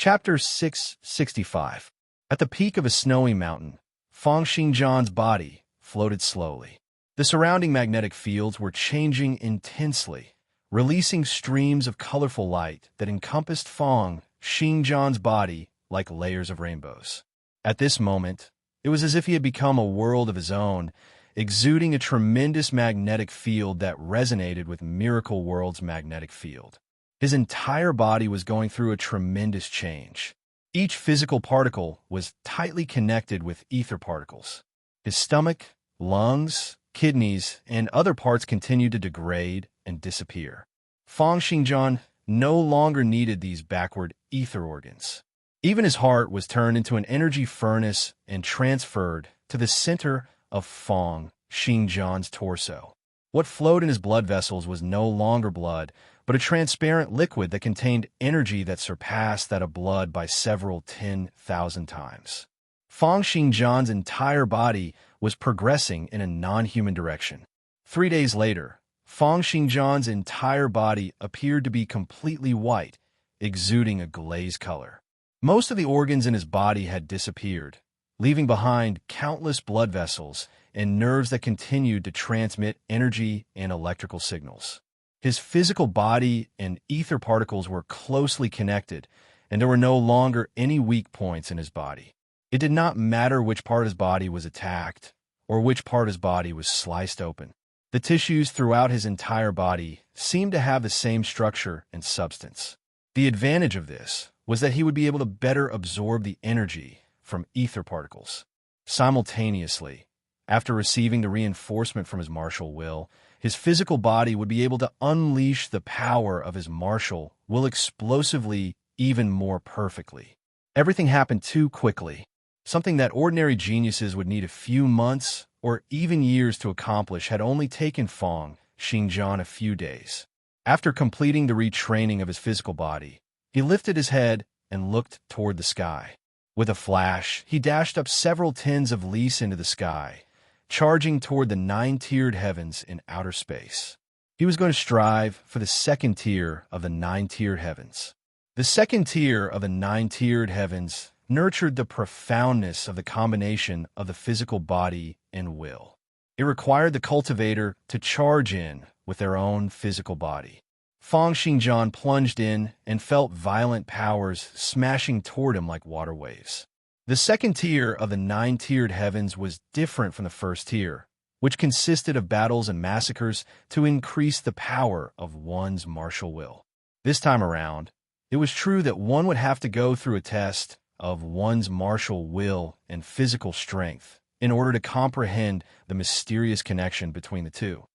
Chapter 665. At the peak of a snowy mountain, Feng Xingjian's body floated slowly. The surrounding magnetic fields were changing intensely, releasing streams of colorful light that encompassed Feng Xingjian's body like layers of rainbows. At this moment, it was as if he had become a world of his own, exuding a tremendous magnetic field that resonated with Miracle World's magnetic field. His entire body was going through a tremendous change. Each physical particle was tightly connected with ether particles. His stomach, lungs, kidneys, and other parts continued to degrade and disappear. Feng Xingjian no longer needed these backward ether organs. Even his heart was turned into an energy furnace and transferred to the center of Feng Xingjian's torso. What flowed in his blood vessels was no longer blood, but a transparent liquid that contained energy that surpassed that of blood by several 10,000 times. Feng Xingjian's entire body was progressing in a non-human direction. 3 days later, Feng Xingjian's entire body appeared to be completely white, exuding a glaze color. Most of the organs in his body had disappeared, leaving behind countless blood vessels and nerves that continued to transmit energy and electrical signals. His physical body and ether particles were closely connected, and there were no longer any weak points in his body. It did not matter which part of his body was attacked or which part of his body was sliced open. The tissues throughout his entire body seemed to have the same structure and substance. The advantage of this was that he would be able to better absorb the energy from ether particles. Simultaneously, after receiving the reinforcement from his martial will, his physical body would be able to unleash the power of his martial will explosively even more perfectly. Everything happened too quickly. Something that ordinary geniuses would need a few months or even years to accomplish had only taken Feng Xingjian a few days. After completing the retraining of his physical body, he lifted his head and looked toward the sky. With a flash, he dashed up several tens of leagues into the sky, charging toward the 9-tiered heavens in outer space. He was going to strive for the second tier of the 9-tiered heavens. The second tier of the 9-tiered heavens nurtured the profoundness of the combination of the physical body and will. It required the cultivator to charge in with their own physical body. Feng Xingjian plunged in and felt violent powers smashing toward him like water waves. The second tier of the 9-tiered heavens was different from the first tier, which consisted of battles and massacres to increase the power of one's martial will. This time around, it was true that one would have to go through a test of one's martial will and physical strength in order to comprehend the mysterious connection between the two.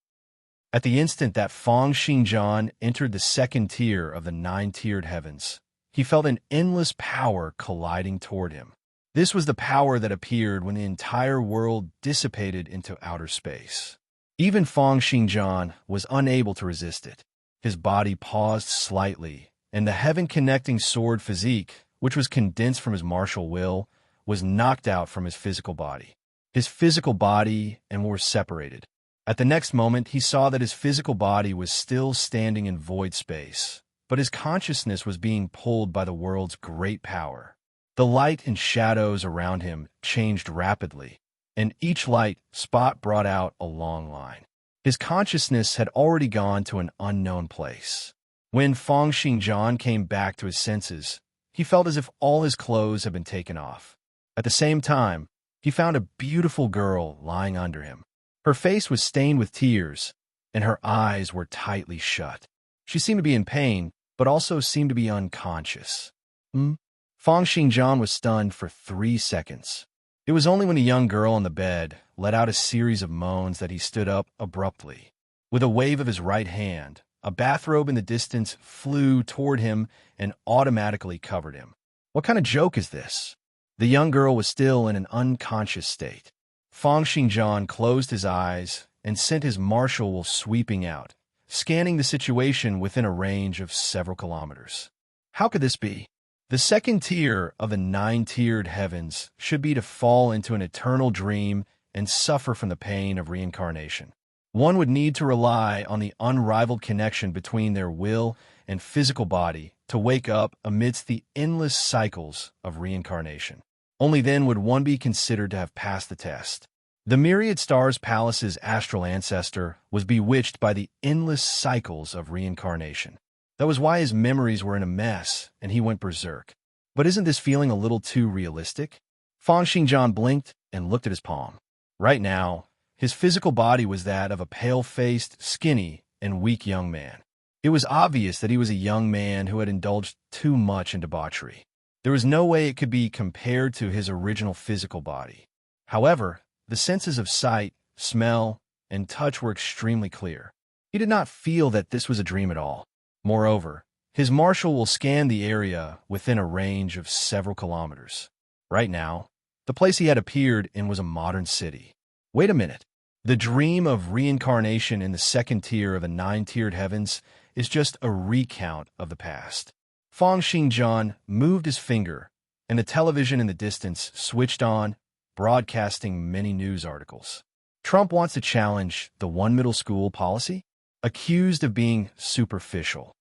At the instant that Feng Xingjian entered the second tier of the 9-tiered heavens, he felt an endless power colliding toward him. This was the power that appeared when the entire world dissipated into outer space. Even Feng Xingjian was unable to resist it. His body paused slightly, and the heaven-connecting sword physique, which was condensed from his martial will, was knocked out from his physical body. His physical body and will were separated. At the next moment, he saw that his physical body was still standing in void space, but his consciousness was being pulled by the world's great power. The light and shadows around him changed rapidly, and each light spot brought out a long line. His consciousness had already gone to an unknown place. When Feng Xingjian came back to his senses, he felt as if all his clothes had been taken off. At the same time, he found a beautiful girl lying under him. Her face was stained with tears, and her eyes were tightly shut. She seemed to be in pain, but also seemed to be unconscious. Feng Xingjian was stunned for 3 seconds. It was only when the young girl on the bed let out a series of moans that he stood up abruptly. With a wave of his right hand, a bathrobe in the distance flew toward him and automatically covered him. What kind of joke is this? The young girl was still in an unconscious state. Feng Xingjian closed his eyes and sent his martial will sweeping out, scanning the situation within a range of several kilometers. How could this be? The second tier of the 9-tiered heavens should be to fall into an eternal dream and suffer from the pain of reincarnation. One would need to rely on the unrivaled connection between their will and physical body to wake up amidst the endless cycles of reincarnation. Only then would one be considered to have passed the test. The myriad stars palace's astral ancestor was bewitched by the endless cycles of reincarnation. That was why his memories were in a mess, and he went berserk. But isn't this feeling a little too realistic? Fang Xingjian blinked and looked at his palm. Right now, his physical body was that of a pale-faced, skinny, and weak young man. It was obvious that he was a young man who had indulged too much in debauchery. There was no way it could be compared to his original physical body. However, the senses of sight, smell, and touch were extremely clear. He did not feel that this was a dream at all. Moreover, his marshal will scan the area within a range of several kilometers. Right now, the place he had appeared in was a modern city. Wait a minute. The dream of reincarnation in the second tier of the 9-tiered heavens is just a recount of the past. Fang Xingjian moved his finger, and the television in the distance switched on, broadcasting many news articles. Trump wants to challenge the one middle school policy, accused of being superficial.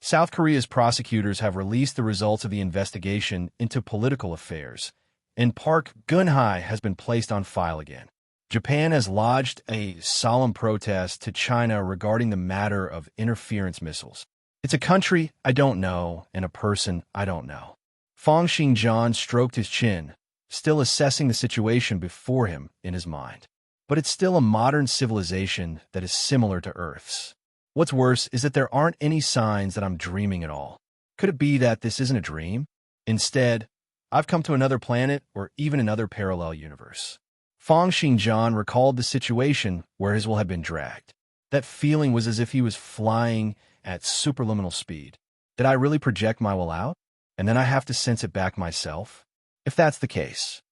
South Korea's prosecutors have released the results of the investigation into political affairs, and Park Geun-hye has been placed on file again. Japan has lodged a solemn protest to China regarding the matter of interference missiles. It's a country I don't know and a person I don't know. Fang Xingjian stroked his chin, still assessing the situation before him in his mind. But it's still a modern civilization that is similar to Earth's. What's worse is that there aren't any signs that I'm dreaming at all. Could it be that this isn't a dream? Instead, I've come to another planet or even another parallel universe. Fang Xingjian recalled the situation where his will had been dragged. That feeling was as if he was flying at superluminal speed. Did I really project my will out? And then I have to sense it back myself? If that's the case.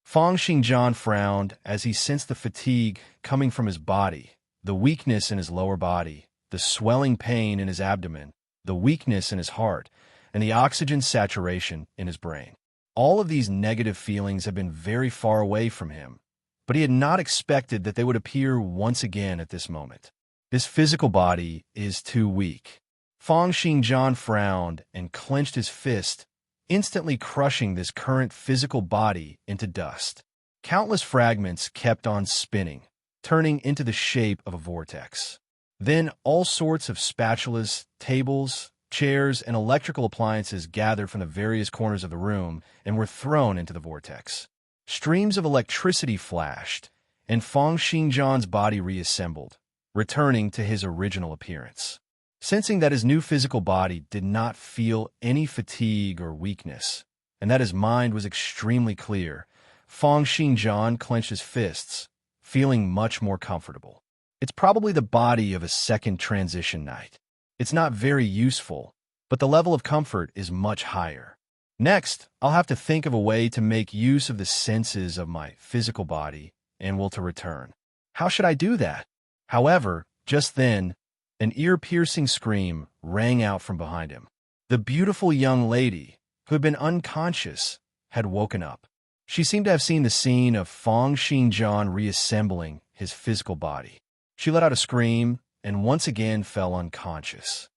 Fang Xingjian frowned as he sensed the fatigue coming from his body, the weakness in his lower body, the swelling pain in his abdomen, the weakness in his heart, and the oxygen saturation in his brain. All of these negative feelings had been very far away from him, but he had not expected that they would appear once again at this moment. His physical body is too weak. Fang Xingjian frowned and clenched his fist, instantly crushing this current physical body into dust. Countless fragments kept on spinning, turning into the shape of a vortex. Then all sorts of spatulas, tables, chairs, and electrical appliances gathered from the various corners of the room and were thrown into the vortex. Streams of electricity flashed, and Fang Xingjian's body reassembled, returning to his original appearance. Sensing that his new physical body did not feel any fatigue or weakness, and that his mind was extremely clear, Fang Xingjian clenched his fists, feeling much more comfortable. It's probably the body of a second transition night. It's not very useful, but the level of comfort is much higher. Next, I'll have to think of a way to make use of the senses of my physical body and will to return. How should I do that? However, just then, an ear-piercing scream rang out from behind him. The beautiful young lady, who had been unconscious, had woken up. She seemed to have seen the scene of Fang Xingjian reassembling his physical body. She let out a scream and once again fell unconscious.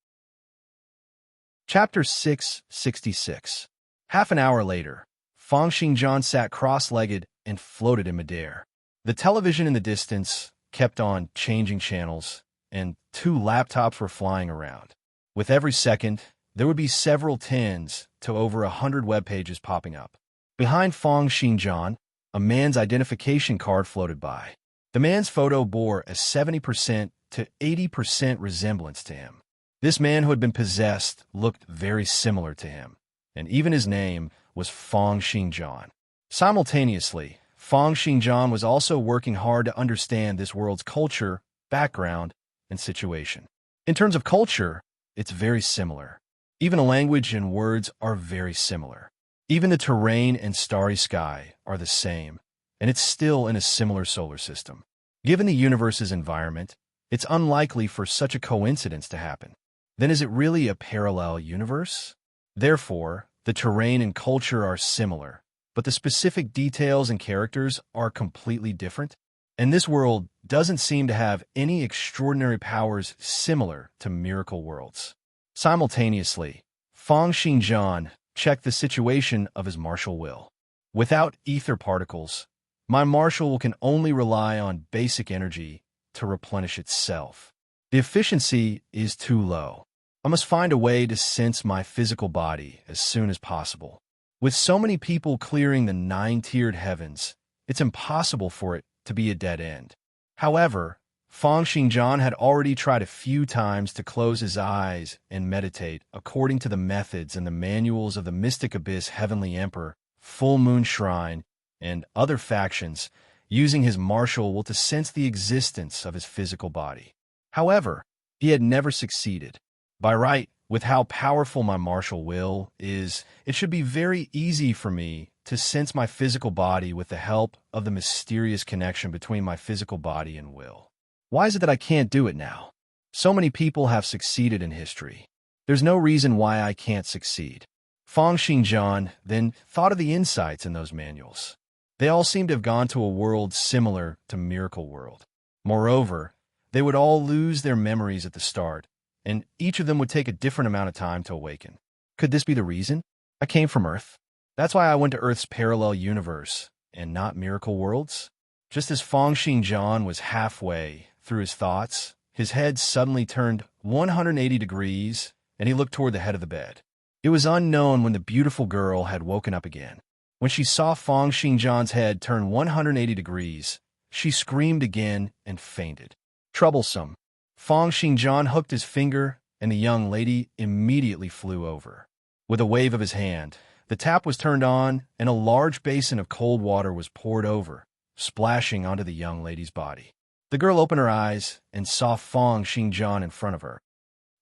Chapter 666. Half an hour later, Fang Xingjian sat cross-legged and floated in midair. The television in the distance kept on changing channels, and 2 laptops were flying around. With every second, there would be several tens to over 100 web pages popping up. Behind Fang Xingjian, a man's identification card floated by. The man's photo bore a 70% to 80% resemblance to him. This man who had been possessed looked very similar to him, and even his name was Fang Xingjian. Simultaneously, Fang Xingjian was also working hard to understand this world's culture, background, and situation. In terms of culture, it's very similar. Even the language and words are very similar. Even the terrain and starry sky are the same, and it's still in a similar solar system. Given the universe's environment, it's unlikely for such a coincidence to happen. Then is it really a parallel universe? Therefore, the terrain and culture are similar, but the specific details and characters are completely different. And this world doesn't seem to have any extraordinary powers similar to miracle worlds. Simultaneously, Fang Xingjian checked the situation of his martial will. Without ether particles, my martial will can only rely on basic energy to replenish itself. The efficiency is too low. I must find a way to sense my physical body as soon as possible. With so many people clearing the 9-tiered heavens, it's impossible for it to be a dead end. However, Fang Xingjian had already tried a few times to close his eyes and meditate according to the methods and the manuals of the Mystic Abyss Heavenly Emperor, Full Moon Shrine, and other factions, using his martial will to sense the existence of his physical body. However, he had never succeeded. By right, with how powerful my martial will is, it should be very easy for me to sense my physical body with the help of the mysterious connection between my physical body and will. Why is it that I can't do it now? So many people have succeeded in history. There's no reason why I can't succeed. Fang Xingjian then thought of the insights in those manuals. They all seemed to have gone to a world similar to Miracle World. Moreover, they would all lose their memories at the start, and each of them would take a different amount of time to awaken. Could this be the reason? I came from Earth. That's why I went to Earth's parallel universe, and not Miracle Worlds. Just as Fang Xingjian was halfway through his thoughts, his head suddenly turned 180 degrees, and he looked toward the head of the bed. It was unknown when the beautiful girl had woken up again. When she saw Fang Xingjian's head turn 180 degrees, she screamed again and fainted. Troublesome. Fang Xingjian hooked his finger, and the young lady immediately flew over. With a wave of his hand, the tap was turned on, and a large basin of cold water was poured over, splashing onto the young lady's body. The girl opened her eyes and saw Fang Xingjian in front of her.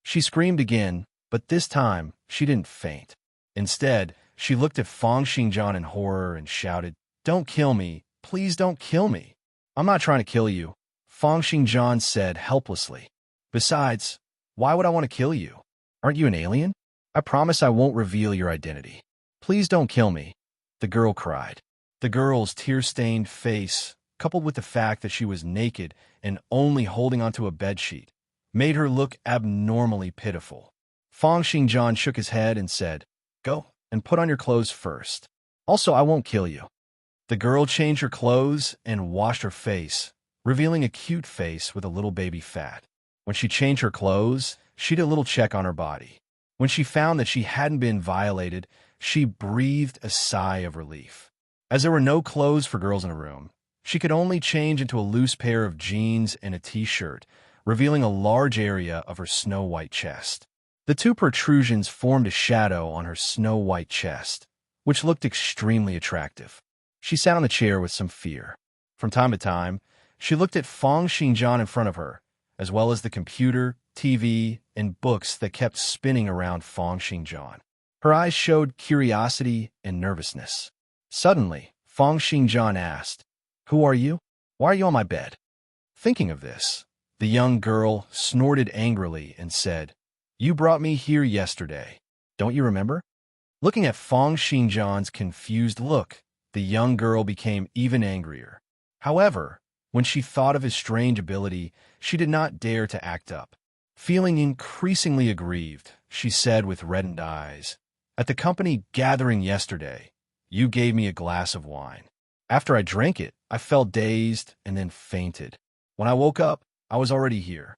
She screamed again, but this time she didn't faint. Instead, she looked at Fang Xingjian in horror and shouted, "Don't kill me! Please don't kill me! I'm not trying to kill you," Fang Xingjian said helplessly. "Besides, why would I want to kill you? Aren't you an alien? I promise I won't reveal your identity. Please don't kill me," the girl cried. The girl's tear-stained face, coupled with the fact that she was naked and only holding onto a bedsheet, made her look abnormally pitiful. Fang Xingjian shook his head and said, "Go and put on your clothes first. Also, I won't kill you." The girl changed her clothes and washed her face, revealing a cute face with a little baby fat. When she changed her clothes, she did a little check on her body. When she found that she hadn't been violated, she breathed a sigh of relief. As there were no clothes for girls in the room, she could only change into a loose pair of jeans and a t-shirt, revealing a large area of her snow-white chest. The two protrusions formed a shadow on her snow-white chest, which looked extremely attractive. She sat on the chair with some fear. From time to time, she looked at Fang Xingjian in front of her, as well as the computer, TV, and books that kept spinning around Fang Xingjian. Her eyes showed curiosity and nervousness. Suddenly, Fang Xingjian asked, "Who are you? Why are you on my bed?" Thinking of this, the young girl snorted angrily and said, "You brought me here yesterday. Don't you remember?" Looking at Fang Xingjian's confused look, the young girl became even angrier. However, when she thought of his strange ability, she did not dare to act up. Feeling increasingly aggrieved, she said with reddened eyes, "At the company gathering yesterday, you gave me a glass of wine. After I drank it, I felt dazed and then fainted. When I woke up, I was already here."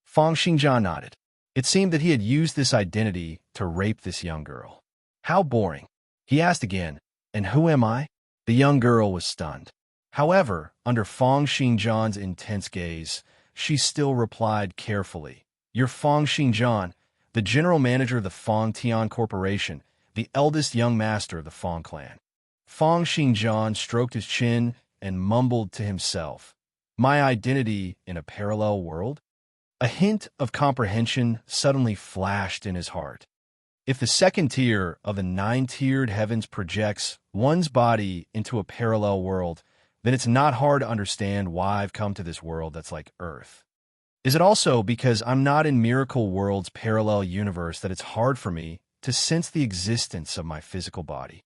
Fang Xingjian nodded. It seemed that he had used this identity to rape this young girl. How boring. He asked again, "And who am I?" The young girl was stunned. However, under Fang Xingjian's intense gaze, she still replied carefully, "You're Fang Xingjian, the general manager of the Fang Tian Corporation, the eldest young master of the Fang clan." Fang Xingjian stroked his chin and mumbled to himself, "My identity in a parallel world?" A hint of comprehension suddenly flashed in his heart. If the second tier of the 9-tiered heavens projects one's body into a parallel world, then it's not hard to understand why I've come to this world that's like Earth. Is it also because I'm not in Miracle World's parallel universe that it's hard for me to sense the existence of my physical body?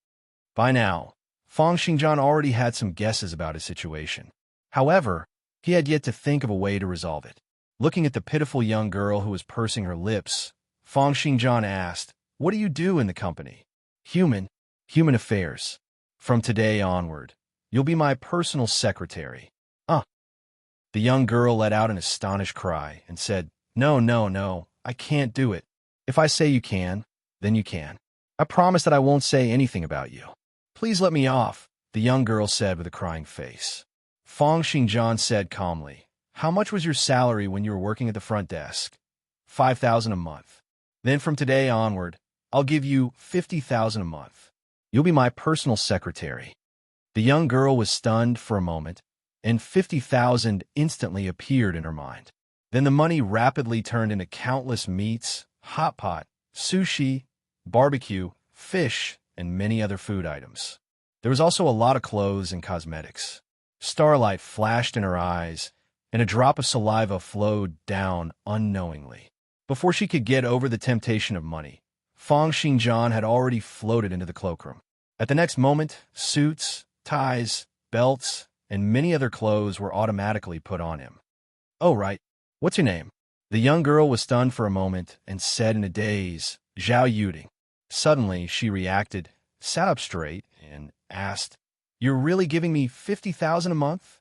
By now, Fang Xingjian already had some guesses about his situation. However, he had yet to think of a way to resolve it. Looking at the pitiful young girl who was pursing her lips, Fang Xingjian asked, What do you do in the company? Human affairs. From today onward, you'll be my personal secretary. Ah. The young girl let out an astonished cry and said, No, no, no, I can't do it. If I say you can, then you can. I promise that I won't say anything about you. Please let me off, the young girl said with a crying face. Feng Xingjian said calmly, How much was your salary when you were working at the front desk? 5,000 a month. Then from today onward, I'll give you 50,000 a month. You'll be my personal secretary. The young girl was stunned for a moment, and 50,000 instantly appeared in her mind. Then the money rapidly turned into countless meats, hot pot, sushi, barbecue, fish, and many other food items. There was also a lot of clothes and cosmetics. Starlight flashed in her eyes, and a drop of saliva flowed down unknowingly. Before she could get over the temptation of money, Feng Xingjian had already floated into the cloakroom. At the next moment, suits, ties, belts, and many other clothes were automatically put on him. Oh, right. What's your name? The young girl was stunned for a moment and said in a daze, Zhao Yuding. Suddenly, she reacted, sat up straight, and asked, You're really giving me 50,000 a month?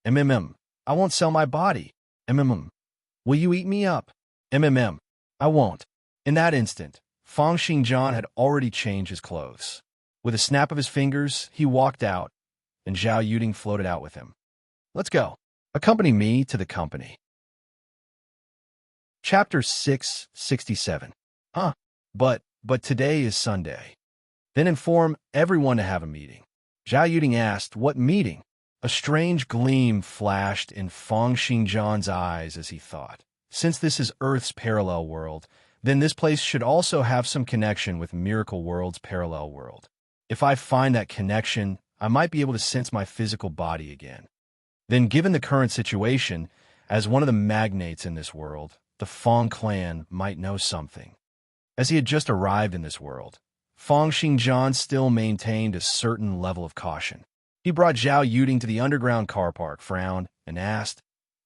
I won't sell my body. Will you eat me up? I won't. In that instant, Feng Xingjian had already changed his clothes. With a snap of his fingers, he walked out, and Zhao Yuding floated out with him. Let's go. Accompany me to the company. Chapter 667. But today is Sunday. Then inform everyone to have a meeting. Zhao Yuding asked, What meeting? A strange gleam flashed in Feng Xingjian's eyes as he thought. Since this is Earth's parallel world, then this place should also have some connection with Miracle World's parallel world. If I find that connection, I might be able to sense my physical body again. Then, given the current situation, as one of the magnates in this world, the Feng clan might know something. As he had just arrived in this world, Feng Xingjian still maintained a certain level of caution. He brought Zhao Yuding to the underground car park, frowned, and asked,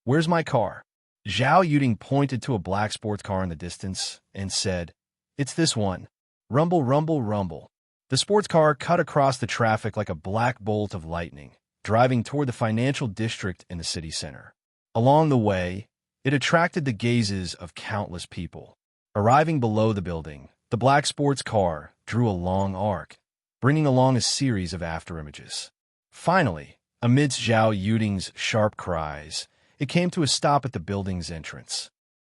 Where's my car? Zhao Yuding pointed to a black sports car in the distance and said, It's this one. Rumble, rumble, rumble. The sports car cut across the traffic like a black bolt of lightning, driving toward the financial district in the city center. Along the way, it attracted the gazes of countless people. Arriving below the building, the black sports car drew a long arc, bringing along a series of afterimages. Finally, amidst Zhao Yuding's sharp cries, it came to a stop at the building's entrance.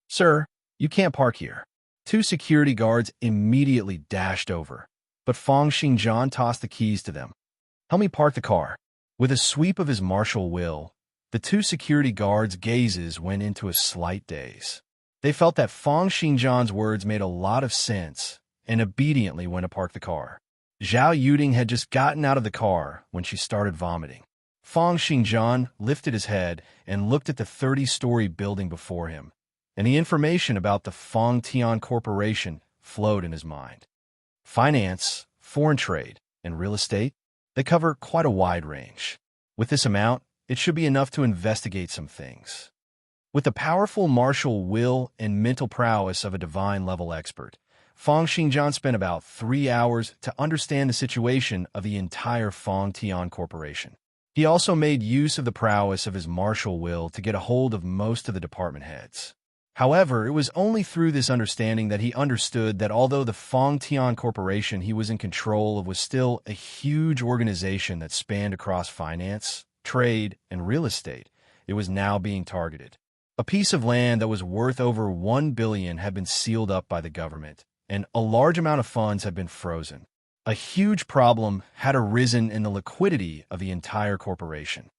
Sir, you can't park here. 2 security guards immediately dashed over, but Feng Xingjian tossed the keys to them. Help me park the car. With a sweep of his martial will, the 2 security guards' gazes went into a slight daze. They felt that Feng Xingjian's words made a lot of sense and obediently went to park the car. Zhao Yuding had just gotten out of the car when she started vomiting. Feng Xingjian lifted his head and looked at the 30-story building before him, and the information about the Feng Tian Corporation flowed in his mind. Finance, foreign trade, and real estate, they cover quite a wide range. With this amount, it should be enough to investigate some things. With the powerful martial will and mental prowess of a divine-level expert, Feng Xingjian spent about 3 hours to understand the situation of the entire Feng Tian Corporation. He also made use of the prowess of his martial will to get a hold of most of the department heads. However, it was only through this understanding that he understood that although the Feng Tian Corporation he was in control of was still a huge organization that spanned across finance, trade, and real estate, it was now being targeted. A piece of land that was worth over 1 billion had been sealed up by the government, and a large amount of funds had been frozen. A huge problem had arisen in the liquidity of the entire corporation.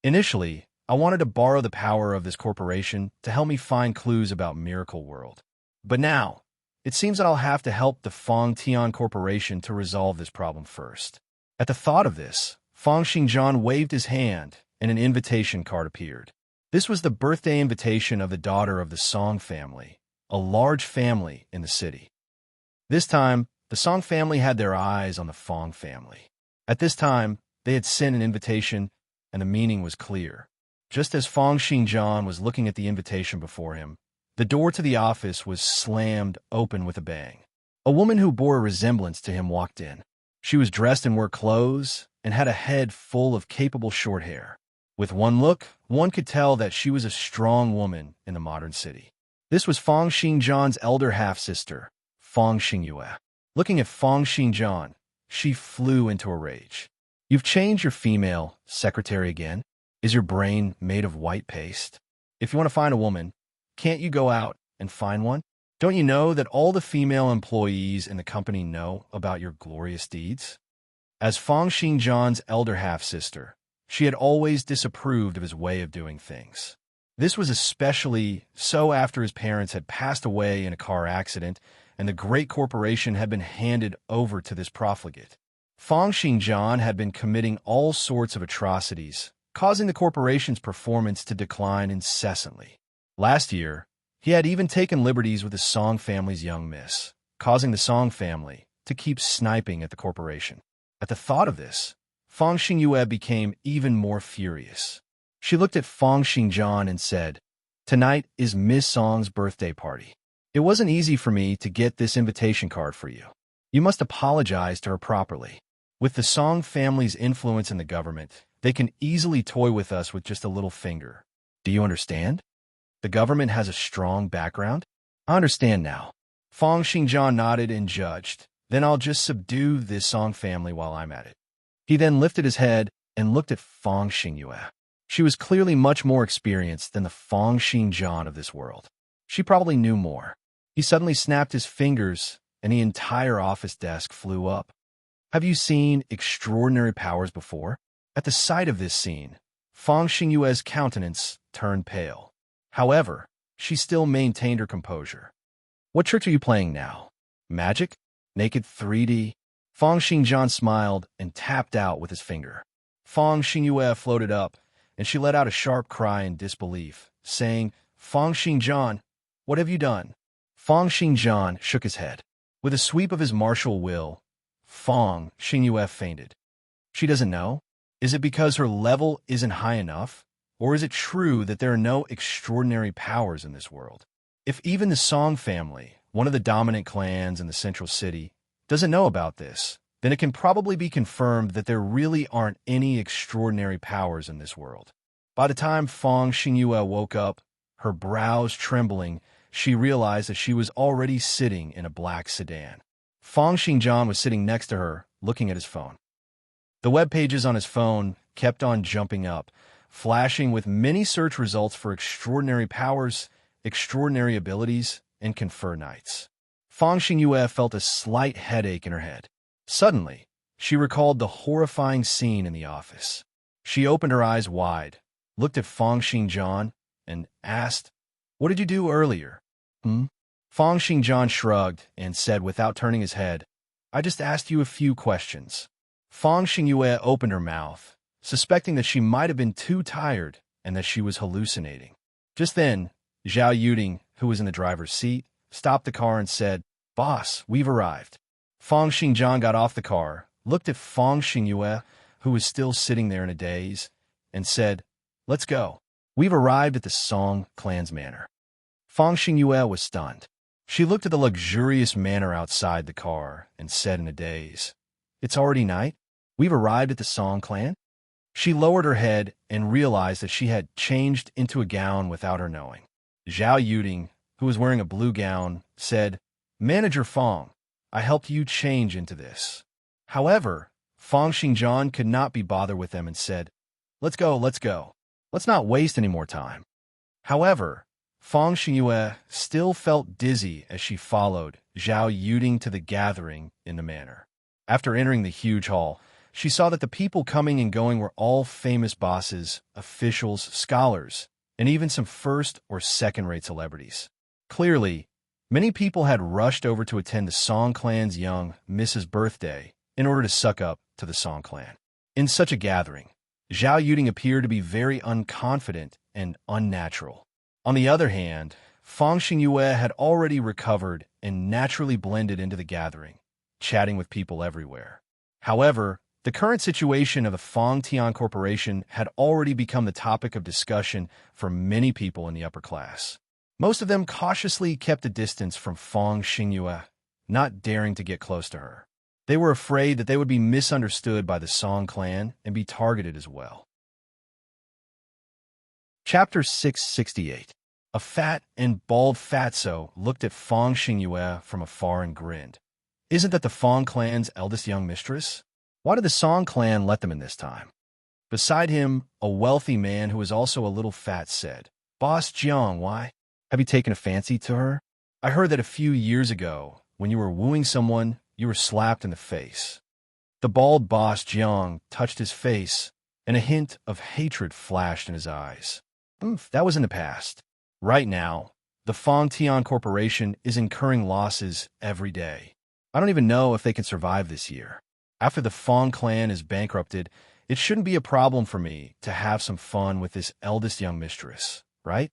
Initially, I wanted to borrow the power of this corporation to help me find clues about Miracle World. But now, it seems that I'll have to help the Feng Tian Corporation to resolve this problem first. At the thought of this, Feng Xingjian waved his hand, and an invitation card appeared. This was the birthday invitation of the daughter of the Song family, a large family in the city. This time, the Song family had their eyes on the Feng family. At this time, they had sent an invitation, and the meaning was clear. Just as Feng Xingjian was looking at the invitation before him, the door to the office was slammed open with a bang. A woman who bore a resemblance to him walked in. She was dressed in work clothes and had a head full of capable short hair. With one look, one could tell that she was a strong woman in the modern city. This was Fang Xingjian's elder half-sister, Fang Xingyue. Looking at Fang Xingjian, she flew into a rage. You've changed your female secretary again? Is your brain made of white paste? If you want to find a woman, can't you go out and find one? Don't you know that all the female employees in the company know about your glorious deeds? As Fang Xingjian's elder half-sister, she had always disapproved of his way of doing things. This was especially so after his parents had passed away in a car accident and the great corporation had been handed over to this profligate. Fang Xingjian had been committing all sorts of atrocities, causing the corporation's performance to decline incessantly. Last year, he had even taken liberties with the Song family's young miss, causing the Song family to keep sniping at the corporation. At the thought of this, Fang Xingyue became even more furious. She looked at Fang Xingjian and said, "Tonight is Miss Song's birthday party. It wasn't easy for me to get this invitation card for you. You must apologize to her properly. With the Song family's influence in the government, they can easily toy with us with just a little finger. Do you understand? The government has a strong background? I understand now." Fang Xingjian nodded and judged. Then I'll just subdue this Song family while I'm at it. He then lifted his head and looked at Fang Xingyue. She was clearly much more experienced than the Fang Xingjian of this world. She probably knew more. He suddenly snapped his fingers, and the entire office desk flew up. Have you seen extraordinary powers before? At the sight of this scene, Fang Xingyue's countenance turned pale. However, she still maintained her composure. What trick are you playing now? Magic? Naked 3D? Fang Xingjian smiled and tapped out with his finger. Fang Xingyue floated up, and she let out a sharp cry in disbelief, saying, "Fang Xingjian, what have you done?" Fang Xingjian shook his head. With a sweep of his martial will, Fang Xingyue fainted. She doesn't know? Is it because her level isn't high enough? Or is it true that there are no extraordinary powers in this world? If even the Song family, one of the dominant clans in the central city, doesn't know about this, then it can probably be confirmed that there really aren't any extraordinary powers in this world. By the time Fang Xingyue woke up, her brows trembling, she realized that she was already sitting in a black sedan. Fang Xingjian was sitting next to her, looking at his phone. The web pages on his phone kept on jumping up, flashing with many search results for extraordinary powers, extraordinary abilities, and confer knights. Fang Xingyue felt a slight headache in her head. Suddenly, she recalled the horrifying scene in the office. She opened her eyes wide, looked at Fang Xingjian, and asked, "What did you do earlier?" Fang Xingjian shrugged and said without turning his head, "I just asked you a few questions." Fang Xingyue opened her mouth, suspecting that she might have been too tired and that she was hallucinating. Just then, Zhao Yuding, who was in the driver's seat, stopped the car and said, "Boss, we've arrived." Fang Xingjian got off the car, looked at Fang Xingyue, who was still sitting there in a daze, and said, "Let's go. We've arrived at the Song clan's manor." Fang Xingyue was stunned. She looked at the luxurious manor outside the car and said in a daze, "It's already night? We've arrived at the Song clan?" She lowered her head and realized that she had changed into a gown without her knowing. Zhao Yuding, who was wearing a blue gown, said, "Manager Fang, I helped you change into this." However, Fang Xingjian could not be bothered with them and said, let's go. Let's not waste any more time." However, Fang Xingyue still felt dizzy as she followed Zhao Yuding to the gathering in the manor. After entering the huge hall, she saw that the people coming and going were all famous bosses, officials, scholars, and even some first- or second-rate celebrities. Clearly, many people had rushed over to attend the Song clan's young Mrs. birthday in order to suck up to the Song clan. In such a gathering, Zhao Yuding appeared to be very unconfident and unnatural. On the other hand, Fang Xingyue had already recovered and naturally blended into the gathering, chatting with people everywhere. However, the current situation of the Fang Tian Corporation had already become the topic of discussion for many people in the upper class. Most of them cautiously kept a distance from Fang Xingyue, not daring to get close to her. They were afraid that they would be misunderstood by the Song clan and be targeted as well. Chapter 668. A fat and bald fatso looked at Fang Xingyue from afar and grinned. Isn't that the Fang clan's eldest young mistress? Why did the Song clan let them in this time? Beside him, a wealthy man who was also a little fat said, Boss Jiang, why? Have you taken a fancy to her? I heard that a few years ago, when you were wooing someone, you were slapped in the face. The bald boss Jiang touched his face, and a hint of hatred flashed in his eyes. That was in the past. Right now, the Fang Tian Corporation is incurring losses every day. I don't even know if they can survive this year. After the Fang clan is bankrupted, it shouldn't be a problem for me to have some fun with this eldest young mistress, right?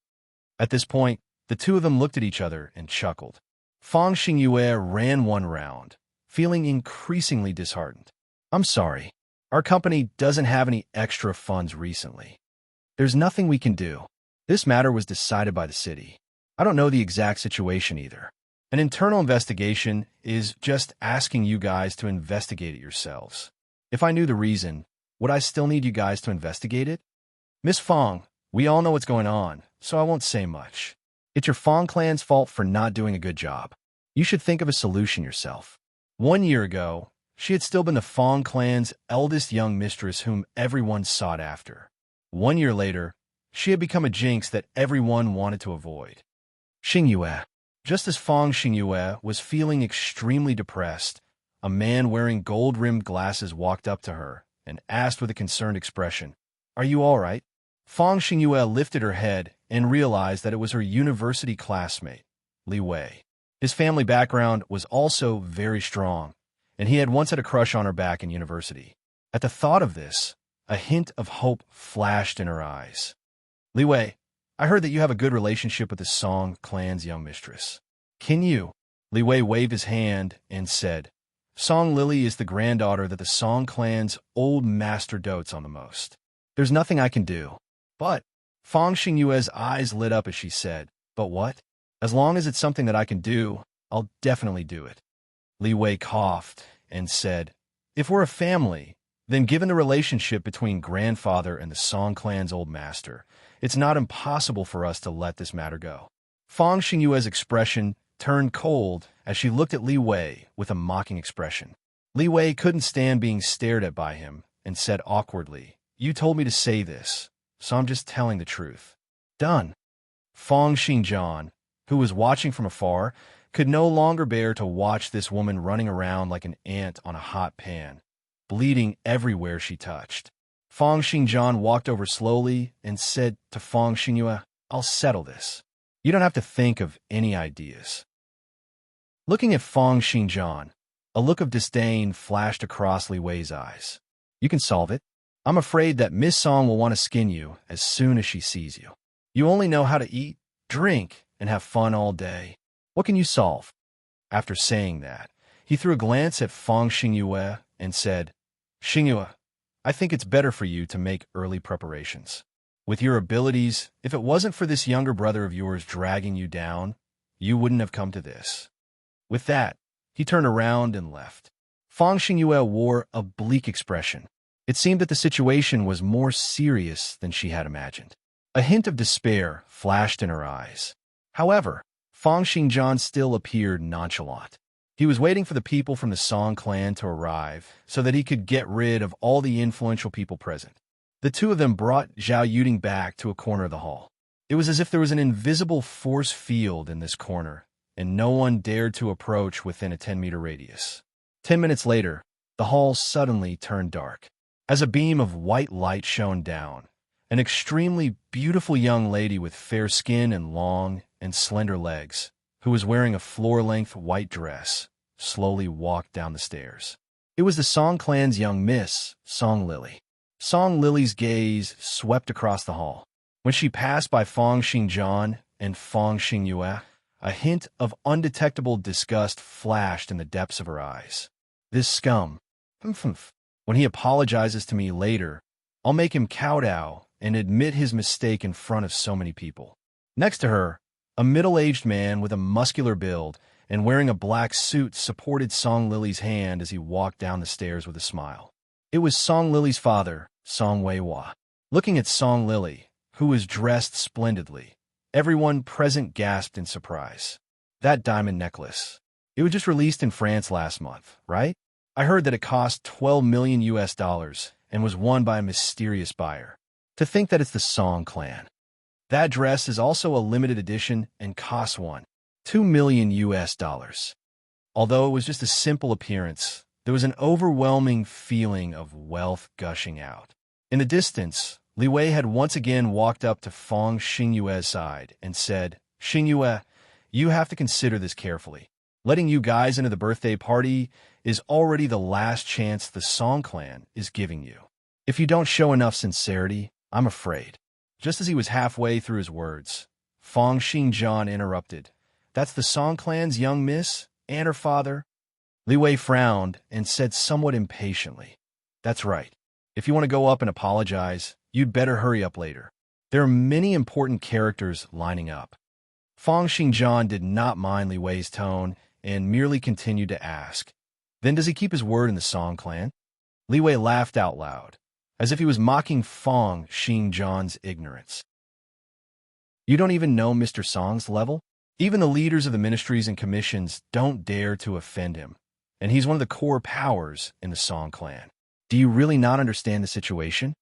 At this point, the two of them looked at each other and chuckled. Fang Xingyue ran one round, feeling increasingly disheartened. I'm sorry. Our company doesn't have any extra funds recently. There's nothing we can do. This matter was decided by the city. I don't know the exact situation either. An internal investigation is just asking you guys to investigate it yourselves. If I knew the reason, would I still need you guys to investigate it? Miss Fang, we all know what's going on, so I won't say much. It's your Fang clan's fault for not doing a good job. You should think of a solution yourself. 1 year ago, she had still been the Fang clan's eldest young mistress whom everyone sought after. 1 year later, she had become a jinx that everyone wanted to avoid. Xingyue. Just as Fang Xingyue was feeling extremely depressed, a man wearing gold-rimmed glasses walked up to her and asked with a concerned expression, Are you all right? Fang Xingyue lifted her head and realized that it was her university classmate, Li Wei. His family background was also very strong, and he had once had a crush on her back in university. At the thought of this, a hint of hope flashed in her eyes. Li Wei, I heard that you have a good relationship with the Song clan's young mistress. Can you? Li Wei waved his hand and said, Song Lily is the granddaughter that the Song clan's old master dotes on the most. There's nothing I can do. But, Fang Xingyue's eyes lit up as she said, But what? As long as it's something that I can do, I'll definitely do it. Li Wei coughed and said, If we're a family, then given the relationship between grandfather and the Song clan's old master, it's not impossible for us to let this matter go. Fang Xingyue's expression turned cold as she looked at Li Wei with a mocking expression. Li Wei couldn't stand being stared at by him and said awkwardly, You told me to say this, so I'm just telling the truth. Done. Fang Xinjian, who was watching from afar, could no longer bear to watch this woman running around like an ant on a hot pan, bleeding everywhere she touched. Fang Xinjian walked over slowly and said to Fang Xingyue, I'll settle this. You don't have to think of any ideas. Looking at Fang Xinjian, a look of disdain flashed across Li Wei's eyes. You can solve it. I'm afraid that Miss Song will want to skin you as soon as she sees you. You only know how to eat, drink, and have fun all day. What can you solve? After saying that, he threw a glance at Fang Xingyue and said, Xingyue, I think it's better for you to make early preparations. With your abilities, if it wasn't for this younger brother of yours dragging you down, you wouldn't have come to this. With that, he turned around and left. Fang Xingyue wore a bleak expression. It seemed that the situation was more serious than she had imagined. A hint of despair flashed in her eyes. However, Fang Xinjian still appeared nonchalant. He was waiting for the people from the Song clan to arrive so that he could get rid of all the influential people present. The two of them brought Zhao Yuding back to a corner of the hall. It was as if there was an invisible force field in this corner, and no one dared to approach within a 10-meter radius. 10 minutes later, the hall suddenly turned dark. As a beam of white light shone down, an extremely beautiful young lady with fair skin and long and slender legs, who was wearing a floor-length white dress, slowly walked down the stairs. It was the Song clan's young miss, Song Lily. Song Lily's gaze swept across the hall. When she passed by Fang Xinjian and Fang Xingyue, a hint of undetectable disgust flashed in the depths of her eyes. This scum. When he apologizes to me later, I'll make him kowtow and admit his mistake in front of so many people. Next to her, a middle-aged man with a muscular build and wearing a black suit supported Song Lily's hand as he walked down the stairs with a smile. It was Song Lily's father, Song Wei-hua. Looking at Song Lily, who was dressed splendidly, everyone present gasped in surprise. That diamond necklace. It was just released in France last month, right? I heard that it cost $12 million and was won by a mysterious buyer. To think that it's the Song clan. That dress is also a limited edition and costs $2 million. Although it was just a simple appearance, there was an overwhelming feeling of wealth gushing out. In the distance, Li Wei had once again walked up to Fang Xingyue's side and said, "Xingyue, you have to consider this carefully. Letting you guys into the birthday party is already the last chance the Song clan is giving you. If you don't show enough sincerity, I'm afraid." Just as he was halfway through his words, Fang Xingjian interrupted. "That's the Song clan's young miss and her father?" Li Wei frowned and said somewhat impatiently, "That's right. If you want to go up and apologize, you'd better hurry up later. There are many important characters lining up." Fang Xingjian did not mind Li Wei's tone and merely continued to ask, "Then does he keep his word in the Song clan?" Li Wei laughed out loud, as if he was mocking Fang Xingjian's ignorance. "You don't even know Mr. Song's level? Even the leaders of the ministries and commissions don't dare to offend him, and he's one of the core powers in the Song clan. Do you really not understand the situation?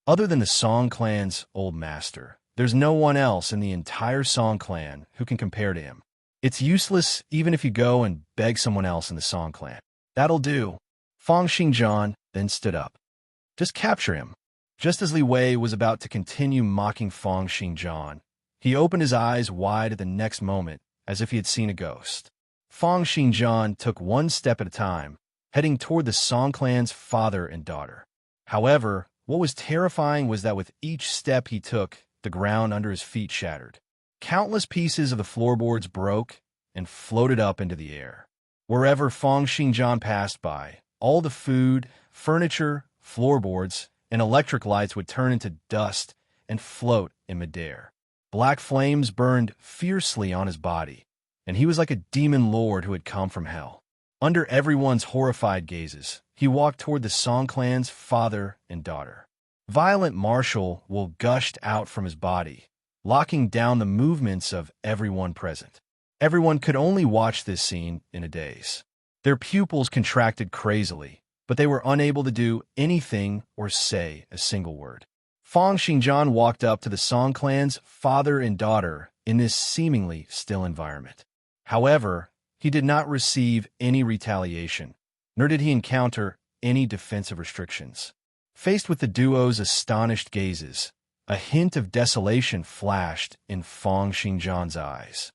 Other than the Song clan's old master, there's no one else in the entire Song clan who can compare to him. It's useless even if you go and beg someone else in the Song clan. That'll do." Fang Xingjian then stood up. "Just capture him." Just as Li Wei was about to continue mocking Fang Xingjian, he opened his eyes wide at the next moment, as if he had seen a ghost. Fang Xingjian took one step at a time, heading toward the Song clan's father and daughter. However, what was terrifying was that with each step he took, the ground under his feet shattered. Countless pieces of the floorboards broke and floated up into the air. Wherever Fang Xingjian passed by, all the food, furniture, floorboards, and electric lights would turn into dust and float in midair. Black flames burned fiercely on his body, and he was like a demon lord who had come from hell. Under everyone's horrified gazes, he walked toward the Song clan's father and daughter. Violent martial will gushed out from his body, locking down the movements of everyone present. Everyone could only watch this scene in a daze. Their pupils contracted crazily, but they were unable to do anything or say a single word. Fang Xingjian walked up to the Song clan's father and daughter in this seemingly still environment. However, he did not receive any retaliation, nor did he encounter any defensive restrictions. Faced with the duo's astonished gazes, a hint of desolation flashed in Fang Xingjian's eyes.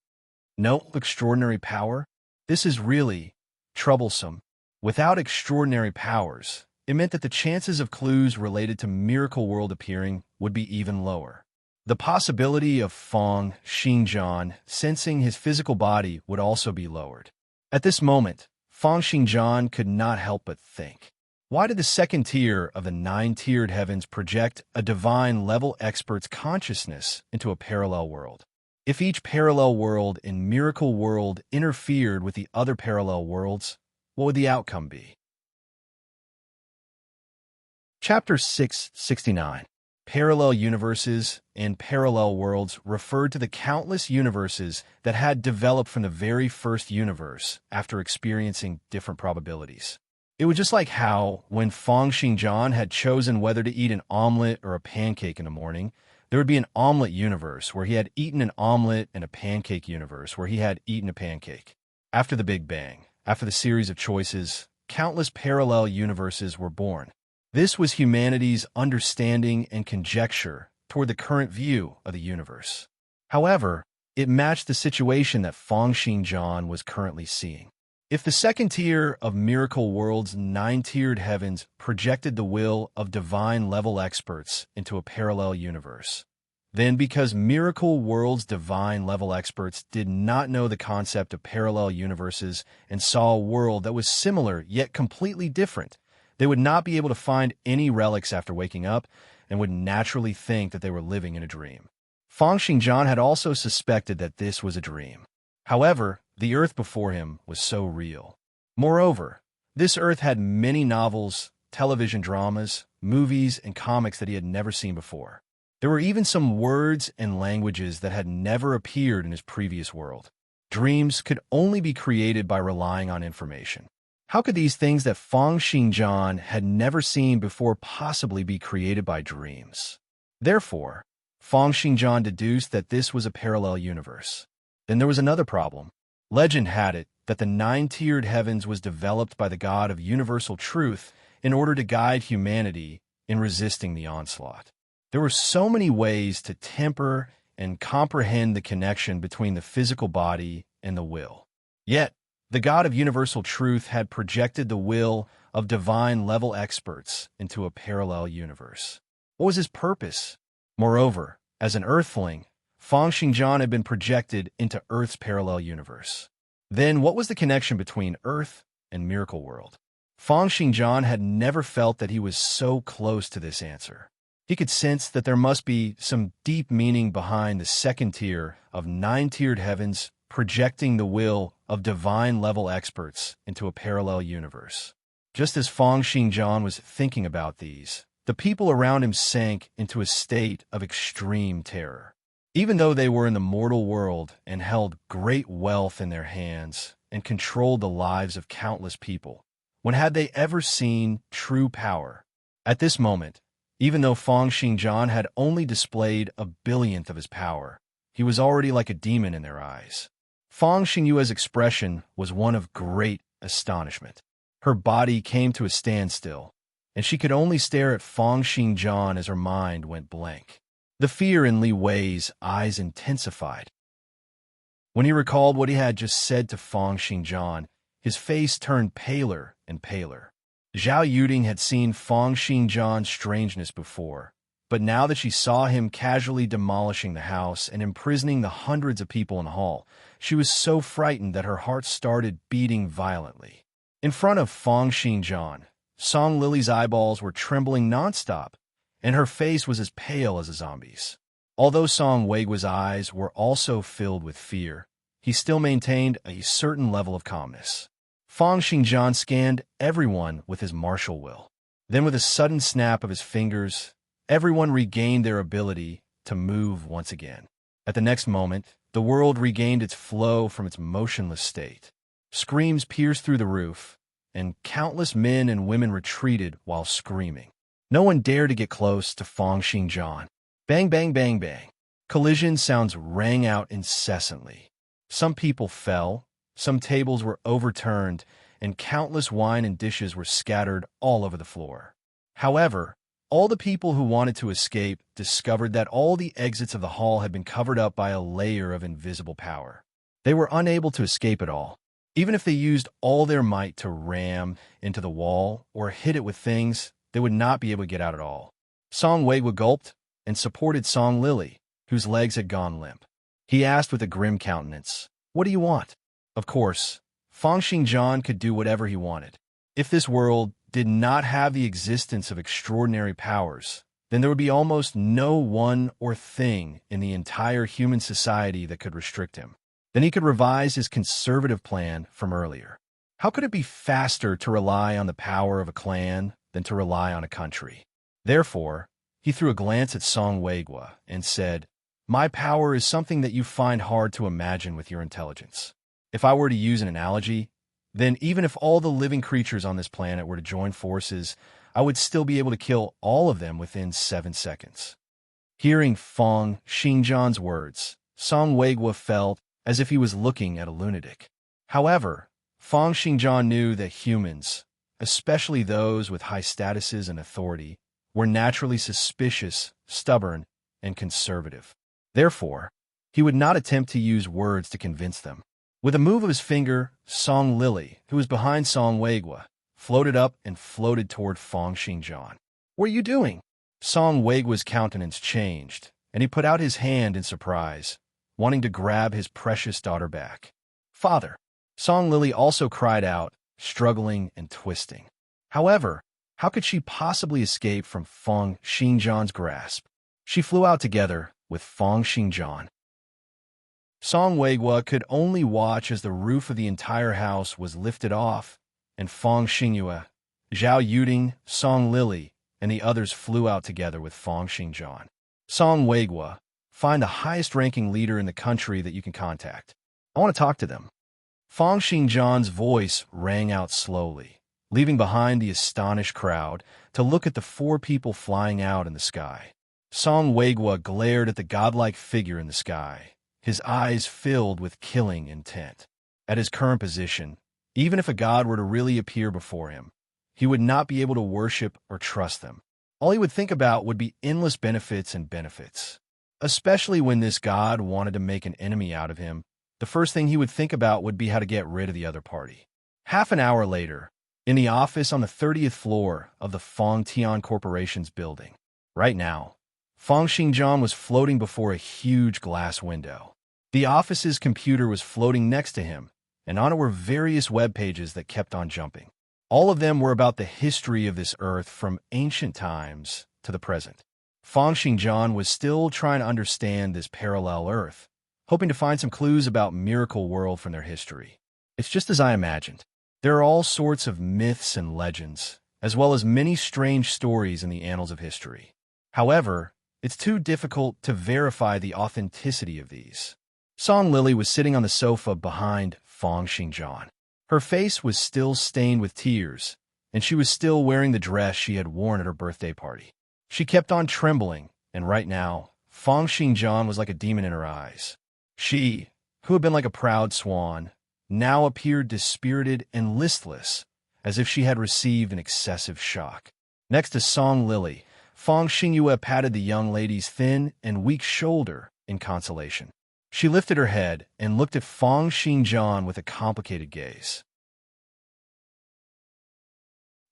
"No extraordinary power? This is really troublesome." Without extraordinary powers, it meant that the chances of clues related to Miracle World appearing would be even lower. The possibility of Fang Xingjian sensing his physical body would also be lowered. At this moment, Fang Xingjian could not help but think, why did the second tier of the 9-tiered heavens project a divine-level expert's consciousness into a parallel world? If each parallel world in Miracle World interfered with the other parallel worlds, what would the outcome be? Chapter 669. Parallel universes and parallel worlds referred to the countless universes that had developed from the very first universe after experiencing different probabilities. It was just like how, when Fang Xingjian had chosen whether to eat an omelet or a pancake in the morning, there would be an omelet universe where he had eaten an omelet and a pancake universe where he had eaten a pancake. After the Big Bang, after the series of choices, countless parallel universes were born. This was humanity's understanding and conjecture toward the current view of the universe. However, it matched the situation that Fang Xingjian was currently seeing. If the second tier of Miracle World's 9-tiered heavens projected the will of divine-level experts into a parallel universe, then because Miracle World's divine-level experts did not know the concept of parallel universes and saw a world that was similar yet completely different, they would not be able to find any relics after waking up and would naturally think that they were living in a dream. Fang Xingjian had also suspected that this was a dream. However, The Earth before him was so real. Moreover, this Earth had many novels, television dramas, movies, and comics that he had never seen before. There were even some words and languages that had never appeared in his previous world. Dreams could only be created by relying on information. How could these things that Feng Xingjian had never seen before possibly be created by dreams? Therefore, Feng Xingjian deduced that this was a parallel universe. Then there was another problem. Legend had it that the nine-tiered heavens was developed by the God of universal truth in order to guide humanity in resisting the onslaught. There were so many ways to temper and comprehend the connection between the physical body and the will. Yet, the God of universal truth had projected the will of divine-level experts into a parallel universe. What was his purpose? Moreover, as an Earthling, Feng Xingjian had been projected into Earth's parallel universe. Then what was the connection between Earth and Miracle World? Feng Xingjian had never felt that he was so close to this answer. He could sense that there must be some deep meaning behind the second tier of nine-tiered heavens projecting the will of divine-level experts into a parallel universe. Just as Feng Xingjian was thinking about these, the people around him sank into a state of extreme terror. Even though they were in the mortal world and held great wealth in their hands and controlled the lives of countless people, when had they ever seen true power? At this moment, even though Feng Xingjian had only displayed a billionth of his power, he was already like a demon in their eyes. Feng Xingyue's expression was one of great astonishment. Her body came to a standstill, and she could only stare at Feng Xingjian as her mind went blank. The fear in Li Wei's eyes intensified. When he recalled what he had just said to Feng Xingjian, his face turned paler and paler. Zhao Yuding had seen Feng Xingjian's strangeness before, but now that she saw him casually demolishing the house and imprisoning the hundreds of people in the hall, she was so frightened that her heart started beating violently. In front of Feng Xingjian, Song Lily's eyeballs were trembling nonstop, and her face was as pale as a zombie's. Although Song Weigua's eyes were also filled with fear, he still maintained a certain level of calmness. Feng Xingjian scanned everyone with his martial will. Then with a sudden snap of his fingers, everyone regained their ability to move once again. At the next moment, the world regained its flow from its motionless state. Screams pierced through the roof, and countless men and women retreated while screaming. No one dared to get close to Feng Xingjian. Bang, bang, bang, bang. Collision sounds rang out incessantly. Some people fell, some tables were overturned, and countless wine and dishes were scattered all over the floor. However, all the people who wanted to escape discovered that all the exits of the hall had been covered up by a layer of invisible power. They were unable to escape at all. Even if they used all their might to ram into the wall or hit it with things, they would not be able to get out at all. Song Weigua gulped and supported Song Lily, whose legs had gone limp. He asked with a grim countenance, "What do you want?" Of course, Feng Xingjian could do whatever he wanted. If this world did not have the existence of extraordinary powers, then there would be almost no one or thing in the entire human society that could restrict him. Then he could revise his conservative plan from earlier. How could it be faster to rely on the power of a clan than to rely on a country? Therefore, he threw a glance at Song Weigua and said, "My power is something that you find hard to imagine with your intelligence. If I were to use an analogy, then even if all the living creatures on this planet were to join forces, I would still be able to kill all of them within 7 seconds." Hearing Feng Xingjian's words, Song Weigua felt as if he was looking at a lunatic. However, Feng Xingjian knew that humans, especially those with high statuses and authority, were naturally suspicious, stubborn, and conservative. Therefore, he would not attempt to use words to convince them. With a move of his finger, Song Lily, who was behind Song Weigua, floated up and floated toward Feng Xingjian. "What are you doing?" Song Weigua's countenance changed, and he put out his hand in surprise, wanting to grab his precious daughter back. "Father!" Song Lily also cried out, struggling and twisting. However, how could she possibly escape from Feng Xingjian's grasp? She flew out together with Feng Xingjian. Song Weigua could only watch as the roof of the entire house was lifted off, and Fong Xingyue, Zhao Yuding, Song Lily, and the others flew out together with Fong Xingjian. Song Weigua, find the highest-ranking leader in the country that you can contact. I want to talk to them. Fong Xingjian's voice rang out slowly, leaving behind the astonished crowd to look at the 4 people flying out in the sky. Song Weigua glared at the godlike figure in the sky, his eyes filled with killing intent. At his current position, even if a god were to really appear before him, he would not be able to worship or trust them. All he would think about would be endless benefits and benefits. Especially when this god wanted to make an enemy out of him, the first thing he would think about would be how to get rid of the other party. Half an hour later, in the office on the 30th floor of the Fong Tian Corporation's building. Right now, Fong Xingjian was floating before a huge glass window. The office's computer was floating next to him, and on it were various web pages that kept on jumping. All of them were about the history of this earth from ancient times to the present. Fong Xingjian was still trying to understand this parallel earth, hoping to find some clues about Miracle World from their history. It's just as I imagined. There are all sorts of myths and legends, as well as many strange stories in the annals of history. However, it's too difficult to verify the authenticity of these. Song Lily was sitting on the sofa behind Fong Xingjian. Her face was still stained with tears, and she was still wearing the dress she had worn at her birthday party. She kept on trembling, and right now, Fong Xingjian was like a demon in her eyes. She, who had been like a proud swan, now appeared dispirited and listless, as if she had received an excessive shock. Next to Song Lily, Fong Xingyue patted the young lady's thin and weak shoulder in consolation. She lifted her head and looked at Fong Xingjian with a complicated gaze.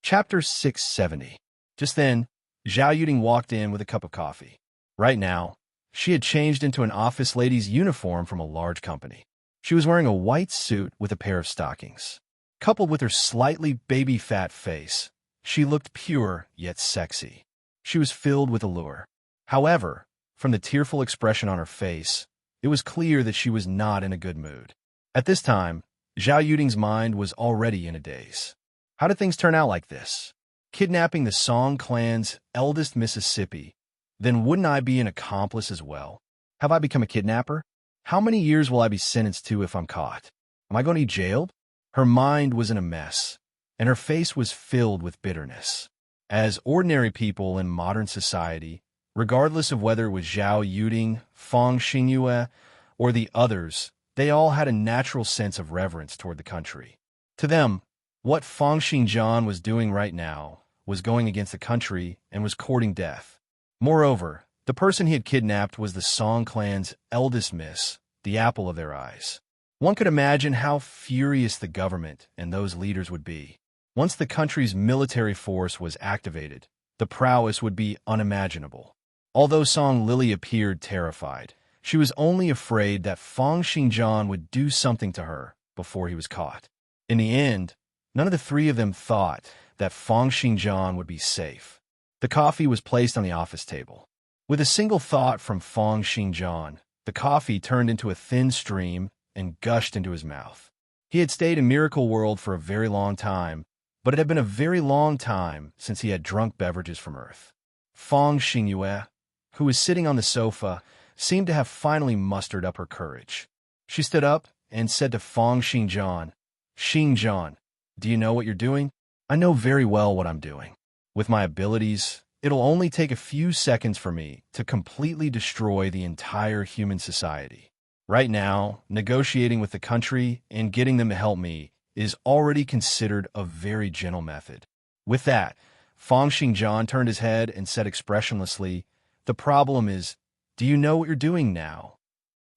Chapter 670. Just then, Zhao Yuding walked in with a cup of coffee. Right now, she had changed into an office lady's uniform from a large company. She was wearing a white suit with a pair of stockings. Coupled with her slightly baby-fat face, she looked pure yet sexy. She was filled with allure. However, from the tearful expression on her face, it was clear that she was not in a good mood. At this time, Zhao Yuding's mind was already in a daze. How did things turn out like this? Kidnapping the Song clan's eldest Mississippi, then wouldn't I be an accomplice as well? Have I become a kidnapper? How many years will I be sentenced to if I'm caught? Am I going to be jailed? Her mind was in a mess, and her face was filled with bitterness. As ordinary people in modern society, regardless of whether it was Zhao Yuding, Fong Xingyue, or the others, they all had a natural sense of reverence toward the country. To them, what Fong Xingjian was doing right now was going against the country and was courting death. Moreover, the person he had kidnapped was the Song clan's eldest miss, the apple of their eyes. One could imagine how furious the government and those leaders would be. Once the country's military force was activated, the prowess would be unimaginable. Although Song Lily appeared terrified, she was only afraid that Fong Xingjian would do something to her before he was caught. In the end, none of the 3 of them thought that Fong Xingjian would be safe. The coffee was placed on the office table. With a single thought from Fong Xingjian, the coffee turned into a thin stream and gushed into his mouth. He had stayed in Miracle World for a very long time, but it had been a very long time since he had drunk beverages from Earth. Fong Xingyue, who was sitting on the sofa, seemed to have finally mustered up her courage. She stood up and said to Fong Xingjian, "Xingjian, do you know what you're doing? I know very well what I'm doing. With my abilities, it'll only take a few seconds for me to completely destroy the entire human society. Right now, negotiating with the country and getting them to help me is already considered a very gentle method." With that, Fong Xingjian turned his head and said expressionlessly, "The problem is, do you know what you're doing now?"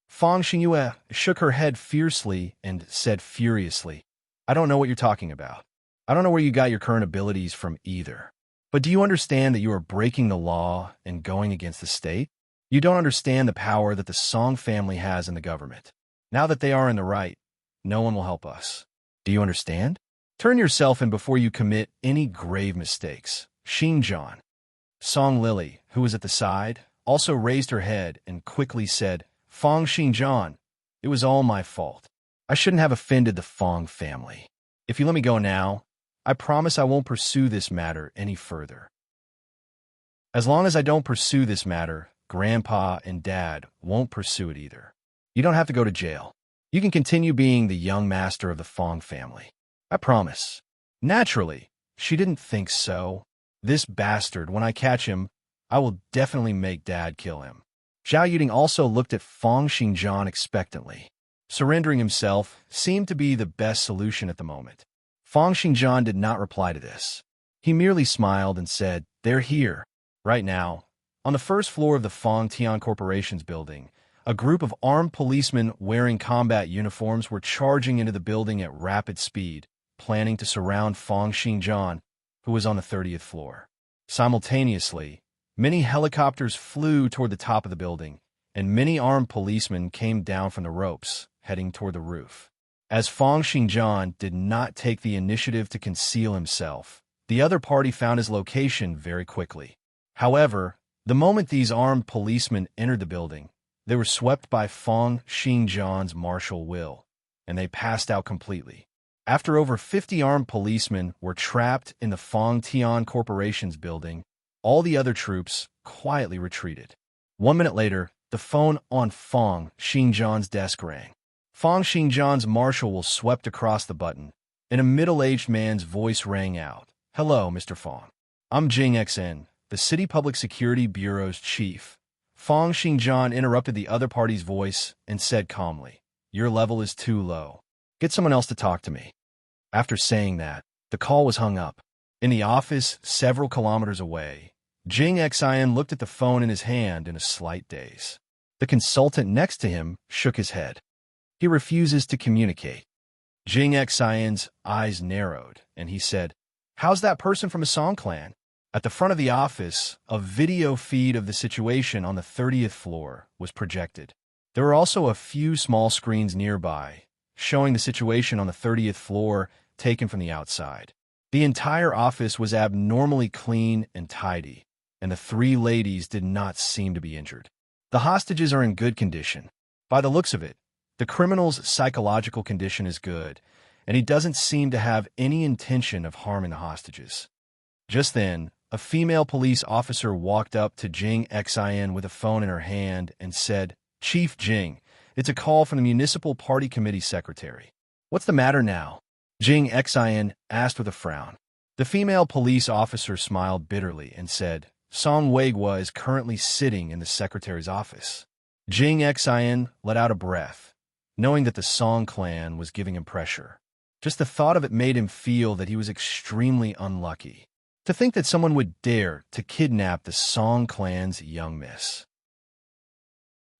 Fong Xingyue shook her head fiercely and said furiously, "I don't know what you're talking about. I don't know where you got your current abilities from either. But do you understand that you are breaking the law and going against the state? You don't understand the power that the Song family has in the government. Now that they are in the right, no one will help us. Do you understand? Turn yourself in before you commit any grave mistakes." Xingjian. Song Lily, who was at the side, also raised her head and quickly said, "Fong Xingjian, It was all my fault. I shouldn't have offended the Fong family. If you let me go now, I promise I won't pursue this matter any further. As long as I don't pursue this matter, Grandpa and Dad won't pursue it either. You don't have to go to jail. You can continue being the young master of the Fong family. I promise. Naturally, she didn't think so. This bastard, when I catch him, I will definitely make Dad kill him. Zhao Yuding also looked at Fong Xingjian expectantly. Surrendering himself seemed to be the best solution at the moment. Fong Xingjian did not reply to this. He merely smiled and said, "They're here." Right now, on the first floor of the Fong Tian Corporation's building, a group of armed policemen wearing combat uniforms were charging into the building at rapid speed, planning to surround Fong Xingjian, who was on the 30th floor. Simultaneously, many helicopters flew toward the top of the building, and many armed policemen came down from the ropes, heading toward the roof. As Fong Xingjian did not take the initiative to conceal himself, the other party found his location very quickly. However, the moment these armed policemen entered the building, they were swept by Fong Xingjian's martial will, and they passed out completely. After over 50 armed policemen were trapped in the Fong Tian Corporation's building, all the other troops quietly retreated. 1 minute later, the phone on Fong Xingjian's desk rang. Fong Xingjian's marshal will swept across the button, and a middle-aged man's voice rang out. "Hello, Mr. Fong. I'm Jing XN, the City Public Security Bureau's chief." Fong Xingjian interrupted the other party's voice and said calmly, "Your level is too low. Get someone else to talk to me." After saying that, the call was hung up. In the office, several kilometers away, Jing Xian looked at the phone in his hand in a slight daze. The consultant next to him shook his head. He refuses to communicate. Jing Xian's eyes narrowed, and he said, "How's that person from a Song clan?" At the front of the office, a video feed of the situation on the 30th floor was projected. There were also a few small screens nearby, showing the situation on the 30th floor taken from the outside. The entire office was abnormally clean and tidy, and the three ladies did not seem to be injured. The hostages are in good condition. By the looks of it, the criminal's psychological condition is good, and he doesn't seem to have any intention of harming the hostages. Just then, a female police officer walked up to Jing Xian with a phone in her hand and said, "Chief Jing, it's a call from the Municipal Party Committee Secretary." "What's the matter now?" Jing Xian asked with a frown. The female police officer smiled bitterly and said, "Song Weigua is currently sitting in the secretary's office." Jing Xian let out a breath, knowing that the Song clan was giving him pressure. Just the thought of it made him feel that he was extremely unlucky. To think that someone would dare to kidnap the Song clan's young miss.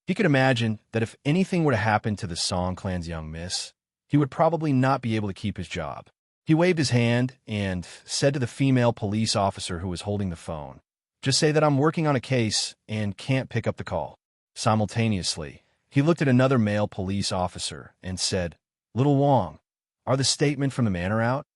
He could imagine that if anything were to happen to the Song clan's young miss, he would probably not be able to keep his job. He waved his hand and said to the female police officer who was holding the phone, "Just say that I'm working on a case and can't pick up the call." Simultaneously, he looked at another male police officer and said, "Little Wong, are the statement from the manor out?"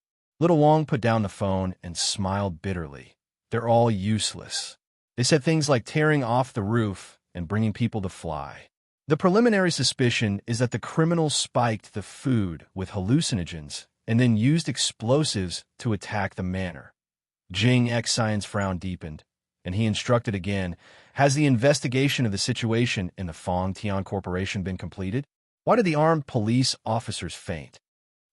Little Wong put down the phone and smiled bitterly. "They're all useless. They said things like tearing off the roof and bringing people to fly. The preliminary suspicion is that the criminals spiked the food with hallucinogens and then used explosives to attack the manor." Jing Xian's frown deepened, and he instructed again, "Has the investigation of the situation in the Fong Tian Corporation been completed? Why did the armed police officers faint?"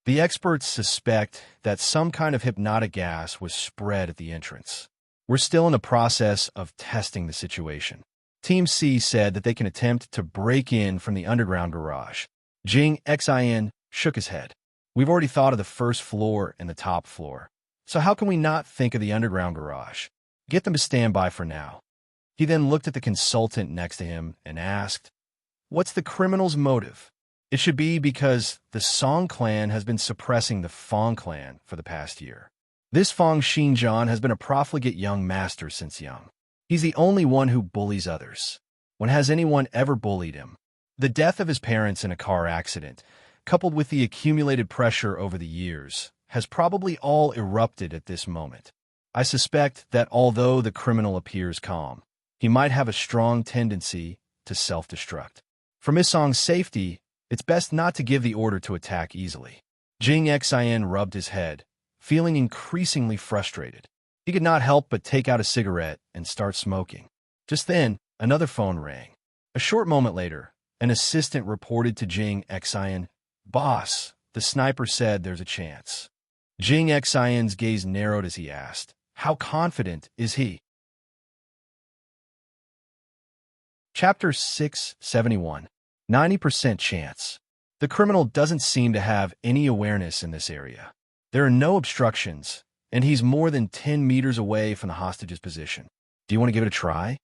The experts suspect that some kind of hypnotic gas was spread at the entrance. "We're still in the process of testing the situation." Team C said that they can attempt to break in from the underground garage. Jing Xian shook his head. "We've already thought of the first floor and the top floor. So how can we not think of the underground garage? Get them to stand by for now." He then looked at the consultant next to him and asked, "What's the criminal's motive?" "It should be because the Song clan has been suppressing the Fong clan for the past year. This Fong Xingjian has been a profligate young master since young. He's the only one who bullies others. When has anyone ever bullied him? The death of his parents in a car accident, coupled with the accumulated pressure over the years, has probably all erupted at this moment. I suspect that although the criminal appears calm, he might have a strong tendency to self-destruct. For Miss Song's safety, It's best not to give the order to attack easily. Jing Xian rubbed his head, feeling increasingly frustrated. He could not help but take out a cigarette and start smoking. Just then, another phone rang. A short moment later, an assistant reported to Jing Xian, "Boss, the sniper said there's a chance." Jing Xian's gaze narrowed as he asked, "How confident is he?" Chapter 671. 90% chance. The criminal doesn't seem to have any awareness in this area. There are no obstructions, and he's more than 10 meters away from the hostage's position. Do you want to give it a try?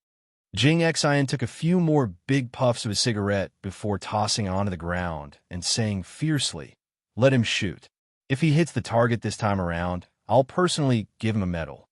Jing Xian took a few more big puffs of his cigarette before tossing it onto the ground and saying fiercely, "Let him shoot. If he hits the target this time around, I'll personally give him a medal."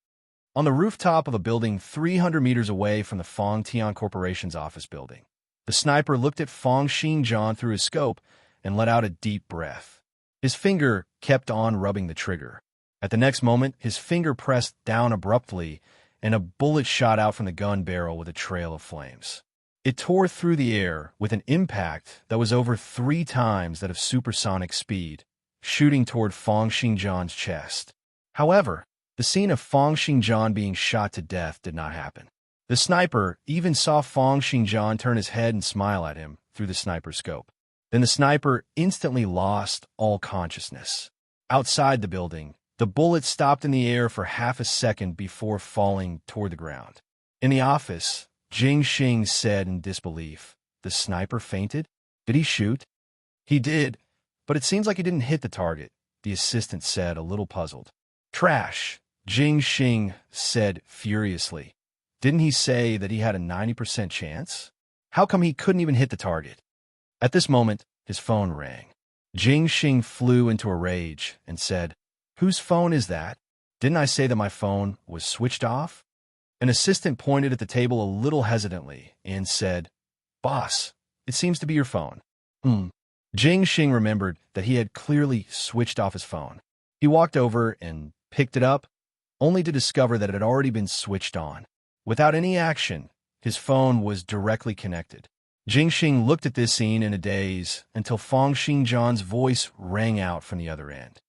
On the rooftop of a building 300 meters away from the Fong Tian Corporation's office building, the sniper looked at Fong Xinjiang through his scope and let out a deep breath. His finger kept on rubbing the trigger. At the next moment, his finger pressed down abruptly, and a bullet shot out from the gun barrel with a trail of flames. It tore through the air with an impact that was over 3 times that of supersonic speed, shooting toward Fong Xinjiang's chest. However, the scene of Fong Xinjiang being shot to death did not happen. The sniper even saw Fong Xinjiang turn his head and smile at him through the sniper's scope. Then the sniper instantly lost all consciousness. Outside the building, the bullet stopped in the air for half a second before falling toward the ground. In the office, Jing Xing said in disbelief, "The sniper fainted? Did he shoot?" "He did, but it seems like he didn't hit the target," the assistant said, a little puzzled. "Trash," Jing Xing said furiously. "Didn't he say that he had a 90% chance? How come he couldn't even hit the target?" At this moment, his phone rang. Jing Xing flew into a rage and said, "Whose phone is that? Didn't I say that my phone was switched off?" An assistant pointed at the table a little hesitantly and said, "Boss, it seems to be your phone." Jing Xing remembered that he had clearly switched off his phone. He walked over and picked it up, only to discover that it had already been switched on. Without any action, his phone was directly connected. Jing Xing looked at this scene in a daze until Fong Xinjiang's voice rang out from the other end.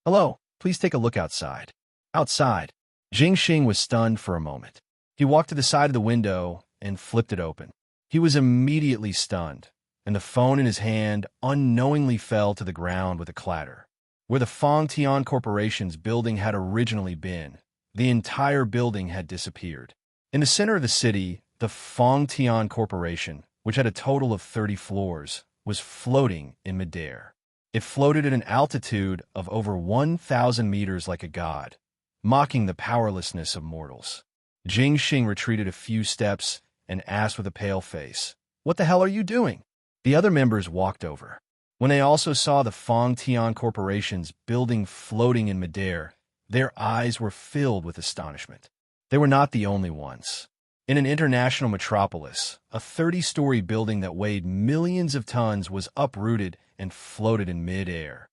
"Hello, please take a look outside." Outside, Jing Xing was stunned for a moment. He walked to the side of the window and flipped it open. He was immediately stunned, and the phone in his hand unknowingly fell to the ground with a clatter. Where the Fong Tian Corporation's building had originally been, the entire building had disappeared. In the center of the city, the Fong Tian Corporation, which had a total of 30 floors, was floating in midair. It floated at an altitude of over 1,000 meters like a god, mocking the powerlessness of mortals. Jing Xing retreated a few steps and asked with a pale face, "What the hell are you doing?" The other members walked over. When they also saw the Fong Tian Corporation's building floating in midair, their eyes were filled with astonishment. They were not the only ones. In an international metropolis, a 30-story building that weighed millions of tons was uprooted and floated in mid-air.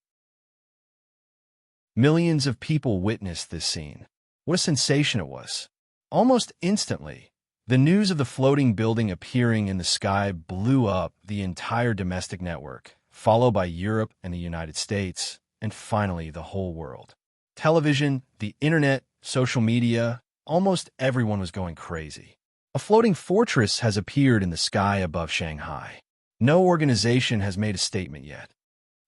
Millions of people witnessed this scene. What a sensation it was. Almost instantly, the news of the floating building appearing in the sky blew up the entire domestic network, followed by Europe and the United States, and finally the whole world. Television, the internet, social media, almost everyone was going crazy. A floating fortress has appeared in the sky above Shanghai. No organization has made a statement yet.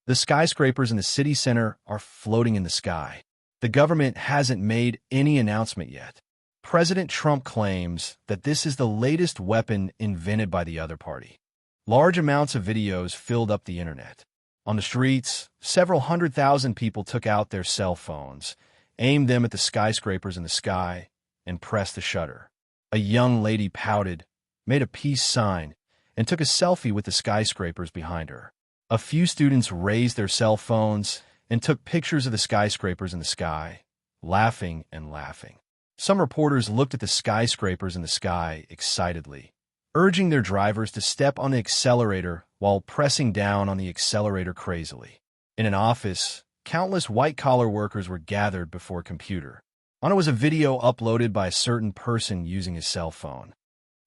The skyscrapers in the city center are floating in the sky. The government hasn't made any announcement yet. President Trump claims that this is the latest weapon invented by the other party. Large amounts of videos filled up the internet. On the streets, several 100,000 people took out their cell phones, aimed them at the skyscrapers in the sky, and pressed the shutter. A young lady pouted, made a peace sign, and took a selfie with the skyscrapers behind her. A few students raised their cell phones and took pictures of the skyscrapers in the sky, laughing and laughing. Some reporters looked at the skyscrapers in the sky excitedly, urging their drivers to step on the accelerator while pressing down on the accelerator crazily. In an office, countless white-collar workers were gathered before a computer. On it was a video uploaded by a certain person using his cell phone.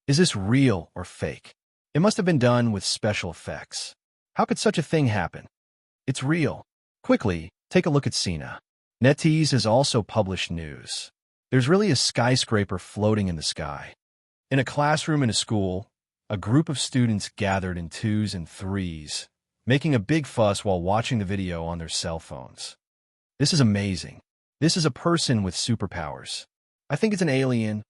Is this real or fake? It must have been done with special effects. How could such a thing happen? It's real. Quickly, take a look at Sina. Deities has also published news. There's really a skyscraper floating in the sky. In a classroom in a school, a group of students gathered in twos and threes, making a big fuss while watching the video on their cell phones. This is amazing. This is a person with superpowers. I think it's an alien.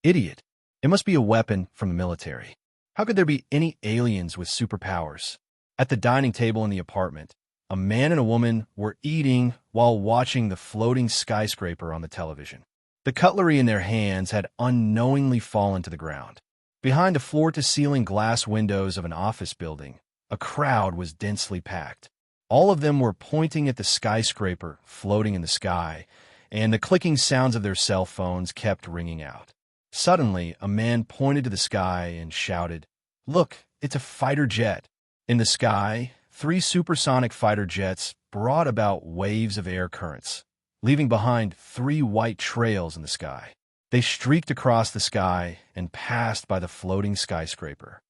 Idiot. It must be a weapon from the military. How could there be any aliens with superpowers? At the dining table in the apartment, a man and a woman were eating while watching the floating skyscraper on the television. The cutlery in their hands had unknowingly fallen to the ground. Behind the floor-to-ceiling glass windows of an office building, a crowd was densely packed. All of them were pointing at the skyscraper floating in the sky, and the clicking sounds of their cell phones kept ringing out. Suddenly, a man pointed to the sky and shouted, "Look, it's a fighter jet." In the sky, 3 supersonic fighter jets brought about waves of air currents, leaving behind 3 white trails in the sky. They streaked across the sky and passed by the floating skyscraper.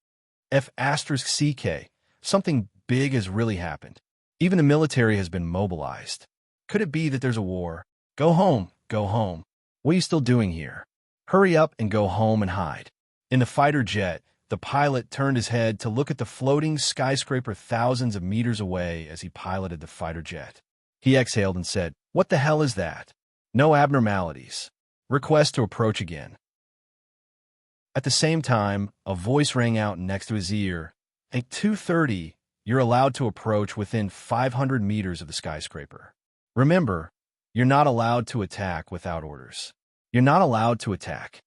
F***CK, something big has really happened. Even the military has been mobilized. Could it be that there's a war? Go home, go home. What are you still doing here? Hurry up and go home and hide. In the fighter jet, the pilot turned his head to look at the floating skyscraper thousands of meters away as he piloted the fighter jet. He exhaled and said, "What the hell is that? No abnormalities. Request to approach again." At the same time, a voice rang out next to his ear. At 2:30, you're allowed to approach within 500 meters of the skyscraper. Remember, you're not allowed to attack without orders. You're not allowed to attack.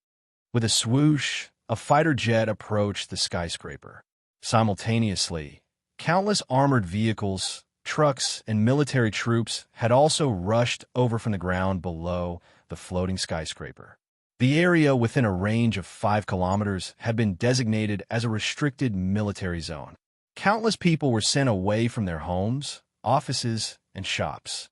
With a swoosh, a fighter jet approached the skyscraper. Simultaneously, countless armored vehicles, trucks, and military troops had also rushed over from the ground below the floating skyscraper. The area within a range of 5 kilometers had been designated as a restricted military zone. Countless people were sent away from their homes, offices, and shops.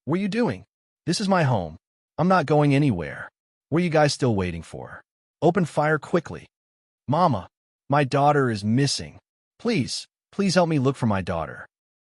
"What are you doing? This is my home. I'm not going anywhere. What are you guys still waiting for? Open fire quickly. Mama, my daughter is missing. Please, please help me look for my daughter."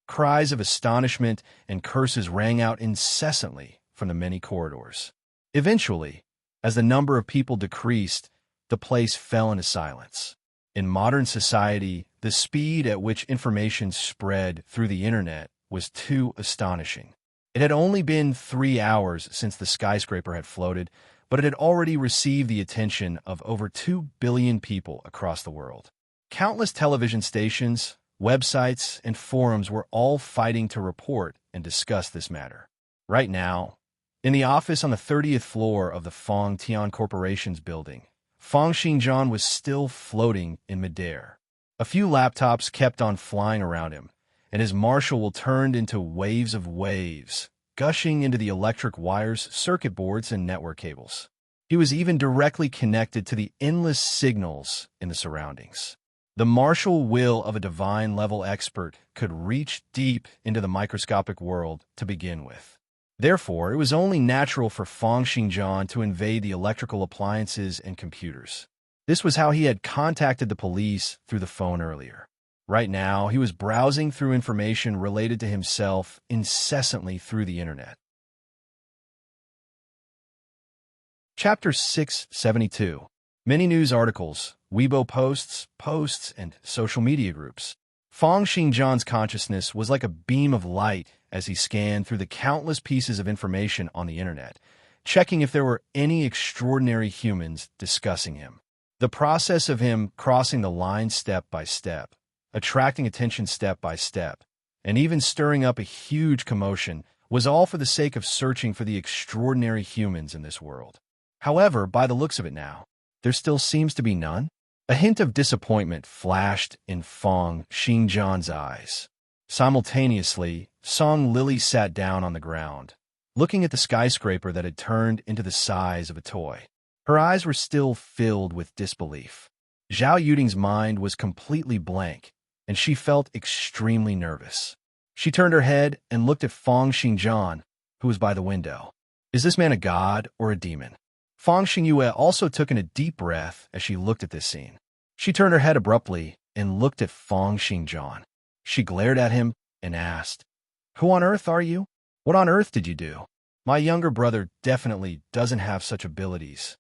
Cries of astonishment and curses rang out incessantly from the many corridors. Eventually, as the number of people decreased, the place fell into silence. In modern society, the speed at which information spread through the internet was too astonishing. It had only been 3 hours since the skyscraper had floated, but it had already received the attention of over 2 billion people across the world. Countless television stations, websites, and forums were all fighting to report and discuss this matter. Right now, in the office on the 30th floor of the Fong Tian Corporation's building, Fong Xinjiang was still floating in midair. A few laptops kept on flying around him, and his marshal will turned into waves of waves, gushing into the electric wires, circuit boards, and network cables. He was even directly connected to the endless signals in the surroundings. The martial will of a divine-level expert could reach deep into the microscopic world to begin with. Therefore, it was only natural for Fong Xinjiang to invade the electrical appliances and computers. This was how he had contacted the police through the phone earlier. Right now, he was browsing through information related to himself incessantly through the internet. Chapter 672. Many news articles, Weibo posts, and social media groups. Fong Xinjiang's consciousness was like a beam of light as he scanned through the countless pieces of information on the internet, checking if there were any extraordinary humans discussing him. The process of him crossing the line step by step, attracting attention step by step, and even stirring up a huge commotion was all for the sake of searching for the extraordinary humans in this world. However, by the looks of it now, there still seems to be none. A hint of disappointment flashed in Fong Xinjiang's eyes. Simultaneously, Song Lily sat down on the ground, looking at the skyscraper that had turned into the size of a toy. Her eyes were still filled with disbelief. Zhao Yuding's mind was completely blank, and she felt extremely nervous. She turned her head and looked at Fong Xinjiang, who was by the window. Is this man a god or a demon? Fong Xingyue also took in a deep breath as she looked at this scene. She turned her head abruptly and looked at Fong Xinjiang. She glared at him and asked, "Who on earth are you? What on earth did you do?" "My younger brother definitely doesn't have such abilities,"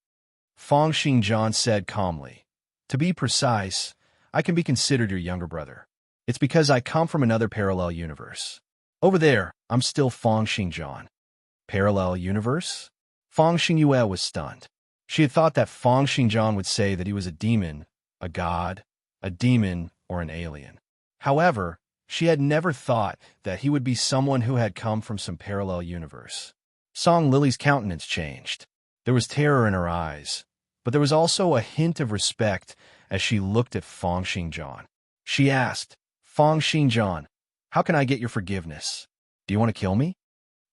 Fang Xingjian said calmly. "To be precise, I can be considered your younger brother. It's because I come from another parallel universe. Over there, I'm still Fang Xingjian." Parallel universe? Fang Xingyue was stunned. She had thought that Fang Xingjian would say that he was a demon, a god, a demon, or an alien. However, she had never thought that he would be someone who had come from some parallel universe. Song Lily's countenance changed. There was terror in her eyes, but there was also a hint of respect as she looked at Fang Xingjian. She asked, "Fang Xingjian, how can I get your forgiveness? Do you want to kill me?"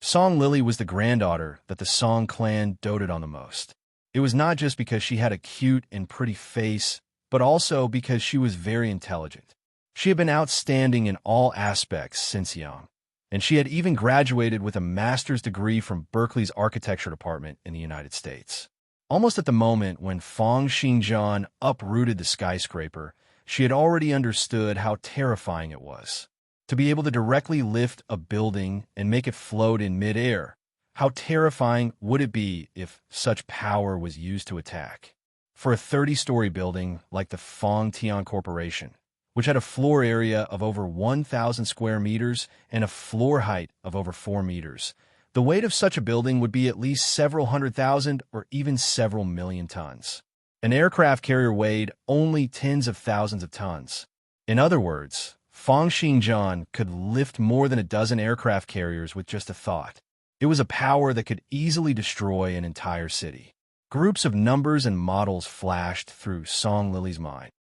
Song Lily was the granddaughter that the Song clan doted on the most. It was not just because she had a cute and pretty face, but also because she was very intelligent. She had been outstanding in all aspects since young, and she had even graduated with a master's degree from Berkeley's architecture department in the United States. Almost at the moment when Fang Xingjian uprooted the skyscraper, she had already understood how terrifying it was. To be able to directly lift a building and make it float in midair, how terrifying would it be if such power was used to attack? For a 30-story building like the Fang Tian Corporation, which had a floor area of over 1,000 square meters and a floor height of over 4 meters, the weight of such a building would be at least several 100,000 or even several million tons. An aircraft carrier weighed only tens of thousands of tons. In other words, Fang Xingjian could lift more than a dozen aircraft carriers with just a thought. It was a power that could easily destroy an entire city. Groups of numbers and models flashed through Song Lily's mind.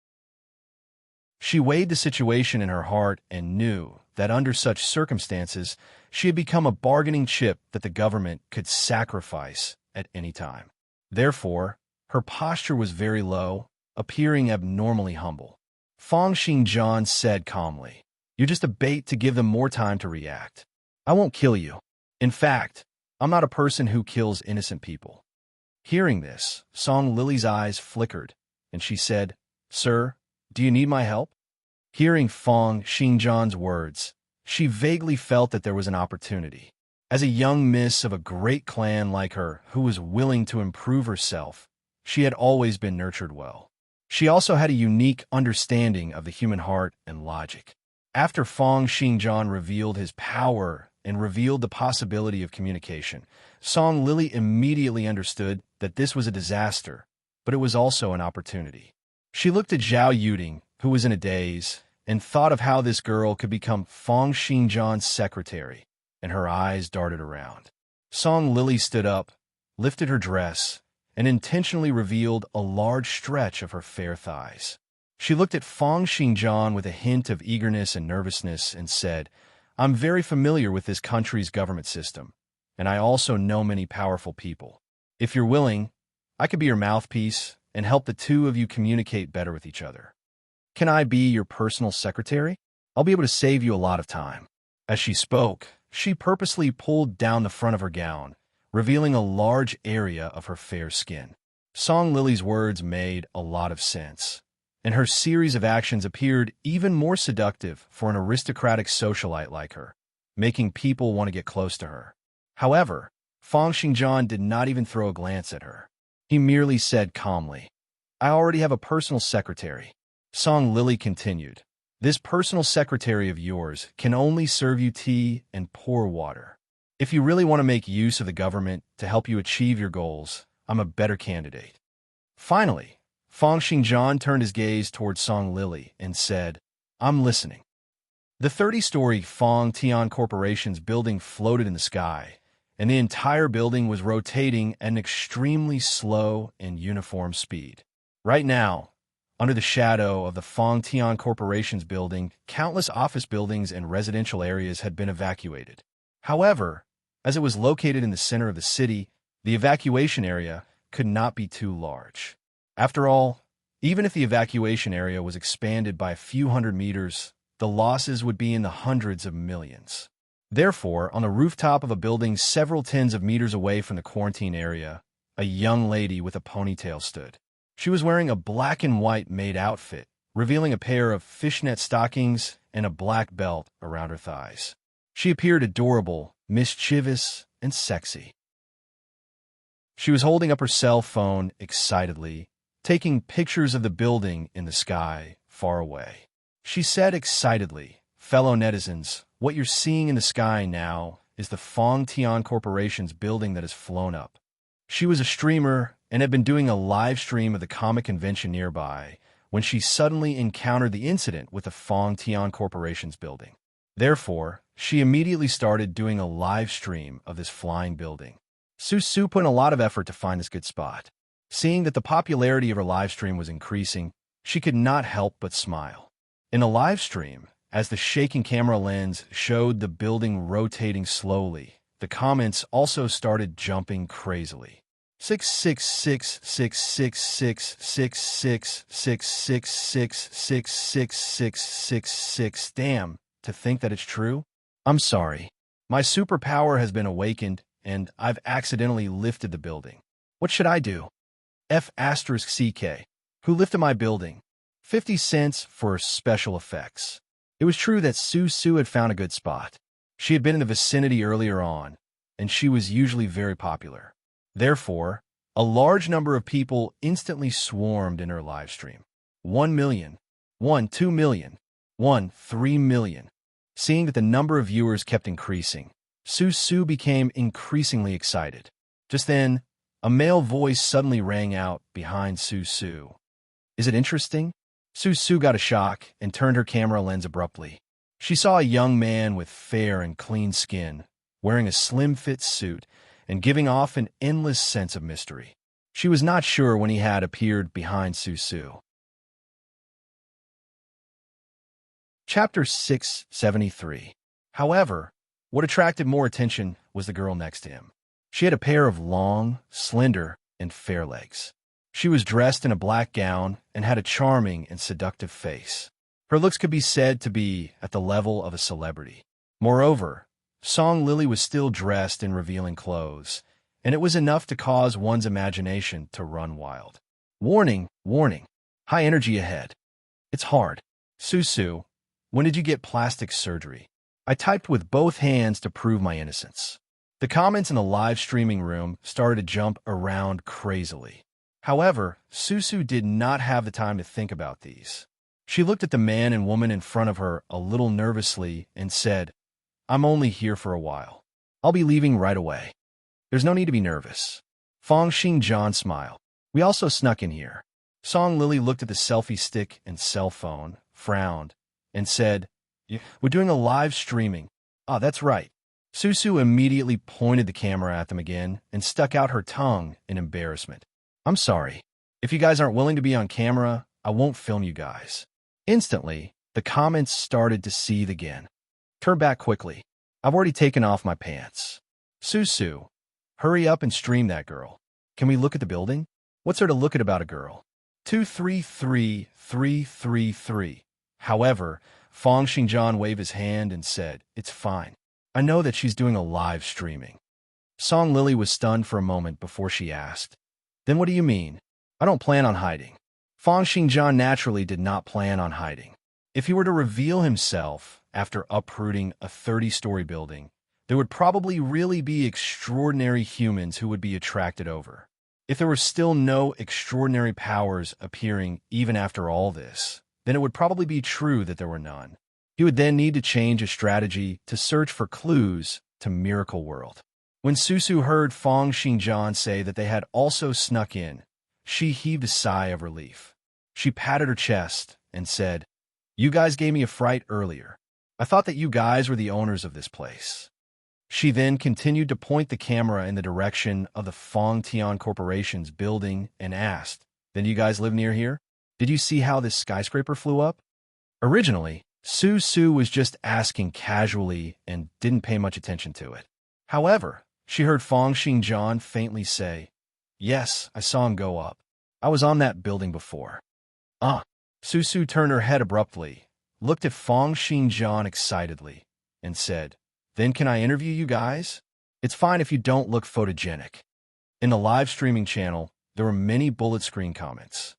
She weighed the situation in her heart and knew that under such circumstances, she had become a bargaining chip that the government could sacrifice at any time. Therefore, her posture was very low, appearing abnormally humble. Fang Xingjian said calmly, "You're just a bait to give them more time to react. I won't kill you. In fact, I'm not a person who kills innocent people." Hearing this, Song Lily's eyes flickered, and she said, "Sir, do you need my help?" Hearing Fang Xingjian's words, she vaguely felt that there was an opportunity. As a young miss of a great clan like her who was willing to improve herself, she had always been nurtured well. She also had a unique understanding of the human heart and logic. After Fang Xingjian revealed his power and revealed the possibility of communication, Song Lily immediately understood that this was a disaster, but it was also an opportunity. She looked at Zhao Yuding, who was in a daze, and thought of how this girl could become Fang Xingjian's secretary, and her eyes darted around. Song Lily stood up, lifted her dress, and intentionally revealed a large stretch of her fair thighs. She looked at Fang Xingjian with a hint of eagerness and nervousness and said, "I'm very familiar with this country's government system, and I also know many powerful people. If you're willing, I could be your mouthpiece and help the two of you communicate better with each other. Can I be your personal secretary? I'll be able to save you a lot of time." As she spoke, she purposely pulled down the front of her gown, revealing a large area of her fair skin. Song Lily's words made a lot of sense, and her series of actions appeared even more seductive for an aristocratic socialite like her, making people want to get close to her. However, Fang Xingjian did not even throw a glance at her. He merely said calmly, "I already have a personal secretary." Song Lily continued, "This personal secretary of yours can only serve you tea and pour water. If you really want to make use of the government to help you achieve your goals, I'm a better candidate." Finally, Fang Xingjian turned his gaze towards Song Lily and said, "I'm listening." The 30-story Fang Tian Corporation's building floated in the sky, and the entire building was rotating at an extremely slow and uniform speed. Right now, under the shadow of the Fang Tian Corporation's building, countless office buildings and residential areas had been evacuated. However, as it was located in the center of the city, the evacuation area could not be too large. After all, even if the evacuation area was expanded by a few hundred meters, the losses would be in the hundreds of millions. Therefore, on the rooftop of a building several tens of meters away from the quarantine area, a young lady with a ponytail stood. She was wearing a black and white maid outfit revealing a pair of fishnet stockings and a black belt around her thighs. She appeared adorable, mischievous, and sexy. She was holding up her cell phone excitedly, taking pictures of the building in the sky far away. She said excitedly, "Fellow netizens, what you're seeing in the sky now is the Fong Tian Corporation's building that has flown up." She was a streamer and had been doing a live stream of the comic convention nearby when she suddenly encountered the incident with the Fong Tian Corporation's building. Therefore, she immediately started doing a live stream of this flying building. Su put in a lot of effort to find this good spot. Seeing that the popularity of her live stream was increasing, she could not help but smile. In a live stream, as the shaking camera lens showed the building rotating slowly, the comments also started jumping crazily. 666666666666666. Damn, to think that it's true? I'm sorry. My superpower has been awakened, and I've accidentally lifted the building. What should I do? F***CK. Who lifted my building? 50 cents for special effects. It was true that Su had found a good spot. She had been in the vicinity earlier on, and she was usually very popular. Therefore, a large number of people instantly swarmed in her live stream. 1 million, 2 million, 3 million. Seeing that the number of viewers kept increasing, Su became increasingly excited. Just then, a male voice suddenly rang out behind Su. Is it interesting? Su got a shock and turned her camera lens abruptly. She saw a young man with fair and clean skin, wearing a slim-fit suit and giving off an endless sense of mystery. She was not sure when he had appeared behind Su. Chapter 673. However, what attracted more attention was the girl next to him. She had a pair of long, slender, and fair legs. She was dressed in a black gown and had a charming and seductive face. Her looks could be said to be at the level of a celebrity. Moreover, Song Lily was still dressed in revealing clothes, and it was enough to cause one's imagination to run wild. Warning, warning. High energy ahead. It's hard. Su, when did you get plastic surgery? I typed with both hands to prove my innocence. The comments in the live streaming room started to jump around crazily. However, Su did not have the time to think about these. She looked at the man and woman in front of her a little nervously and said, "I'm only here for a while. I'll be leaving right away. There's no need to be nervous." Fong Xingjian smiled. "We also snuck in here." Song Lily looked at the selfie stick and cell phone, frowned, and said, "We're doing a live streaming." "Ah, that's right." Su immediately pointed the camera at them again and stuck out her tongue in embarrassment. "I'm sorry. If you guys aren't willing to be on camera, I won't film you guys." Instantly, the comments started to seethe again. "Turn back quickly. I've already taken off my pants." Su, hurry up and stream that girl. Can we look at the building? What's there to look at about a girl? 233333. However, Fong Xingjian waved his hand and said, "It's fine. I know that she's doing a live streaming." Song Lily was stunned for a moment before she asked, "Then what do you mean? I don't plan on hiding." Fong Xingjian naturally did not plan on hiding. If he were to reveal himself after uprooting a 30-story building, there would probably really be extraordinary humans who would be attracted over. If there were still no extraordinary powers appearing even after all this, then it would probably be true that there were none. He would then need to change his strategy to search for clues to Miracle World. When Su heard Fong Xingjian say that they had also snuck in, she heaved a sigh of relief. She patted her chest and said, "You guys gave me a fright earlier. I thought that you guys were the owners of this place." She then continued to point the camera in the direction of the Fong Tian Corporation's building and asked, "Then you guys live near here? Did you see how this skyscraper flew up?" Originally, Su was just asking casually and didn't pay much attention to it. However, she heard Fong Xingjian faintly say, "Yes, I saw him go up. I was on that building before." Su turned her head abruptly, looked at Fong Xingjian excitedly, and said, "Then can I interview you guys? It's fine if you don't look photogenic." In the live streaming channel, there were many bullet screen comments.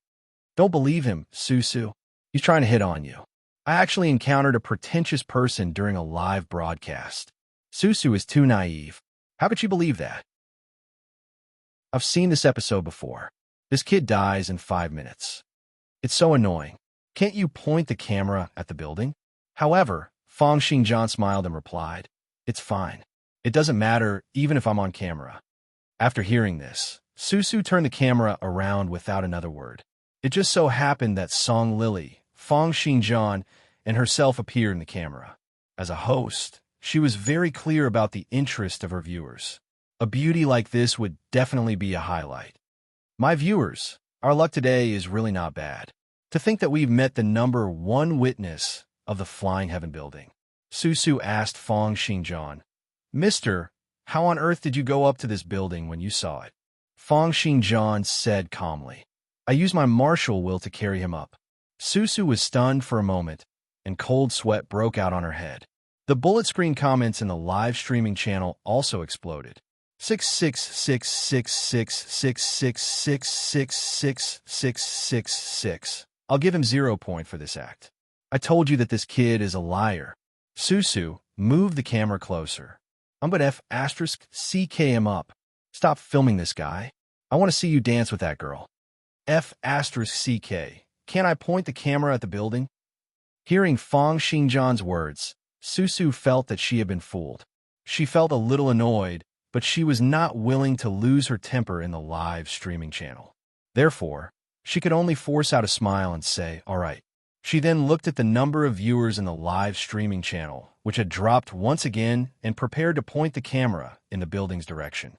"Don't believe him, Su. He's trying to hit on you. I actually encountered a pretentious person during a live broadcast. Susu is too naive. How could she believe that? I've seen this episode before. This kid dies in 5 minutes. It's so annoying. Can't you point the camera at the building? However, Fong Xingjian smiled and replied, "It's fine. It doesn't matter even if I'm on camera." After hearing this, Susu turned the camera around without another word. It just so happened that Song Lily, Fong Xingjian, and herself appeared in the camera. As a host, she was very clear about the interest of her viewers. A beauty like this would definitely be a highlight. My viewers, our luck today is really not bad. To think that we've met the number 1 witness of the Flying Heaven building. Susu asked Fong Xingjian, "Mister, how on earth did you go up to this building when you saw it?" Fong Xingjian said calmly, "I used my martial will to carry him up." Susu was stunned for a moment, and cold sweat broke out on her head. The bullet screen comments in the live streaming channel also exploded. 6666666666666. I'll give him 0 point for this act. I told you that this kid is a liar. Susu, move the camera closer. I'm gonna F***CK him up. Stop filming this guy. I want to see you dance with that girl. F***CK. Can I point the camera at the building? Hearing Fong Xingjian's words, Susu felt that she had been fooled. She felt a little annoyed, but she was not willing to lose her temper in the live streaming channel. Therefore, she could only force out a smile and say, "All right." She then looked at the number of viewers in the live streaming channel, which had dropped once again, and prepared to point the camera in the building's direction.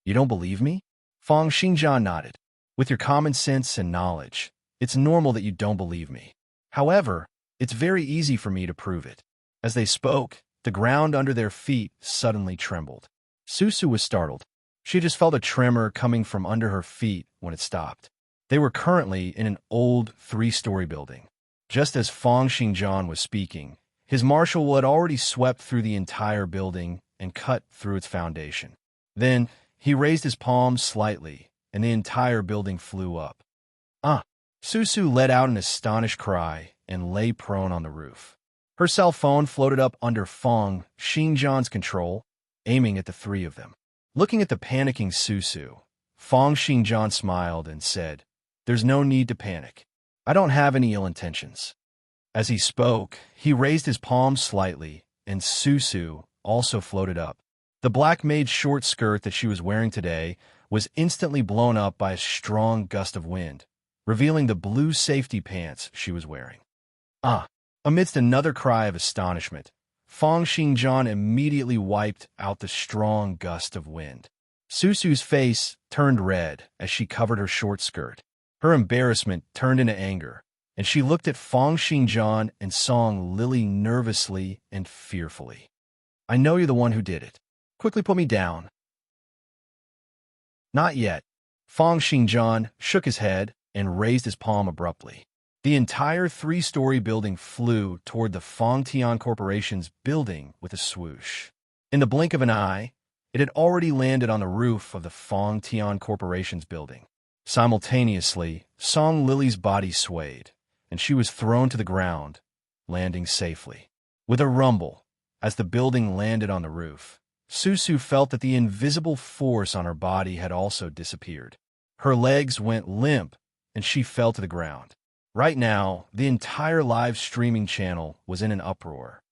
"You don't believe me?" Fong Xingjian nodded. "With your common sense and knowledge, it's normal that you don't believe me. However, it's very easy for me to prove it." As they spoke, the ground under their feet suddenly trembled. Susu was startled. She just felt a tremor coming from under her feet when it stopped. They were currently in an old 3-story building. Just as Fong Xingjian was speaking, his martial will had already swept through the entire building and cut through its foundation. Then, he raised his palms slightly, and the entire building flew up. "Ah!" Susu let out an astonished cry and lay prone on the roof. Her cell phone floated up under Fong Xingjian's control, aiming at the 3 of them. Looking at the panicking Susu, Fong Xingjian smiled and said, "There's no need to panic. I don't have any ill intentions." As he spoke, he raised his palms slightly, and Susu also floated up. The black maid short skirt that she was wearing today was instantly blown up by a strong gust of wind, revealing the blue safety pants she was wearing. "Ah!" Amidst another cry of astonishment, Fong Xingjian immediately wiped out the strong gust of wind. Susu's face turned red as she covered her short skirt. Her embarrassment turned into anger, and she looked at Fong Xingjian and Song Lily nervously and fearfully. "I know you're the one who did it. Quickly put me down." "Not yet." Fong Xingjian shook his head and raised his palm abruptly. The entire 3-story building flew toward the Fong Tian Corporation's building with a swoosh. In the blink of an eye, it had already landed on the roof of the Fong Tian Corporation's building. Simultaneously, Song Lily's body swayed, and she was thrown to the ground, landing safely. With a rumble, as the building landed on the roof, Susu felt that the invisible force on her body had also disappeared. Her legs went limp, and she fell to the ground. Right now, the entire live streaming channel was in an uproar.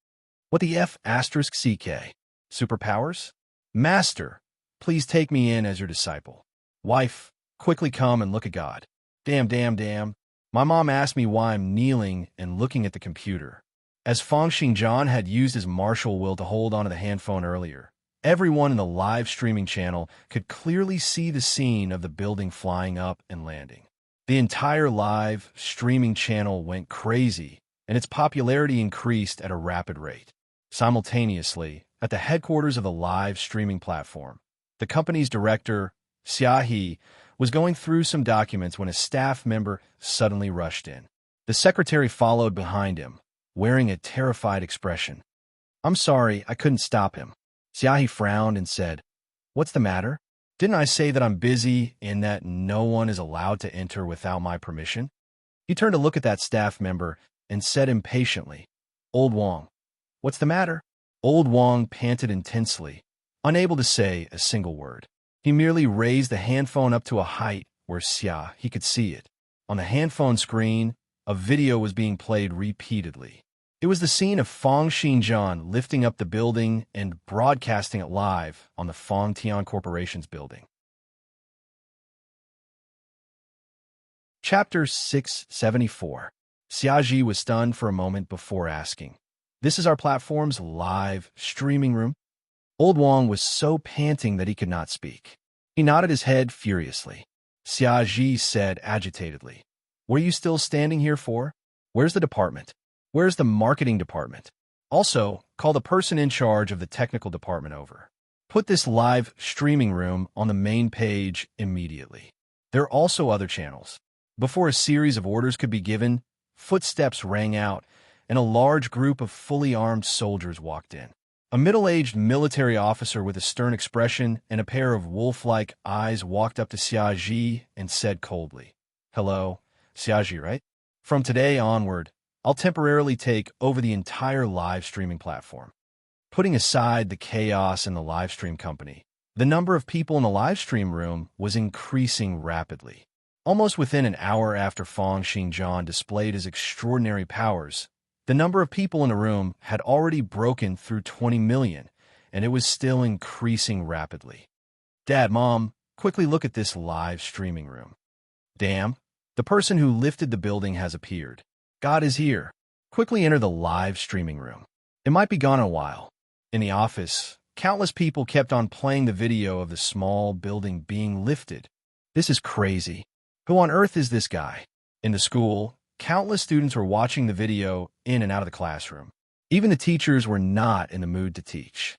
"What the F***CK? Superpowers? Master, please take me in as your disciple. Wife, quickly come and look at God. Damn. My mom asked me why I'm kneeling and looking at the computer." As Fong Xingjian had used his martial will to hold onto the handphone earlier, everyone in the live streaming channel could clearly see the scene of the building flying up and landing. The entire live streaming channel went crazy, and its popularity increased at a rapid rate. Simultaneously, at the headquarters of the live streaming platform, the company's director, Xia He, was going through some documents when a staff member suddenly rushed in. The secretary followed behind him, wearing a terrified expression. "I'm sorry, I couldn't stop him." Xia He frowned and said, "What's the matter? Didn't I say that I'm busy and that no one is allowed to enter without my permission?" He turned to look at that staff member and said impatiently, "Old Wong, what's the matter?" Old Wong panted intensely, unable to say a single word. He merely raised the handphone up to a height where he could see it. On the handphone screen, a video was being played repeatedly. It was the scene of Fong Xinjian lifting up the building and broadcasting it live on the Fong Tian Corporation's building. Chapter 674. Xiaji was stunned for a moment before asking, "This is our platform's live streaming room?" Old Wong was so panting that he could not speak. He nodded his head furiously. Xiaji said agitatedly, "What are you still standing here for? Where's the department? Where's the marketing department? Also, call the person in charge of the technical department over. Put this live streaming room on the main page immediately. There are also other channels." Before a series of orders could be given, footsteps rang out, and a large group of fully armed soldiers walked in. A middle-aged military officer with a stern expression and a pair of wolf-like eyes walked up to Xiaji and said coldly, "Hello, Xiaji, right? From today onward, I'll temporarily take over the entire live streaming platform." Putting aside the chaos in the live stream company, the number of people in the live stream room was increasing rapidly. Almost within an hour after Fong Xinjian displayed his extraordinary powers, the number of people in the room had already broken through 20 million, and it was still increasing rapidly. "Dad, Mom, quickly look at this live streaming room. Damn, the person who lifted the building has appeared. God is here. Quickly enter the live streaming room. It might be gone in a while." In the office, countless people kept on playing the video of the small building being lifted. "This is crazy. Who on earth is this guy?" In the school, countless students were watching the video in and out of the classroom. Even the teachers were not in the mood to teach.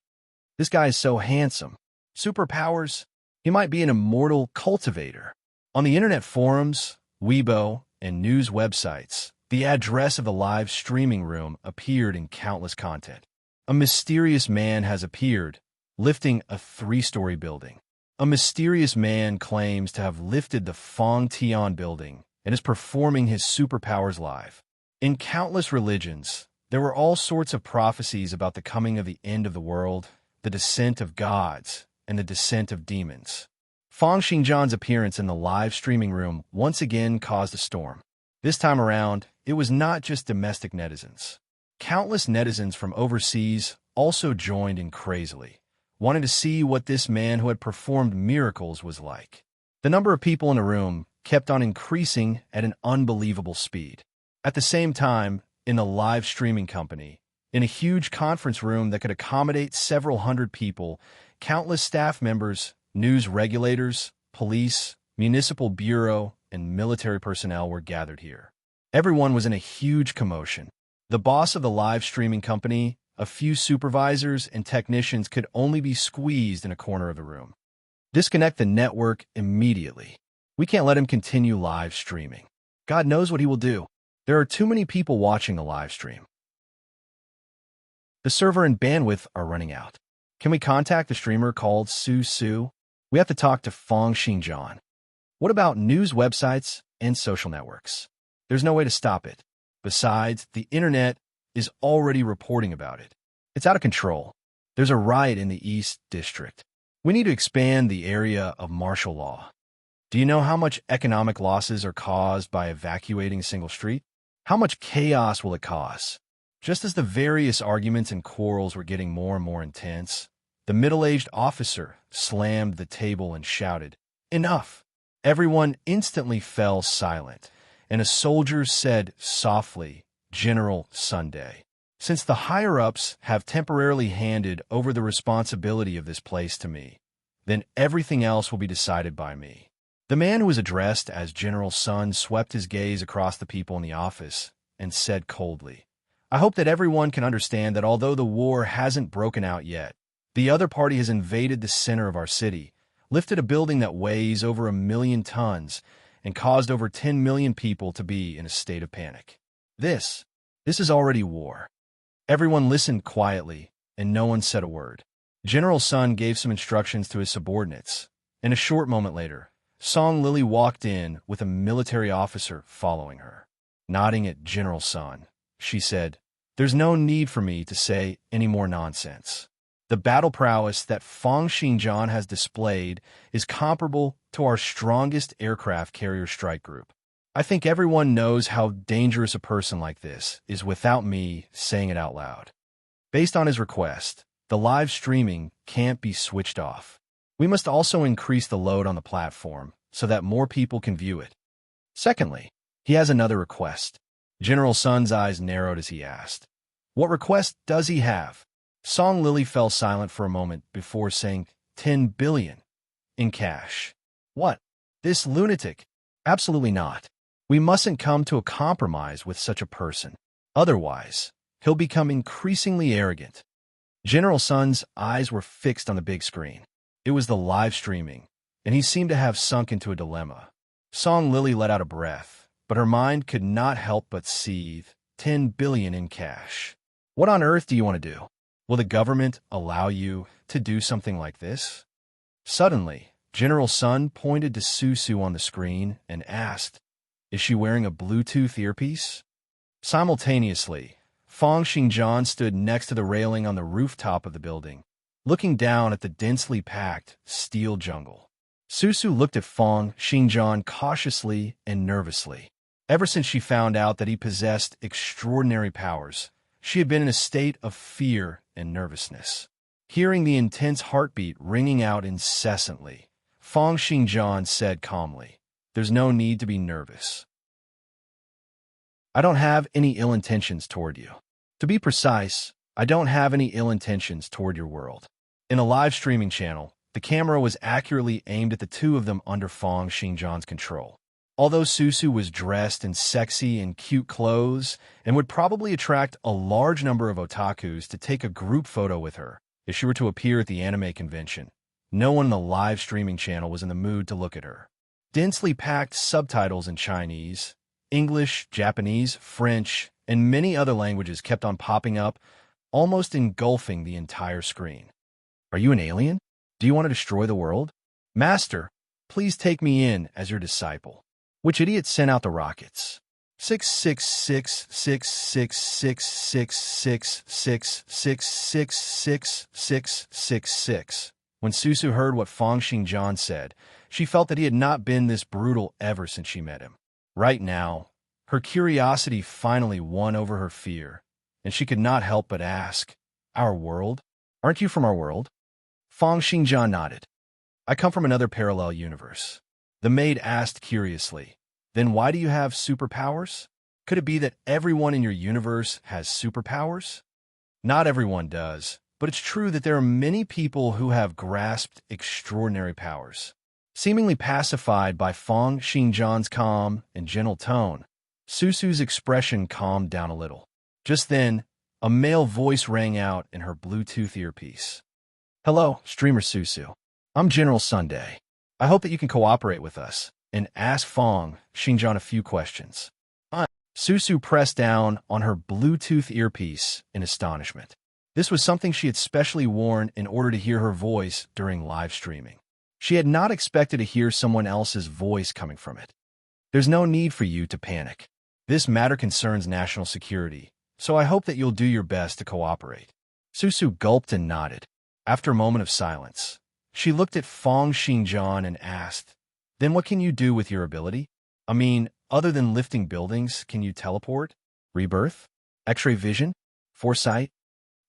"This guy is so handsome. Superpowers. He might be an immortal cultivator." On the internet forums, Weibo, and news websites, the address of the live streaming room appeared in countless content. A mysterious man has appeared, lifting a 3-story building. A mysterious man claims to have lifted the Fong Tian building and is performing his superpowers live. In countless religions, there were all sorts of prophecies about the coming of the end of the world, the descent of gods, and the descent of demons. Fong Xinjian's appearance in the live streaming room once again caused a storm. This time around, it was not just domestic netizens. Countless netizens from overseas also joined in crazily, wanting to see what this man who had performed miracles was like. The number of people in the room kept on increasing at an unbelievable speed. At the same time, in the live streaming company, in a huge conference room that could accommodate several hundred people, countless staff members, news regulators, police, municipal bureau, and military personnel were gathered here. Everyone was in a huge commotion. The boss of the live streaming company, a few supervisors, and technicians could only be squeezed in a corner of the room. "Disconnect the network immediately. We can't let him continue live streaming. God knows what he will do. There are too many people watching the live stream. The server and bandwidth are running out. Can we contact the streamer called Su? We have to talk to Fong Xinjian. What about news websites and social networks? There's no way to stop it. Besides, the internet is already reporting about it. It's out of control. There's a riot in the East District. We need to expand the area of martial law. Do you know how much economic losses are caused by evacuating a single street? How much chaos will it cause?" Just as the various arguments and quarrels were getting more and more intense, the middle-aged officer slammed the table and shouted, "Enough!" Everyone instantly fell silent, and a soldier said softly, "General Sunday, since the higher-ups have temporarily handed over the responsibility of this place to me, then everything else will be decided by me." The man who was addressed as General Sun swept his gaze across the people in the office and said coldly, "I hope that everyone can understand that although the war hasn't broken out yet, the other party has invaded the center of our city, lifted a building that weighs over 1 million tons, and caused over 10 million people to be in a state of panic. This is already war." Everyone listened quietly, and no one said a word. General Sun gave some instructions to his subordinates, and a short moment later, Song Lily walked in with a military officer following her. Nodding at General Sun, she said, "There's no need for me to say any more nonsense. The battle prowess that Fang Xinjian has displayed is comparable to our strongest aircraft carrier strike group. I think everyone knows how dangerous a person like this is without me saying it out loud." Based on his request, the live streaming can't be switched off. We must also increase the load on the platform so that more people can view it. Secondly, he has another request. General Sun's eyes narrowed as he asked, "What request does he have?" Song Lily fell silent for a moment before saying, 10 billion in cash. What? This lunatic? Absolutely not. We mustn't come to a compromise with such a person. Otherwise, he'll become increasingly arrogant. General Sun's eyes were fixed on the big screen. It was the live streaming, and he seemed to have sunk into a dilemma. Song Lily let out a breath, but her mind could not help but seethe. 10 billion in cash. What on earth do you want to do? Will the government allow you to do something like this? Suddenly, General Sun pointed to Susu on the screen and asked, "Is she wearing a Bluetooth earpiece?" Simultaneously, Fang Xinjian stood next to the railing on the rooftop of the building, looking down at the densely packed steel jungle. Susu looked at Fang Xinjian cautiously and nervously. Ever since she found out that he possessed extraordinary powers, she had been in a state of fear and nervousness. Hearing the intense heartbeat ringing out incessantly, Fang Xinjian said calmly, "There's no need to be nervous. I don't have any ill intentions toward you. To be precise, I don't have any ill intentions toward your world." In a live streaming channel, the camera was accurately aimed at the two of them under Fang Xinjian's control. Although Susu was dressed in sexy and cute clothes and would probably attract a large number of otakus to take a group photo with her if she were to appear at the anime convention, no one in the live streaming channel was in the mood to look at her. Densely packed subtitles in Chinese, English, Japanese, French, and many other languages kept on popping up, almost engulfing the entire screen. "Are you an alien? Do you want to destroy the world? Master, please take me in as your disciple. Which idiot sent out the rockets? 666666666666666. When Susu heard what Fang Xinjian said, she felt that he had not been this brutal ever since she met him. Right now, her curiosity finally won over her fear, and she could not help but ask, "Our world? Aren't you from our world?" Fang Xinjian nodded. "I come from another parallel universe." The maid asked curiously, "Then why do you have superpowers? Could it be that everyone in your universe has superpowers?" Not everyone does, but it's true that there are many people who have grasped extraordinary powers. Seemingly pacified by Fang Xinjian's calm and gentle tone, Susu's expression calmed down a little. Just then, a male voice rang out in her Bluetooth earpiece. "Hello, streamer Susu. I'm General Sunday. I hope that you can cooperate with us and ask Fang Xinjian a few questions." Susu pressed down on her Bluetooth earpiece in astonishment. This was something she had specially worn in order to hear her voice during live streaming. She had not expected to hear someone else's voice coming from it. "There's no need for you to panic. This matter concerns national security, so I hope that you'll do your best to cooperate." Susu gulped and nodded. After a moment of silence, she looked at Fang Xinjian and asked, "Then what can you do with your ability? I mean, other than lifting buildings, can you teleport? Rebirth? X-ray vision? Foresight?"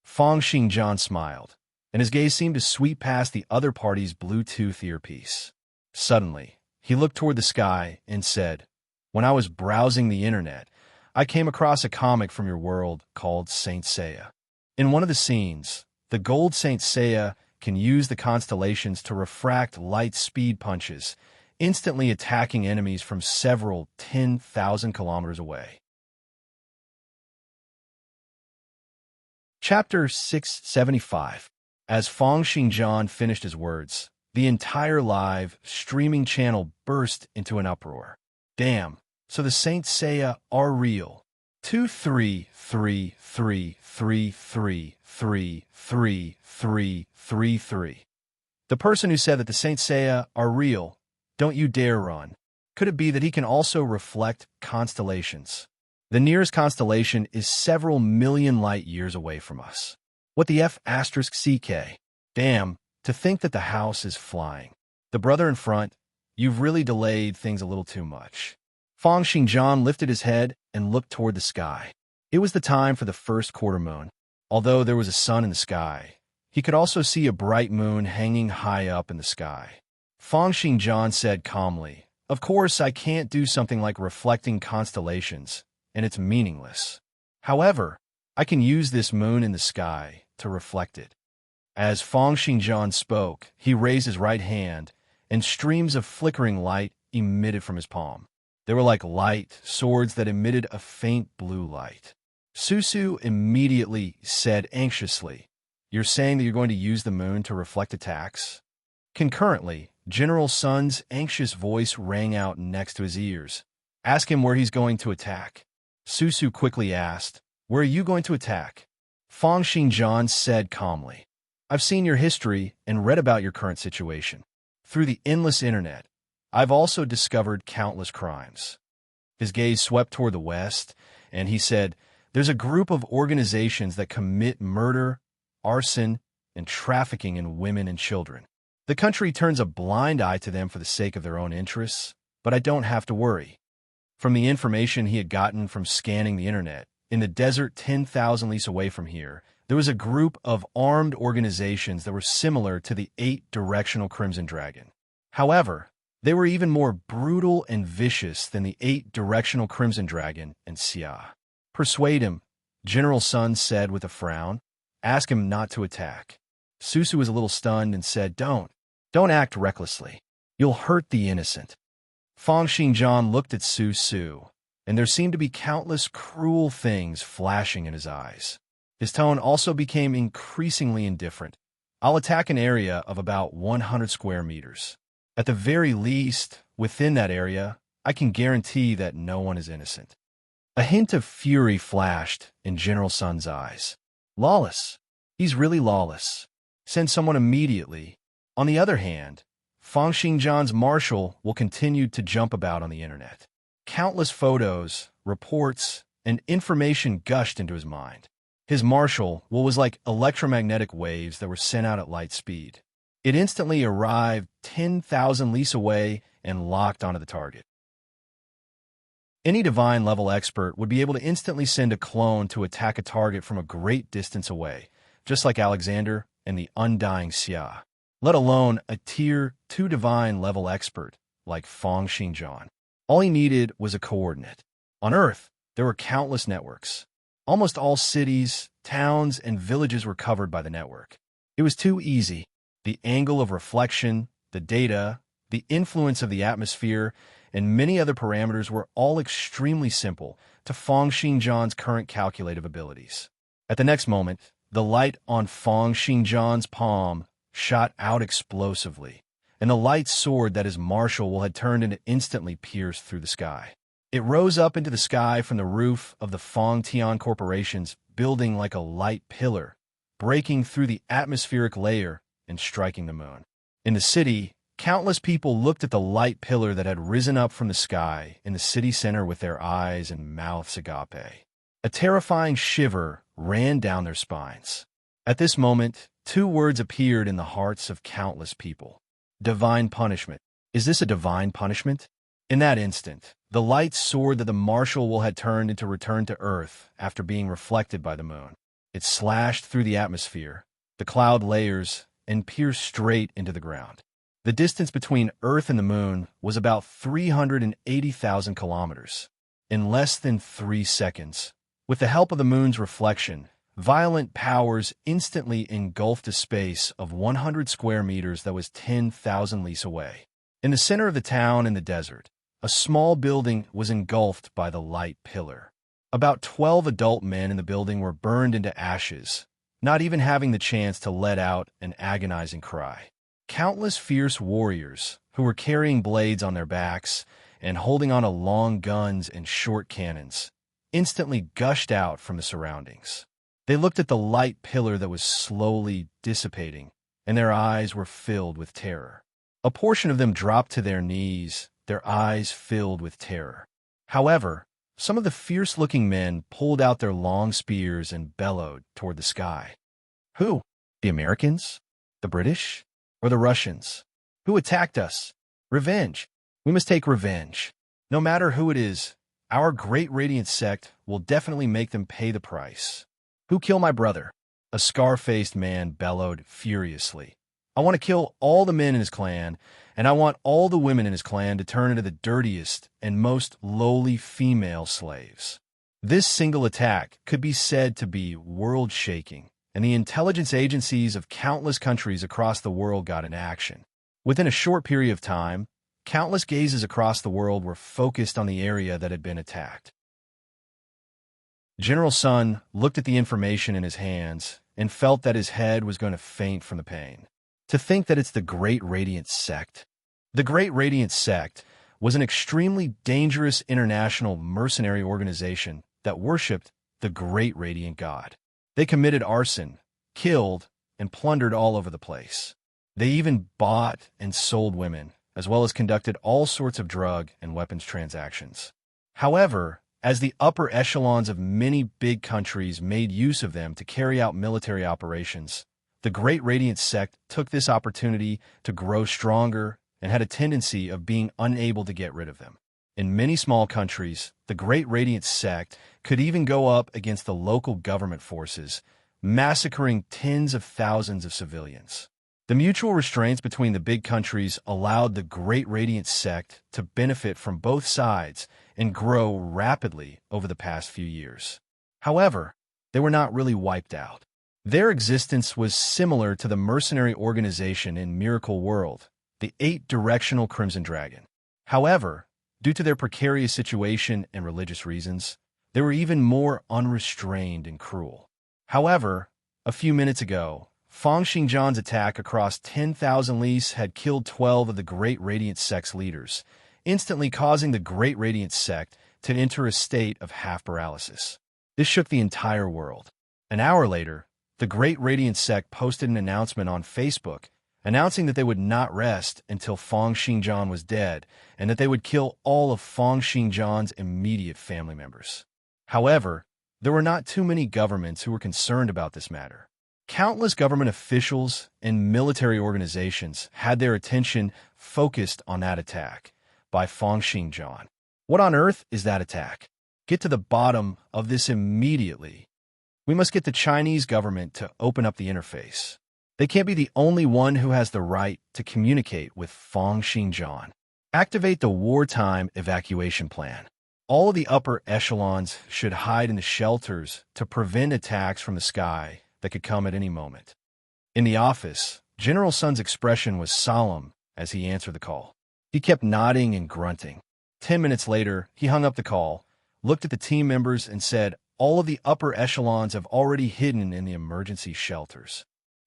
Fang Xinjian smiled, and his gaze seemed to sweep past the other party's Bluetooth earpiece. Suddenly, he looked toward the sky and said, "When I was browsing the internet, I came across a comic from your world called Saint Seiya. In one of the scenes, the gold Saint Seiya can use the constellations to refract light speed punches, instantly attacking enemies from several 10,000 kilometers away." Chapter 675. As Fang Xinjian finished his words, the entire live streaming channel burst into an uproar. "Damn, so the Saint Seiya are real. 23333333333. The person who said that the Saint Seiya are real, don't you dare run. Could it be that he can also reflect constellations? The nearest constellation is several million light years away from us. What the F asterisk CK? Damn, to think that the house is flying. The brother in front, you've really delayed things a little too much. Fang Xingjian lifted his head and looked toward the sky. It was the time for the first quarter moon. Although there was a sun in the sky, he could also see a bright moon hanging high up in the sky. Fang Xingjian said calmly, "Of course, I can't do something like reflecting constellations, and it's meaningless. However, I can use this moon in the sky to reflect it." As Fang Xingjian spoke, he raised his right hand, and streams of flickering light emitted from his palm. They were like light swords that emitted a faint blue light. Susu immediately said anxiously, "You're saying that you're going to use the moon to reflect attacks?" Concurrently, General Sun's anxious voice rang out next to his ears. "Ask him where he's going to attack." Susu quickly asked, "Where are you going to attack?" Fang Xingjian said calmly, "I've seen your history and read about your current situation. Through the endless internet, I've also discovered countless crimes." His gaze swept toward the west, and he said, "There's a group of organizations that commit murder, arson, and trafficking in women and children. The country turns a blind eye to them for the sake of their own interests, but I don't have to worry." From the information he had gotten from scanning the internet, in the desert 10,000 leagues away from here, there was a group of armed organizations that were similar to the 8-directional Crimson Dragon. However, they were even more brutal and vicious than the 8-directional Crimson Dragon and Xia. "Persuade him," General Sun said with a frown. "Ask him not to attack." Susu was a little stunned and said, Don't act recklessly. You'll hurt the innocent." Fang Xingjian looked at Susu, and there seemed to be countless cruel things flashing in his eyes. His tone also became increasingly indifferent. "I'll attack an area of about 100 square meters. At the very least, within that area, I can guarantee that no one is innocent." A hint of fury flashed in General Sun's eyes. "Lawless. He's really lawless. Send someone immediately." On the other hand, Fang Xingjian's marshal will continue to jump about on the internet. Countless photos, reports, and information gushed into his mind. His marshal was like electromagnetic waves that were sent out at light speed. It instantly arrived 10,000 leagues away and locked onto the target. Any divine-level expert would be able to instantly send a clone to attack a target from a great distance away, just like Alexander and the undying Xia, let alone a Tier 2 divine-level expert like Fang Xingjian. All he needed was a coordinate. On Earth, there were countless networks. Almost all cities, towns, and villages were covered by the network. It was too easy. The angle of reflection, the data, the influence of the atmosphere, and many other parameters were all extremely simple to Fang Xingjian's current calculative abilities. At the next moment, the light on Fang Xingjian's palm shot out explosively, and the light sword that his marshal had turned into instantly pierced through the sky. It rose up into the sky from the roof of the Fang Tian Corporation's building like a light pillar, breaking through the atmospheric layer and striking the moon. In the city, countless people looked at the light pillar that had risen up from the sky in the city center with their eyes and mouths agape. A terrifying shiver ran down their spines. At this moment, two words appeared in the hearts of countless people. Divine punishment. Is this a divine punishment? In that instant, the light sword that the marshal had turned into returned to Earth after being reflected by the moon. It slashed through the atmosphere, the cloud layers, and pierced straight into the ground. The distance between Earth and the moon was about 380,000 kilometers. In less than 3 seconds, with the help of the moon's reflection, violent powers instantly engulfed a space of 100 square meters that was 10,000 leagues away. In the center of the town in the desert, a small building was engulfed by the light pillar. About 12 adult men in the building were burned into ashes, not even having the chance to let out an agonizing cry. Countless fierce warriors, who were carrying blades on their backs and holding on to long guns and short cannons, instantly gushed out from the surroundings. They looked at the light pillar that was slowly dissipating, and their eyes were filled with terror. A portion of them dropped to their knees, their eyes filled with terror. However, some of the fierce-looking men pulled out their long spears and bellowed toward the sky. Who? The Americans? The British? Or the Russians? Who attacked us? Revenge. We must take revenge. No matter who it is, our great radiant sect will definitely make them pay the price. Who killed my brother? A scar-faced man bellowed furiously. I want to kill all the men in his clan, and I want all the women in his clan to turn into the dirtiest and most lowly female slaves. This single attack could be said to be world-shaking, and the intelligence agencies of countless countries across the world got in action. Within a short period of time, countless gazes across the world were focused on the area that had been attacked. General Sun looked at the information in his hands and felt that his head was going to faint from the pain. To think that it's the Great Radiant Sect. The Great Radiant Sect was an extremely dangerous international mercenary organization that worshipped the Great Radiant God. They committed arson, killed, and plundered all over the place. They even bought and sold women, as well as conducted all sorts of drug and weapons transactions. However, as the upper echelons of many big countries made use of them to carry out military operations, the Great Radiant Sect took this opportunity to grow stronger and had a tendency of being unable to get rid of them. In many small countries, the Great Radiant Sect could even go up against the local government forces, massacring tens of thousands of civilians. The mutual restraints between the big countries allowed the Great Radiant Sect to benefit from both sides and grow rapidly over the past few years. However, they were not really wiped out. Their existence was similar to the mercenary organization in Miracle World, the 8-directional Crimson Dragon. However, due to their precarious situation and religious reasons, they were even more unrestrained and cruel. However, a few minutes ago, Fang Xingjian's attack across 10,000 Lis had killed 12 of the Great Radiant Sect's leaders, instantly causing the Great Radiant Sect to enter a state of half-paralysis. This shook the entire world. An hour later, the Great Radiant Sect posted an announcement on Facebook, announcing that they would not rest until Fang Xingjian was dead, and that they would kill all of Fang Xingjian's immediate family members. However, there were not too many governments who were concerned about this matter. Countless government officials and military organizations had their attention focused on that attack by Fang Xingjian. What on earth is that attack? Get to the bottom of this immediately. We must get the Chinese government to open up the interface. They can't be the only one who has the right to communicate with Fang Xingjian. Activate the wartime evacuation plan. All of the upper echelons should hide in the shelters to prevent attacks from the sky that could come at any moment. In the office, General Sun's expression was solemn as he answered the call. He kept nodding and grunting. 10 minutes later, he hung up the call, looked at the team members, and said, all of the upper echelons have already hidden in the emergency shelters.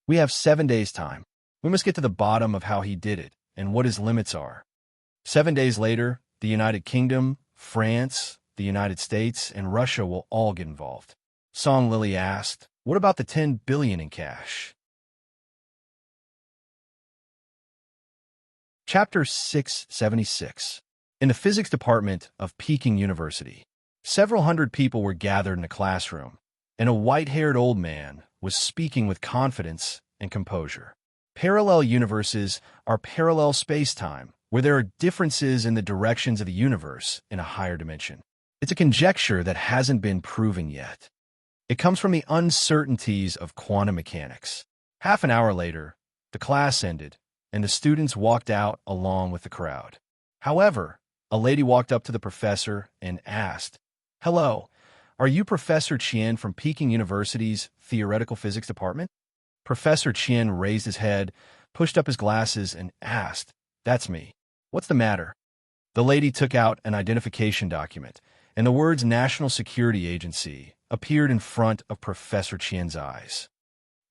We have 7 days' time. We must get to the bottom of how he did it and what his limits are. 7 days later, the United Kingdom, France, the United States, and Russia will all get involved. Song Lily asked, what about the 10 billion in cash? Chapter 676. In the physics department of Peking University, several hundred people were gathered in a classroom, and a white-haired old man was speaking with confidence and composure. Parallel universes are parallel space-time, where there are differences in the directions of the universe in a higher dimension. It's a conjecture that hasn't been proven yet. It comes from the uncertainties of quantum mechanics. Half an hour later, the class ended, and the students walked out along with the crowd. However, a lady walked up to the professor and asked, "Hello, are you Professor Qian from Peking University's Theoretical Physics Department?" Professor Qian raised his head, pushed up his glasses, and asked, "That's me. What's the matter?" The lady took out an identification document, and the words National Security Agency appeared in front of Professor Qian's eyes.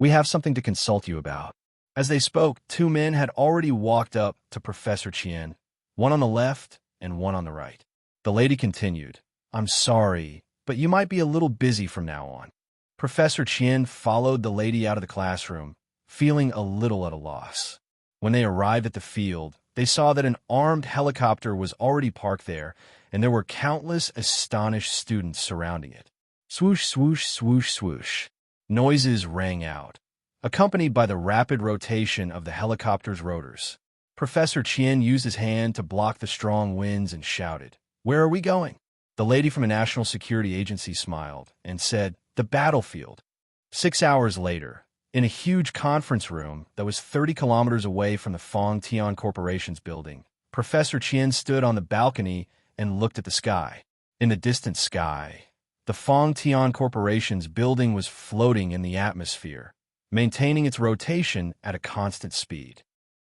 "We have something to consult you about." As they spoke, 2 men had already walked up to Professor Qian, one on the left and one on the right. The lady continued, "I'm sorry, but you might be a little busy from now on." Professor Qian followed the lady out of the classroom, feeling a little at a loss. When they arrived at the field, they saw that an armed helicopter was already parked there, and there were countless astonished students surrounding it. Swoosh, swoosh, swoosh, swoosh. Noises rang out, accompanied by the rapid rotation of the helicopter's rotors. Professor Qian used his hand to block the strong winds and shouted, "Where are we going?" The lady from a national security agency smiled and said, "The battlefield." 6 hours later, in a huge conference room that was 30 kilometers away from the Fong Tian Corporation's building, Professor Qian stood on the balcony and looked at the sky. In the distant sky, the Fong Tian Corporation's building was floating in the atmosphere, maintaining its rotation at a constant speed.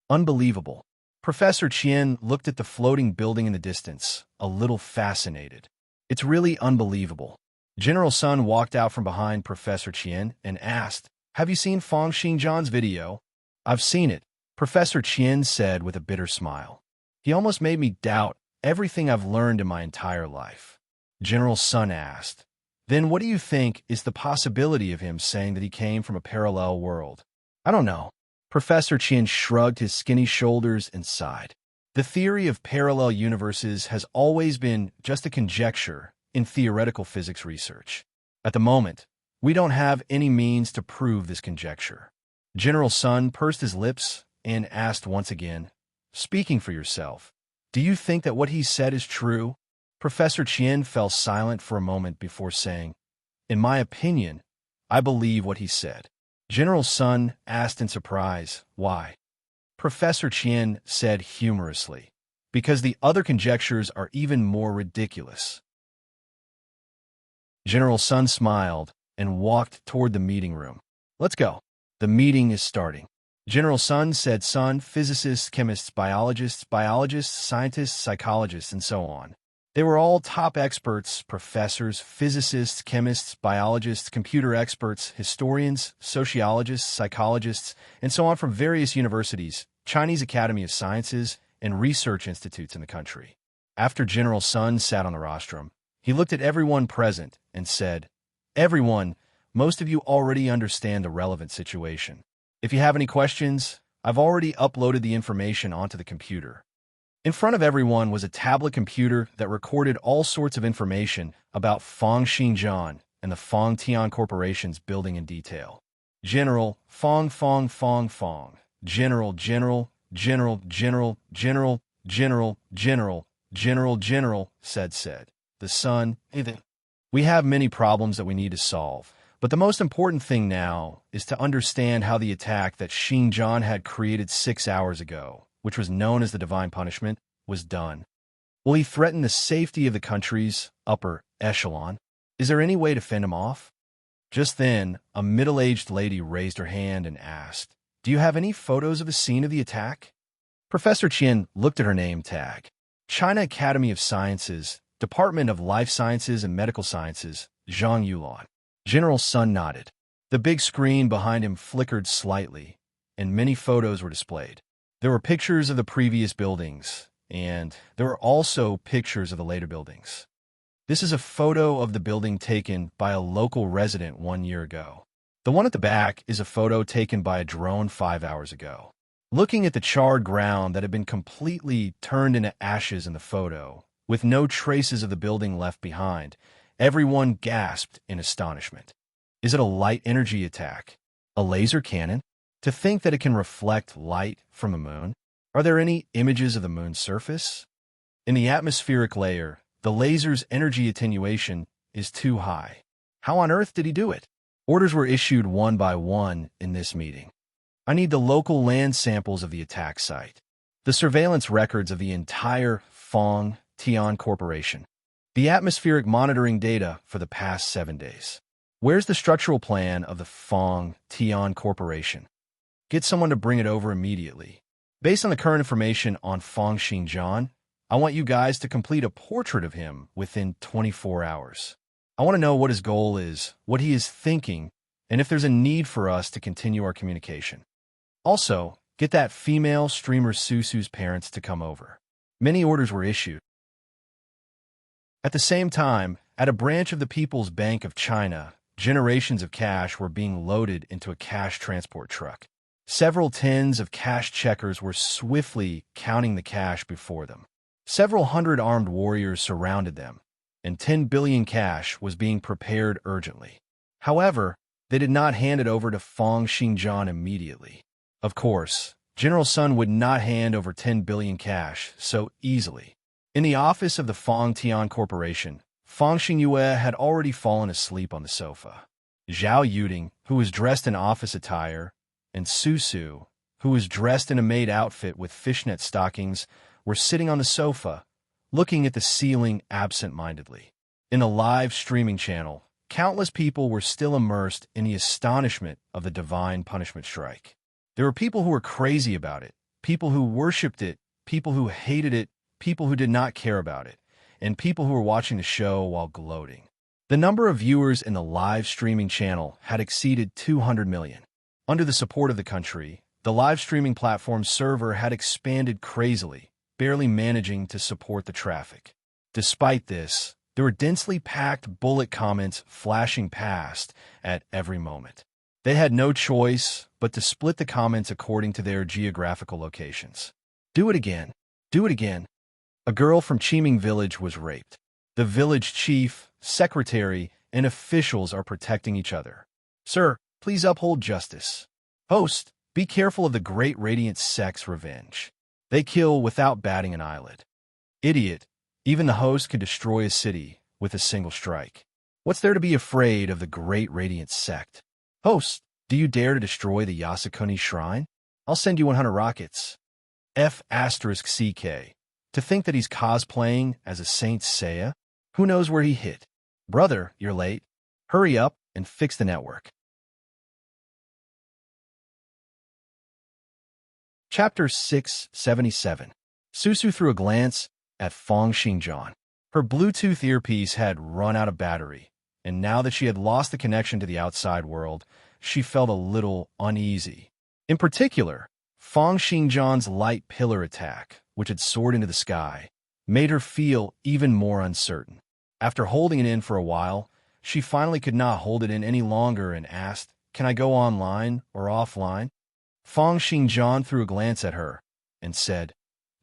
Unbelievable. Professor Qian looked at the floating building in the distance, a little fascinated. It's really unbelievable. General Sun walked out from behind Professor Qian and asked, "Have you seen Fong Xingjian's video?" "I've seen it," Professor Qian said with a bitter smile. "He almost made me doubt everything I've learned in my entire life." General Sun asked, "Then what do you think is the possibility of him saying that he came from a parallel world?" "I don't know." Professor Qian shrugged his skinny shoulders and sighed. The theory of parallel universes has always been just a conjecture in theoretical physics research. At the moment, we don't have any means to prove this conjecture. General Sun pursed his lips and asked once again, "Speaking for yourself, do you think that what he said is true?" Professor Qian fell silent for a moment before saying, "In my opinion, I believe what he said." General Sun asked in surprise, "Why?" Professor Qian said humorously, "Because the other conjectures are even more ridiculous." General Sun smiled and walked toward the meeting room. "Let's go. The meeting is starting." General Sun said physicists, chemists, biologists, scientists, psychologists, and so on. They were all top experts, professors, physicists, chemists, biologists, computer experts, historians, sociologists, psychologists, and so on from various universities, Chinese Academy of Sciences, and research institutes in the country. After General Sun sat on the rostrum, he looked at everyone present and said, "Everyone, most of you already understand the relevant situation. If you have any questions, I've already uploaded the information onto the computer." In front of everyone was a tablet computer that recorded all sorts of information about Fong Xingjian and the Fong Tian Corporation's building in detail. General, Fong, Fong, Fong, Fong. General, General, General, General, General, General, General, General, General, said. The Sun, "We have many problems that we need to solve, but the most important thing now is to understand how the attack that Xingjian had created 6 hours ago, which was known as the divine punishment, was done. Will he threaten the safety of the country's upper echelon? Is there any way to fend him off?" Just then, a middle-aged lady raised her hand and asked, "Do you have any photos of the scene of the attack?" Professor Qian looked at her name tag. China Academy of Sciences, Department of Life Sciences and Medical Sciences, Zhang Yulon. General Sun nodded. The big screen behind him flickered slightly, and many photos were displayed. There were pictures of the previous buildings, and there were also pictures of the later buildings. This is a photo of the building taken by a local resident 1 year ago. The one at the back is a photo taken by a drone 5 hours ago. Looking at the charred ground that had been completely turned into ashes in the photo, with no traces of the building left behind, everyone gasped in astonishment. Is it a light energy attack? A laser cannon? To think that it can reflect light from the moon? Are there any images of the moon's surface? In the atmospheric layer, the laser's energy attenuation is too high. How on earth did he do it? Orders were issued one by one in this meeting. I need the local land samples of the attack site, the surveillance records of the entire Fong Tian Corporation, the atmospheric monitoring data for the past 7 days. Where's the structural plan of the Fong Tian Corporation? Get someone to bring it over immediately. Based on the current information on Fong Xingjian, I want you guys to complete a portrait of him within 24 hours. I want to know what his goal is, what he is thinking, and if there's a need for us to continue our communication. Also, get that female streamer Susu's parents to come over. Many orders were issued. At the same time, at a branch of the People's Bank of China, generations of cash were being loaded into a cash transport truck. Several tens of cash checkers were swiftly counting the cash before them. Several hundred armed warriors surrounded them, and 10 billion cash was being prepared urgently. However, they did not hand it over to Fang Xingjian immediately. Of course, General Sun would not hand over 10 billion cash so easily. In the office of the Fang Tian Corporation, Fang Xingyue had already fallen asleep on the sofa. Zhao Yuding, who was dressed in office attire, and Su, who was dressed in a maid outfit with fishnet stockings, were sitting on the sofa, looking at the ceiling absent-mindedly. In the live streaming channel, countless people were still immersed in the astonishment of the divine punishment strike. There were people who were crazy about it, people who worshipped it, people who hated it, people who did not care about it, and people who were watching the show while gloating. The number of viewers in the live streaming channel had exceeded 200 million. Under the support of the country, the live streaming platform's server had expanded crazily, barely managing to support the traffic. Despite this, there were densely packed bullet comments flashing past at every moment. They had no choice but to split the comments according to their geographical locations. Do it again. Do it again. A girl from Qiming village was raped. The village chief, secretary, and officials are protecting each other. Sir, please uphold justice. Host, be careful of the great radiant sex revenge. They kill without batting an eyelid. Idiot, even the host could destroy a city with a single strike. What's there to be afraid of the great radiant sect? Host, do you dare to destroy the Yasukuni shrine? I'll send you 100 rockets. F***CK. To think that he's cosplaying as a Saint Seiya? Who knows where he hit? Brother, you're late. Hurry up and fix the network. Chapter 677. Susu threw a glance at Fang Xingjian. Her Bluetooth earpiece had run out of battery, and now that she had lost the connection to the outside world, she felt a little uneasy. In particular, Fang Xingjian's light pillar attack, which had soared into the sky, made her feel even more uncertain. After holding it in for a while, she finally could not hold it in any longer and asked, "Can I go online or offline?" Fang Xingjian threw a glance at her and said,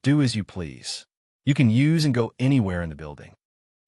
"Do as you please. You can use and go anywhere in the building."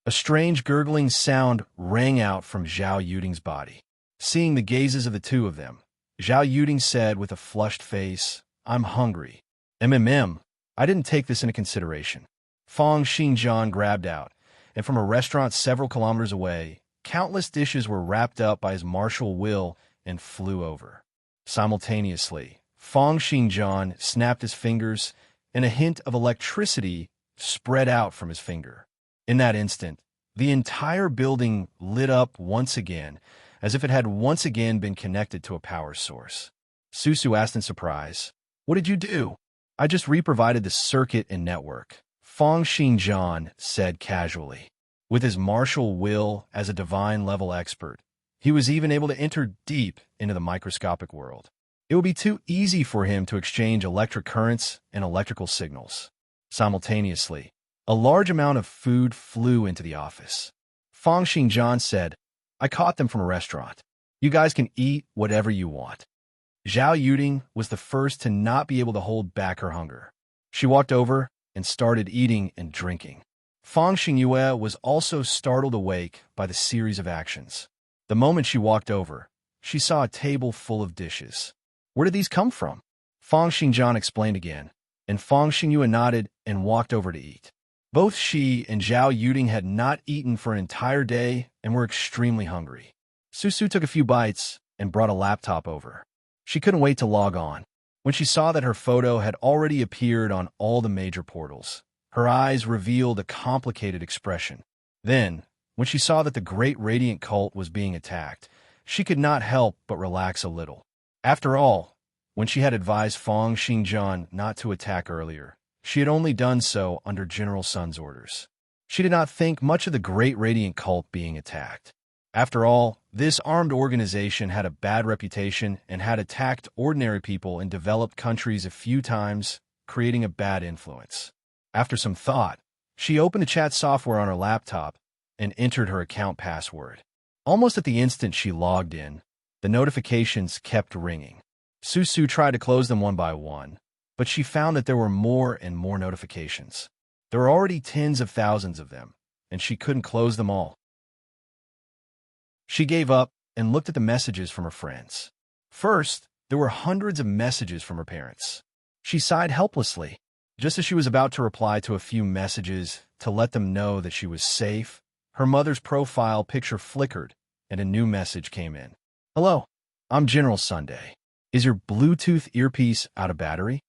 A strange gurgling sound rang out from Zhao Yuding's body. Seeing the gazes of the two of them, Zhao Yuding said with a flushed face, "I'm hungry. I didn't take this into consideration." Fang Xingjian grabbed out, and from a restaurant several kilometers away, countless dishes were wrapped up by his martial will and flew over. Simultaneously, Fang Xingjian snapped his fingers, and a hint of electricity spread out from his finger. In that instant, the entire building lit up once again, as if it had once again been connected to a power source. Susu asked in surprise, "What did you do?" "I just reprovided the circuit and network," Fang Xingjian said casually. With his martial will as a divine-level expert, he was even able to enter deep into the microscopic world. It would be too easy for him to exchange electric currents and electrical signals. Simultaneously, a large amount of food flew into the office. Fang Xingjian said, "I caught them from a restaurant. You guys can eat whatever you want." Zhao Yuding was the first to not be able to hold back her hunger. She walked over and started eating and drinking. Fang Xingyue was also startled awake by the series of actions. The moment she walked over, she saw a table full of dishes. "Where did these come from?" Fang Xingjian explained again, and Fang Xingyue nodded and walked over to eat. Both she and Zhao Yuding had not eaten for an entire day and were extremely hungry. Susu took a few bites and brought a laptop over. She couldn't wait to log on. When she saw that her photo had already appeared on all the major portals, her eyes revealed a complicated expression. Then, when she saw that the great radiant cult was being attacked, she could not help but relax a little. After all, when she had advised Fang Xingjian not to attack earlier, she had only done so under General Sun's orders. She did not think much of the great radiant cult being attacked. After all, this armed organization had a bad reputation and had attacked ordinary people in developed countries a few times, creating a bad influence. After some thought, she opened the chat software on her laptop and entered her account password. Almost at the instant she logged in, the notifications kept ringing. Su tried to close them one by one, but she found that there were more and more notifications. There were already tens of thousands of them, and she couldn't close them all. She gave up and looked at the messages from her friends. First, there were hundreds of messages from her parents. She sighed helplessly. Just as she was about to reply to a few messages to let them know that she was safe, her mother's profile picture flickered and a new message came in. "Hello, I'm General Sunday. Is your Bluetooth earpiece out of battery?"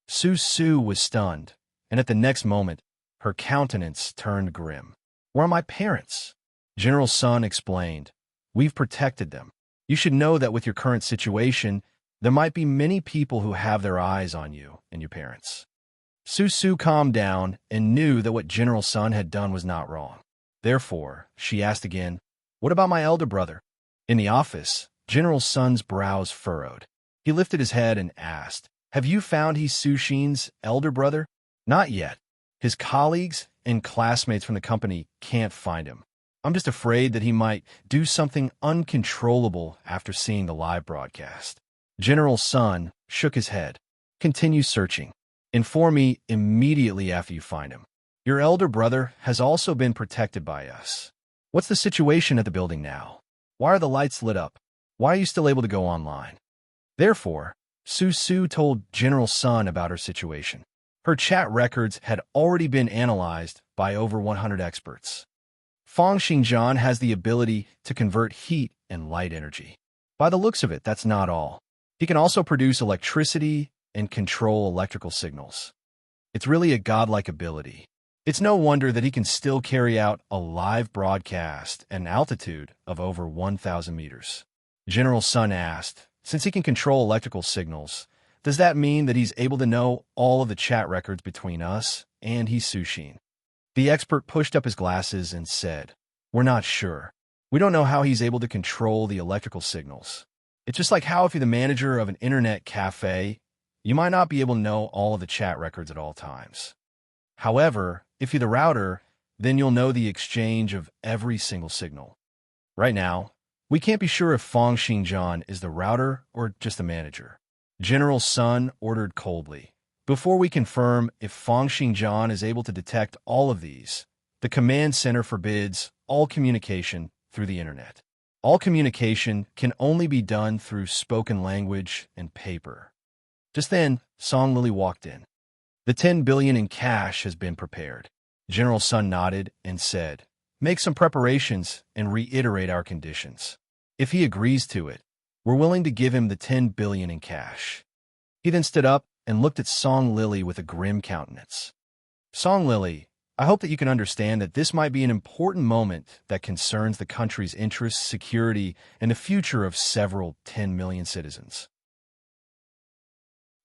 Su was stunned, and at the next moment, her countenance turned grim. "Where are my parents?" General Sun explained. "We've protected them. You should know that with your current situation, there might be many people who have their eyes on you and your parents." Su calmed down and knew that what General Sun had done was not wrong. Therefore, she asked again, "What about my elder brother?" In the office, General Sun's brows furrowed. He lifted his head and asked, "Have you found he's Su-Shin's elder brother?" "Not yet. His colleagues and classmates from the company can't find him. I'm just afraid that he might do something uncontrollable after seeing the live broadcast." General Sun shook his head. "Continue searching. Inform me immediately after you find him. Your elder brother has also been protected by us. What's the situation at the building now? Why are the lights lit up? Why are you still able to go online?" Therefore, Su told General Sun about her situation. Her chat records had already been analyzed by over 100 experts. Fang Xingjian has the ability to convert heat and light energy. By the looks of it, that's not all. He can also produce electricity and control electrical signals. It's really a godlike ability. It's no wonder that he can still carry out a live broadcast at an altitude of over 1,000 meters. General Sun asked, "Since he can control electrical signals, does that mean that he's able to know all of the chat records between us and he's Su-Shin?" The expert pushed up his glasses and said, "We're not sure. We don't know how he's able to control the electrical signals. It's just like how if you're the manager of an internet cafe, you might not be able to know all of the chat records at all times. However, if you're the router, then you'll know the exchange of every single signal. Right now, we can't be sure if Fang Xingjian is the router or just the manager." General Sun ordered coldly. "Before we confirm if Fang Xingjian is able to detect all of these, the command center forbids all communication through the internet. All communication can only be done through spoken language and paper." Just then, Song Lily walked in. "The 10 billion in cash has been prepared." General Sun nodded and said, "Make some preparations and reiterate our conditions. If he agrees to it, we're willing to give him the 10 billion in cash." He then stood up and looked at Song Lily with a grim countenance. "Song Lily, I hope that you can understand that this might be an important moment that concerns the country's interests, security, and the future of several 10 million citizens.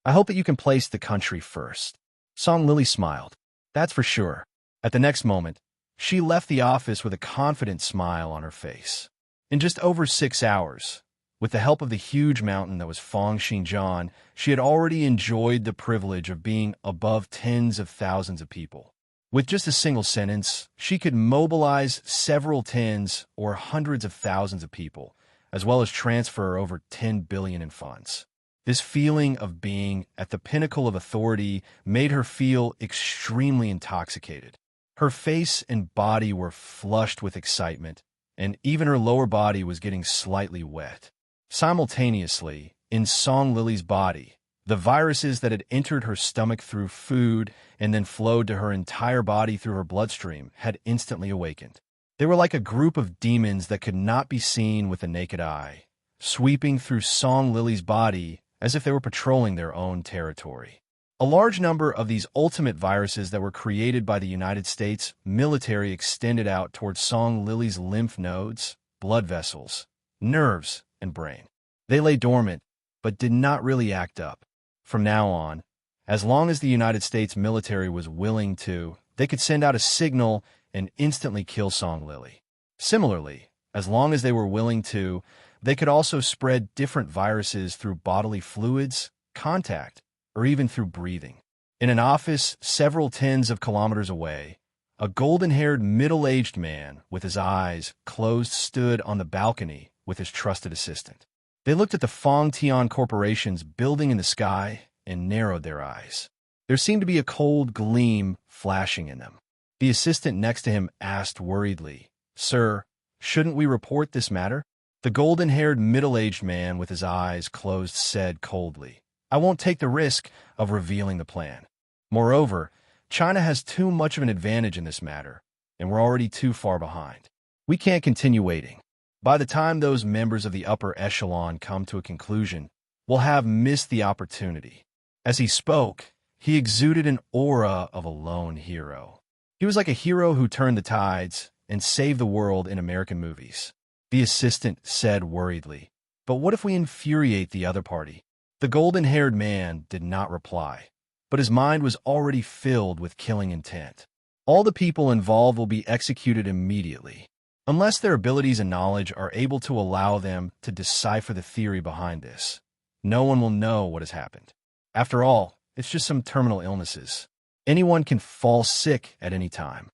I hope that you can place the country first." Song Lily smiled. "That's for sure." At the next moment, she left the office with a confident smile on her face. In just over 6 hours, with the help of the huge mountain that was Fang Xingjian, she had already enjoyed the privilege of being above tens of thousands of people. With just a single sentence, she could mobilize several tens or hundreds of thousands of people, as well as transfer over 10 billion in funds. This feeling of being at the pinnacle of authority made her feel extremely intoxicated. Her face and body were flushed with excitement, and even her lower body was getting slightly wet. Simultaneously, in Song Lily's body, the viruses that had entered her stomach through food and then flowed to her entire body through her bloodstream had instantly awakened. They were like a group of demons that could not be seen with the naked eye, sweeping through Song Lily's body as if they were patrolling their own territory. A large number of these ultimate viruses that were created by the United States military extended out towards Song Lily's lymph nodes, blood vessels, nerves, and brain. They lay dormant, but did not really act up. From now on, as long as the United States military was willing to, they could send out a signal and instantly kill Song Lily. Similarly, as long as they were willing to, they could also spread different viruses through bodily fluids, contact, or even through breathing. In an office several tens of kilometers away, a golden-haired middle-aged man with his eyes closed stood on the balcony with his trusted assistant. They looked at the Fong Tian Corporation's building in the sky and narrowed their eyes. There seemed to be a cold gleam flashing in them. The assistant next to him asked worriedly, "Sir, shouldn't we report this matter?" The golden-haired middle-aged man with his eyes closed said coldly, "I won't take the risk of revealing the plan. Moreover, China has too much of an advantage in this matter, and we're already too far behind. We can't continue waiting. By the time those members of the upper echelon come to a conclusion, we'll have missed the opportunity." As he spoke, he exuded an aura of a lone hero. He was like a hero who turned the tides and saved the world in American movies. The assistant said worriedly, "But what if we infuriate the other party?" The golden-haired man did not reply, but his mind was already filled with killing intent. All the people involved will be executed immediately, unless their abilities and knowledge are able to allow them to decipher the theory behind this. No one will know what has happened. After all, it's just some terminal illnesses. Anyone can fall sick at any time.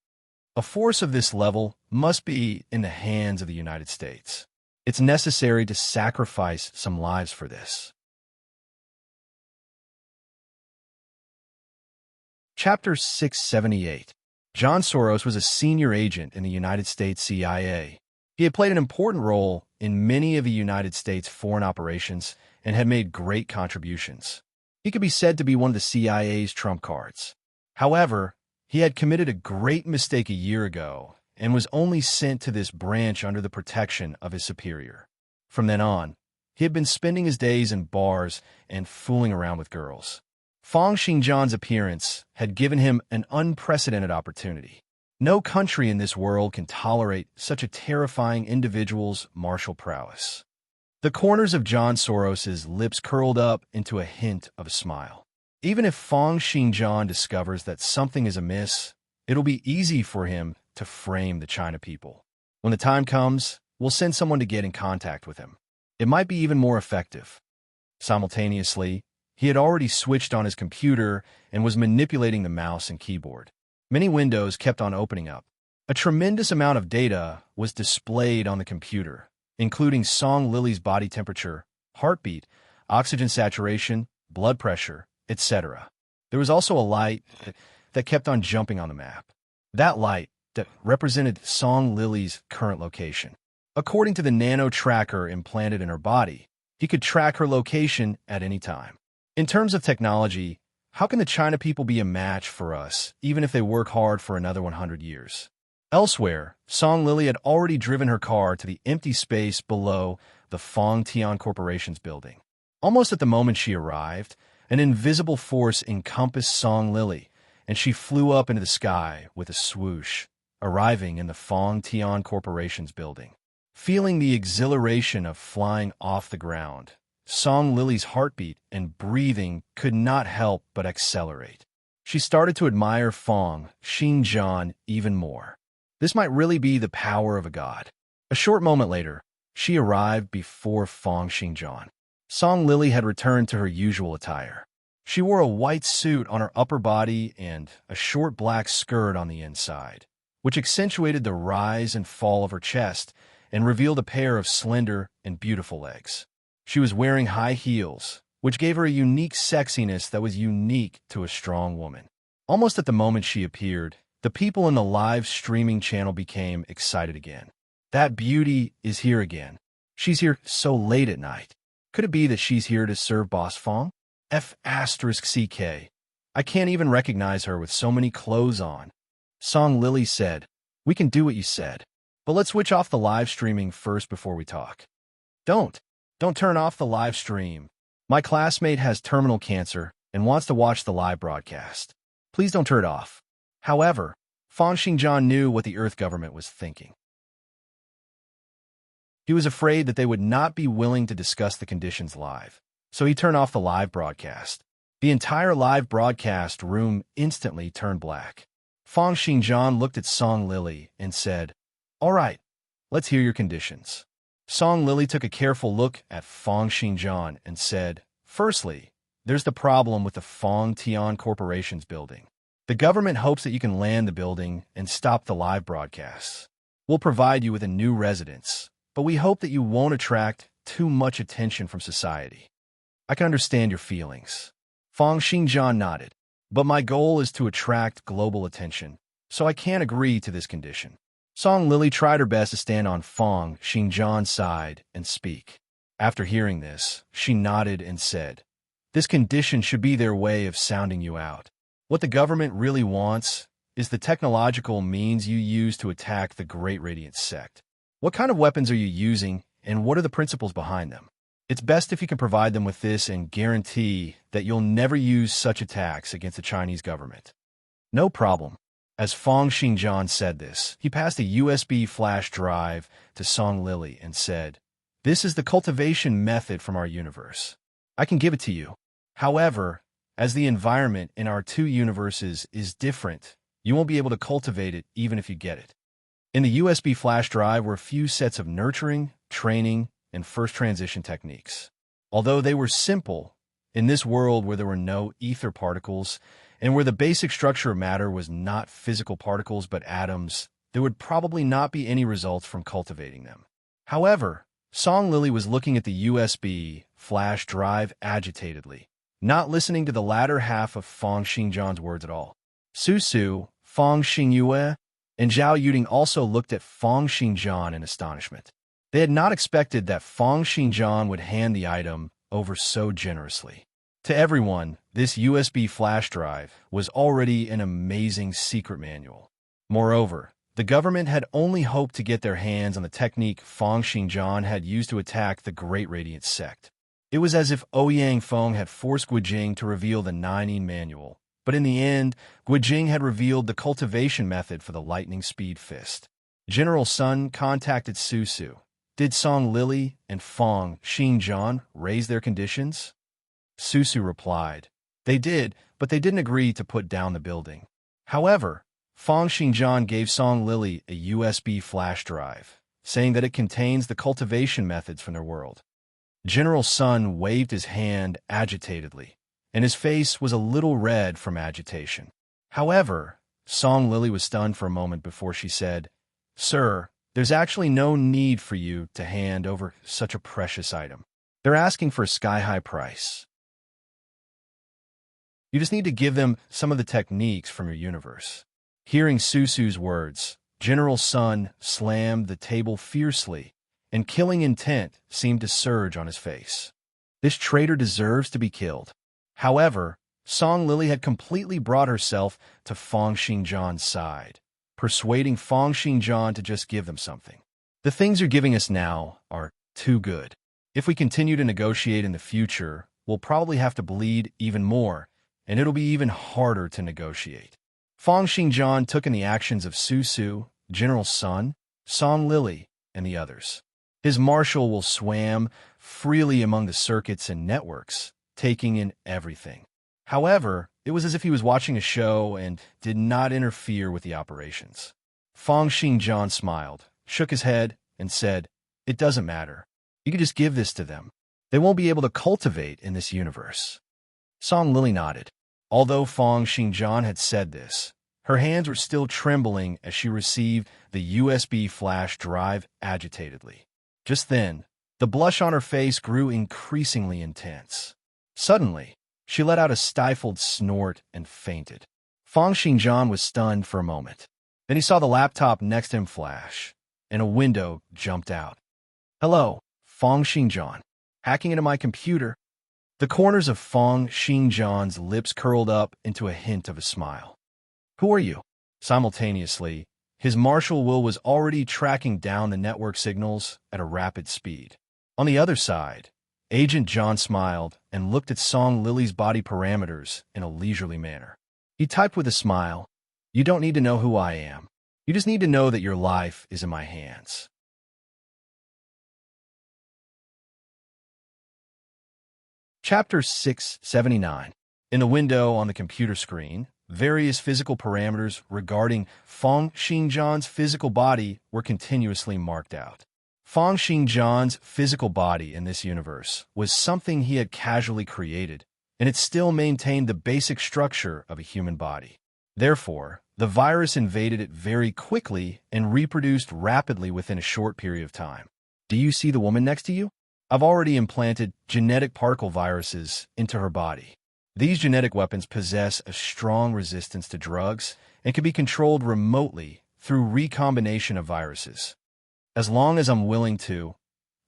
A force of this level must be in the hands of the United States. It's necessary to sacrifice some lives for this. Chapter 678. John Soros was a senior agent in the United States CIA. He had played an important role in many of the United States' foreign operations and had made great contributions. He could be said to be one of the CIA's trump cards. However, he had committed a great mistake a year ago and was only sent to this branch under the protection of his superior. From then on, he had been spending his days in bars and fooling around with girls. Fong Xingjian's appearance had given him an unprecedented opportunity. No country in this world can tolerate such a terrifying individual's martial prowess. The corners of John Soros's lips curled up into a hint of a smile. Even if Fong Xingjian discovers that something is amiss, it'll be easy for him to frame the China people. When the time comes, we'll send someone to get in contact with him. It might be even more effective. Simultaneously, he had already switched on his computer and was manipulating the mouse and keyboard. Many windows kept on opening up. A tremendous amount of data was displayed on the computer, including Song Lily's body temperature, heartbeat, oxygen saturation, blood pressure, etc. There was also a light that kept on jumping on the map. That light that represented Song Lily's current location. According to the nano tracker implanted in her body, he could track her location at any time. In terms of technology, how can the China people be a match for us, even if they work hard for another 100 years? Elsewhere, Song Lily had already driven her car to the empty space below the Fong Tian Corporation's building. Almost at the moment she arrived, an invisible force encompassed Song Lily, and she flew up into the sky with a swoosh, arriving in the Fong Tian Corporation's building. Feeling the exhilaration of flying off the ground, Song Lily's heartbeat and breathing could not help but accelerate. She started to admire Fong Xingjian even more. This might really be the power of a god. A short moment later, she arrived before Fong Xingjian. Song Lily had returned to her usual attire. She wore a white suit on her upper body and a short black skirt on the inside, which accentuated the rise and fall of her chest and revealed a pair of slender and beautiful legs. She was wearing high heels, which gave her a unique sexiness that was unique to a strong woman. Almost at the moment she appeared, the people in the live streaming channel became excited again. That beauty is here again. She's here so late at night. Could it be that she's here to serve Boss Fong? F***CK. I can't even recognize her with so many clothes on. Song Lily said, "We can do what you said, but let's switch off the live streaming first before we talk." Don't turn off the live stream. My classmate has terminal cancer and wants to watch the live broadcast. Please don't turn it off. However, Fong Xingjian knew what the Earth government was thinking. He was afraid that they would not be willing to discuss the conditions live, so he turned off the live broadcast. The entire live broadcast room instantly turned black. Fong Xingjian looked at Song Lily and said, "All right, let's hear your conditions." Song Lily took a careful look at Fong Xingjian and said, "Firstly, there's the problem with the Fong Tian Corporation's building. The government hopes that you can land the building and stop the live broadcasts. We'll provide you with a new residence, but we hope that you won't attract too much attention from society. I can understand your feelings. Fang Xingjian nodded. But my goal is to attract global attention, so I can't agree to this condition. Song Lily tried her best to stand on Fang Xingjian's side and speak. After hearing this, she nodded and said, "This condition should be their way of sounding you out. What the government really wants is the technological means you use to attack the Great Radiant Sect. What kind of weapons are you using, and what are the principles behind them? It's best if you can provide them with this and guarantee that you'll never use such attacks against the Chinese government." "No problem." As Fang Xingjian said this, he passed a USB flash drive to Song Lily and said, "This is the cultivation method from our universe. I can give it to you. However, as the environment in our two universes is different, you won't be able to cultivate it even if you get it." In the USB flash drive were a few sets of nurturing, training, and first transition techniques. Although they were simple, in this world where there were no ether particles, and where the basic structure of matter was not physical particles but atoms, there would probably not be any results from cultivating them. However, Song Lily was looking at the USB flash drive agitatedly, not listening to the latter half of Fang Xingjian's words at all. Su Su, Fang Xingyue, and Zhao Yuding also looked at Fang Xingjian in astonishment. They had not expected that Fang Xingjian would hand the item over so generously. To everyone, this USB flash drive was already an amazing secret manual. Moreover, the government had only hoped to get their hands on the technique Fang Xingjian had used to attack the Great Radiant Sect. It was as if Ouyang Feng had forced Guijing to reveal the Nining manual, but in the end, Guijing had revealed the cultivation method for the lightning speed fist. General Sun contacted Su Su. Did Song Lily and Fang Xingjian raise their conditions? Su Su replied, "They did, but they didn't agree to put down the building." However, Fang Xingjian gave Song Lily a USB flash drive, saying that it contains the cultivation methods from their world. General Sun waved his hand agitatedly, and his face was a little red from agitation. However, Song Lily was stunned for a moment before she said, "Sir, there's actually no need for you to hand over such a precious item. They're asking for a sky-high price. You just need to give them some of the techniques from your universe." Hearing Su Su's words, General Sun slammed the table fiercely, and killing intent seemed to surge on his face. This traitor deserves to be killed. However, Song Lily had completely brought herself to Fang Xingjian's side, persuading Fang Xingjian to just give them something. "The things you're giving us now are too good. If we continue to negotiate in the future, we'll probably have to bleed even more, and it'll be even harder to negotiate." Fang Xingjian took in the actions of Su Su, General Sun, Song Lily, and the others. His marshal will swam freely among the circuits and networks, taking in everything. However, it was as if he was watching a show and did not interfere with the operations. Fang Xingjian smiled, shook his head, and said, "It doesn't matter. You can just give this to them. They won't be able to cultivate in this universe." Song Lily nodded. Although Fang Xingjian had said this, her hands were still trembling as she received the USB flash drive agitatedly. Just then, the blush on her face grew increasingly intense. Suddenly, she let out a stifled snort and fainted. Fang Xingjian was stunned for a moment. Then he saw the laptop next to him flash, and a window jumped out. "Hello, Fang Xingjian. Hacking into my computer?" The corners of Fang Xingjian's lips curled up into a hint of a smile. "Who are you?" Simultaneously, his martial will was already tracking down the network signals at a rapid speed. On the other side, Agent John smiled and looked at Song Lily's body parameters in a leisurely manner. He typed with a smile, "You don't need to know who I am. You just need to know that your life is in my hands." Chapter 679. In the window on the computer screen, various physical parameters regarding Fang Xingjian's physical body were continuously marked out. Fang Xingjian's physical body in this universe was something he had casually created, and it still maintained the basic structure of a human body. Therefore, the virus invaded it very quickly and reproduced rapidly within a short period of time. "Do you see the woman next to you?" I've already implanted genetic particle viruses into her body. These genetic weapons possess a strong resistance to drugs and can be controlled remotely through recombination of viruses. As long as I'm willing to,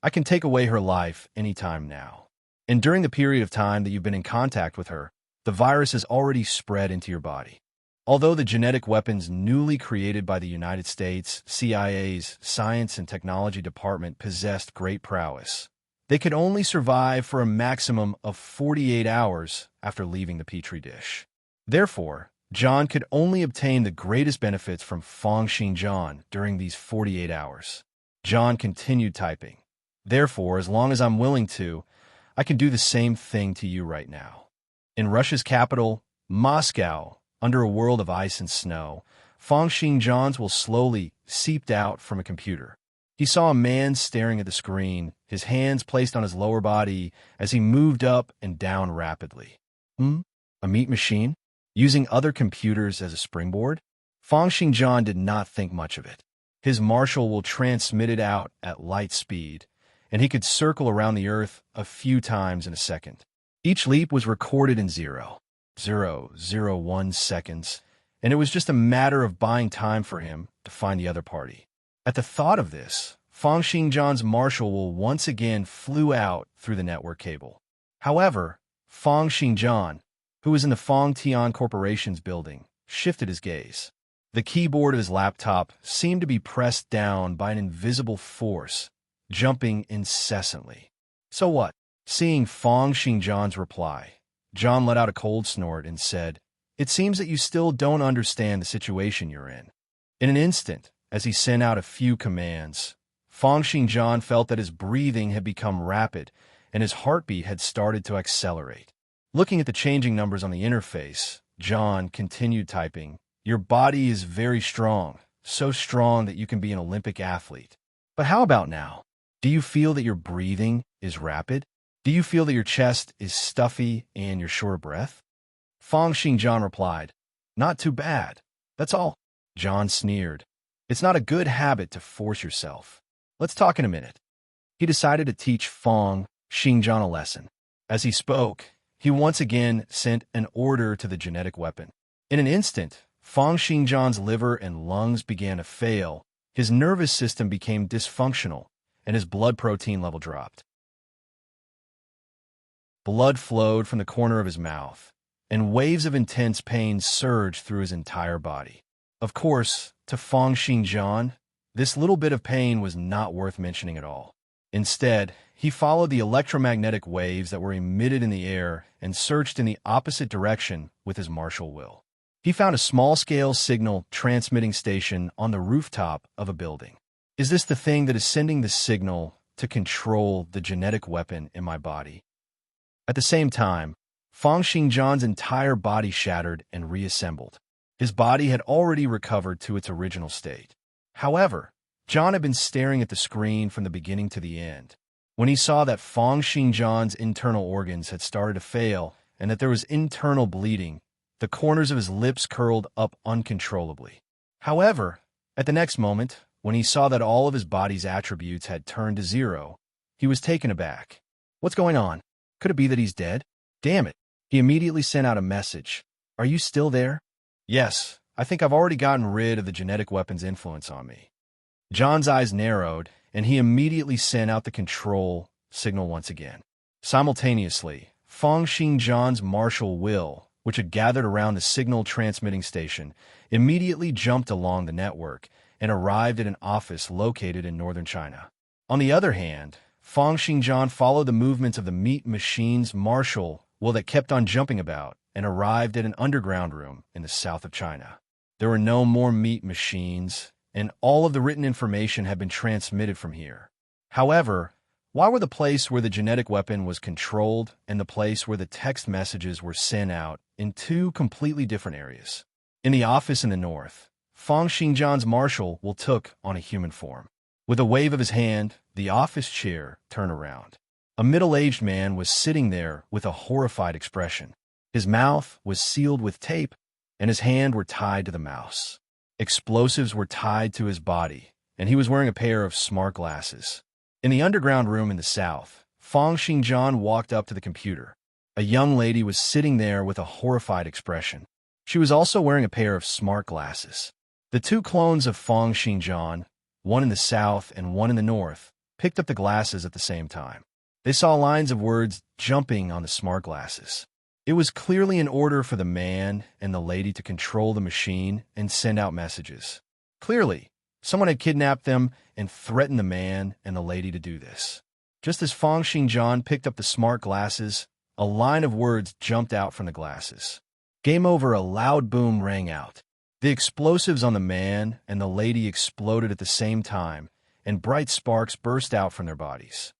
I can take away her life anytime now. And during the period of time that you've been in contact with her, the virus has already spread into your body. Although the genetic weapons newly created by the United States CIA's Science and Technology Department possessed great prowess, they could only survive for a maximum of 48 hours after leaving the petri dish. Therefore, John could only obtain the greatest benefits from Feng Xingjian during these 48 hours. John continued typing. Therefore, as long as I'm willing to, I can do the same thing to you right now. In Russia's capital, Moscow, under a world of ice and snow, Feng Xingjian's will slowly seeped out from a computer. He saw a man staring at the screen, his hands placed on his lower body as he moved up and down rapidly. A meat machine? Using other computers as a springboard? Feng Xingjian did not think much of it. His martial will transmitted out at light speed, and he could circle around the Earth a few times in a second. Each leap was recorded in 0.001 seconds, and it was just a matter of buying time for him to find the other party. At the thought of this, Feng Xingjian's martial will once again flew out through the network cable. However, Feng Xingjian, who was in the Feng Tian Corporation's building, shifted his gaze. The keyboard of his laptop seemed to be pressed down by an invisible force, jumping incessantly. So what? Seeing Feng Xingjian's reply, John let out a cold snort and said, "It seems that you still don't understand the situation you're in." In an instant, as he sent out a few commands, Feng Xingjian felt that his breathing had become rapid and his heartbeat had started to accelerate. Looking at the changing numbers on the interface, John continued typing, "Your body is very strong, so strong that you can be an Olympic athlete. But how about now? Do you feel that your breathing is rapid? Do you feel that your chest is stuffy and you're short of breath?" Feng Xingjian replied, "Not too bad. That's all." John sneered. "It's not a good habit to force yourself. Let's talk in a minute." He decided to teach Feng Xingjian a lesson. As he spoke, he once again sent an order to the genetic weapon. In an instant, Feng Xingjian's liver and lungs began to fail, his nervous system became dysfunctional, and his blood protein level dropped. Blood flowed from the corner of his mouth, and waves of intense pain surged through his entire body. Of course, to Feng Xingjian, this little bit of pain was not worth mentioning at all. Instead, he followed the electromagnetic waves that were emitted in the air and searched in the opposite direction with his martial will. He found a small-scale signal transmitting station on the rooftop of a building. Is this the thing that is sending the signal to control the genetic weapon in my body? At the same time, Feng Xingjian's entire body shattered and reassembled. His body had already recovered to its original state. However, John had been staring at the screen from the beginning to the end. When he saw that Feng Xingjian's internal organs had started to fail and that there was internal bleeding, the corners of his lips curled up uncontrollably. However, at the next moment, when he saw that all of his body's attributes had turned to 0, he was taken aback. What's going on? Could it be that he's dead? Damn it. He immediately sent out a message. Are you still there? Yes, I think I've already gotten rid of the genetic weapon's influence on me. John's eyes narrowed, and he immediately sent out the control signal once again. Simultaneously, Feng Xingjian's martial will, which had gathered around the signal transmitting station, immediately jumped along the network and arrived at an office located in northern China. On the other hand, Feng Xingjian followed the movements of the meat machine's martial will that kept on jumping about and arrived at an underground room in the south of China. There were no more meat machines, and all of the written information had been transmitted from here. However, why were the place where the genetic weapon was controlled and the place where the text messages were sent out in two completely different areas? In the office in the north, Feng Xingjian's martial will took on a human form. With a wave of his hand, the office chair turned around. A middle-aged man was sitting there with a horrified expression. His mouth was sealed with tape, and his hands were tied to the mouse. Explosives were tied to his body, and he was wearing a pair of smart glasses. In the underground room in the south, Fong Xingjian walked up to the computer. A young lady was sitting there with a horrified expression. She was also wearing a pair of smart glasses. The two clones of Fong Xingjian, one in the south and one in the north, picked up the glasses at the same time. They saw lines of words jumping on the smart glasses. It was clearly an order for the man and the lady to control the machine and send out messages. Clearly, someone had kidnapped them and threatened the man and the lady to do this. Just as Fong Xingjian picked up the smart glasses, a line of words jumped out from the glasses. Game over. A loud boom rang out. The explosives on the man and the lady exploded at the same time, and bright sparks burst out from their bodies.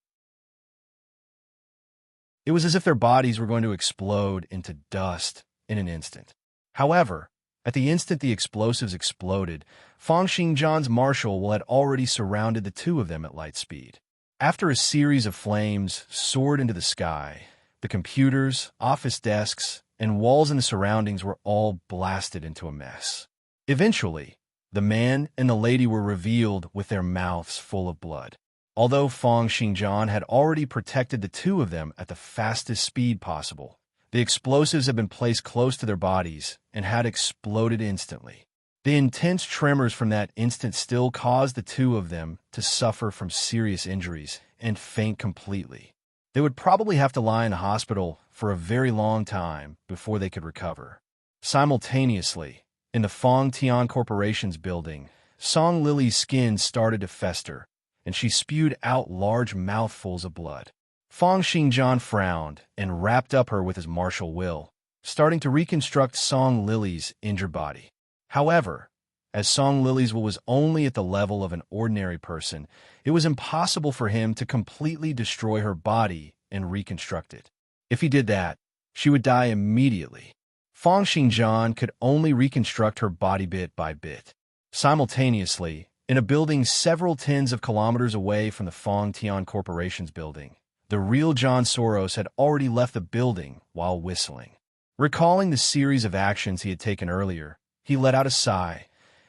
It was as if their bodies were going to explode into dust in an instant. However, at the instant the explosives exploded, Fong Xingjian's marshal had already surrounded the two of them at light speed. After a series of flames soared into the sky, the computers, office desks, and walls in the surroundings were all blasted into a mess. Eventually, the man and the lady were revealed with their mouths full of blood. Although Fong Xingjian had already protected the two of them at the fastest speed possible, the explosives had been placed close to their bodies and had exploded instantly. The intense tremors from that instant still caused the two of them to suffer from serious injuries and faint completely. They would probably have to lie in a hospital for a very long time before they could recover. Simultaneously, in the Fong Tian Corporation's building, Song Lily's skin started to fester, and she spewed out large mouthfuls of blood. Fong Xingjian frowned and wrapped up her with his martial will, starting to reconstruct Song Lily's injured body. However, as Song Lily's will was only at the level of an ordinary person, it was impossible for him to completely destroy her body and reconstruct it. If he did that, she would die immediately. Fong Xingjian could only reconstruct her body bit by bit. Simultaneously, in a building several tens of kilometers away from the Fong Tian Corporation's building, the real John Soros had already left the building while whistling. Recalling the series of actions he had taken earlier, he let out a sigh,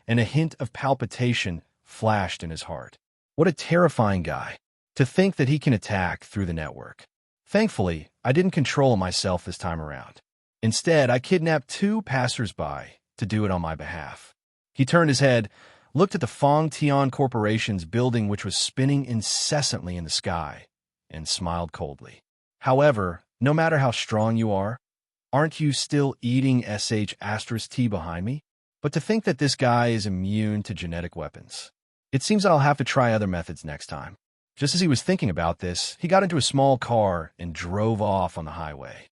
and a hint of palpitation flashed in his heart. What a terrifying guy. To think that he can attack through the network. Thankfully, I didn't control myself this time around. Instead, I kidnapped two passers-by to do it on my behalf. He turned his head, looked at the Fong Tian Corporation's building, which was spinning incessantly in the sky, and smiled coldly. However, no matter how strong you are, aren't you still eating *T behind me? But to think that this guy is immune to genetic weapons. It seems I'll have to try other methods next time. Just as he was thinking about this, he got into a small car and drove off on the highway.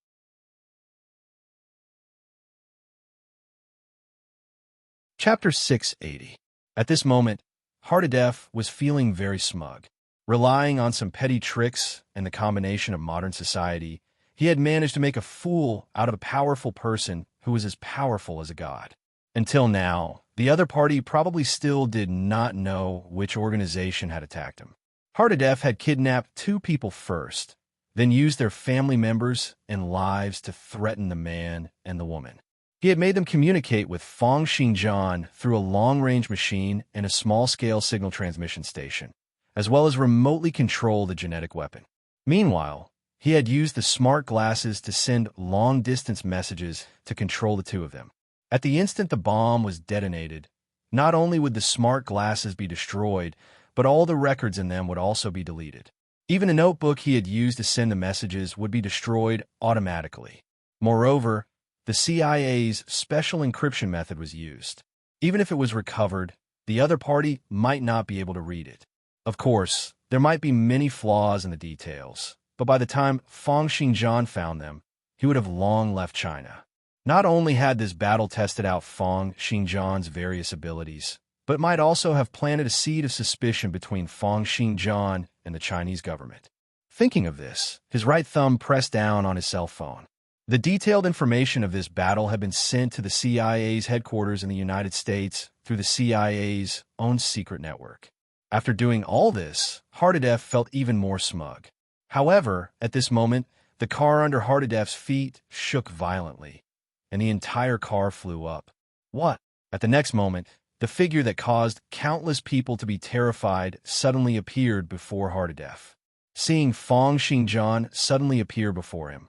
Chapter 680. At this moment, Hardadef was feeling very smug. Relying on some petty tricks and the combination of modern society, he had managed to make a fool out of a powerful person who was as powerful as a god. Until now, the other party probably still did not know which organization had attacked him. Hardadef had kidnapped two people first, then used their family members and lives to threaten the man and the woman. He had made them communicate with Fong Xingjian through a long-range machine and a small-scale signal transmission station, as well as remotely control the genetic weapon. Meanwhile, he had used the smart glasses to send long-distance messages to control the two of them. At the instant the bomb was detonated, not only would the smart glasses be destroyed, but all the records in them would also be deleted. Even a notebook he had used to send the messages would be destroyed automatically. Moreover, the CIA's special encryption method was used. Even if it was recovered, the other party might not be able to read it. Of course, there might be many flaws in the details, but by the time Fong Xingjian found them, he would have long left China. Not only had this battle tested out Fong Xingjian's various abilities, but might also have planted a seed of suspicion between Fong Xingjian and the Chinese government. Thinking of this, his right thumb pressed down on his cell phone. The detailed information of this battle had been sent to the CIA's headquarters in the United States through the CIA's own secret network. After doing all this, Hardadef felt even more smug. However, at this moment, the car under Hardadef's feet shook violently, and the entire car flew up. What? At the next moment, the figure that caused countless people to be terrified suddenly appeared before Hardadef. seeing Fong Xingjian suddenly appear before him.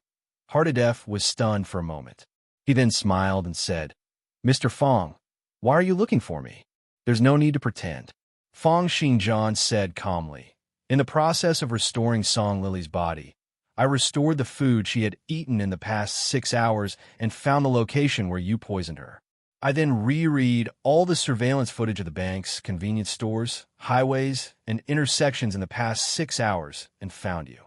Hardadef was stunned for a moment. He then smiled and said, "Mr. Fong, why are you looking for me? There's no need to pretend." Fong Xingjian said calmly, "In the process of restoring Song Lily's body, I restored the food she had eaten in the past 6 hours and found the location where you poisoned her. I then reread all the surveillance footage of the banks, convenience stores, highways, and intersections in the past 6 hours and found you.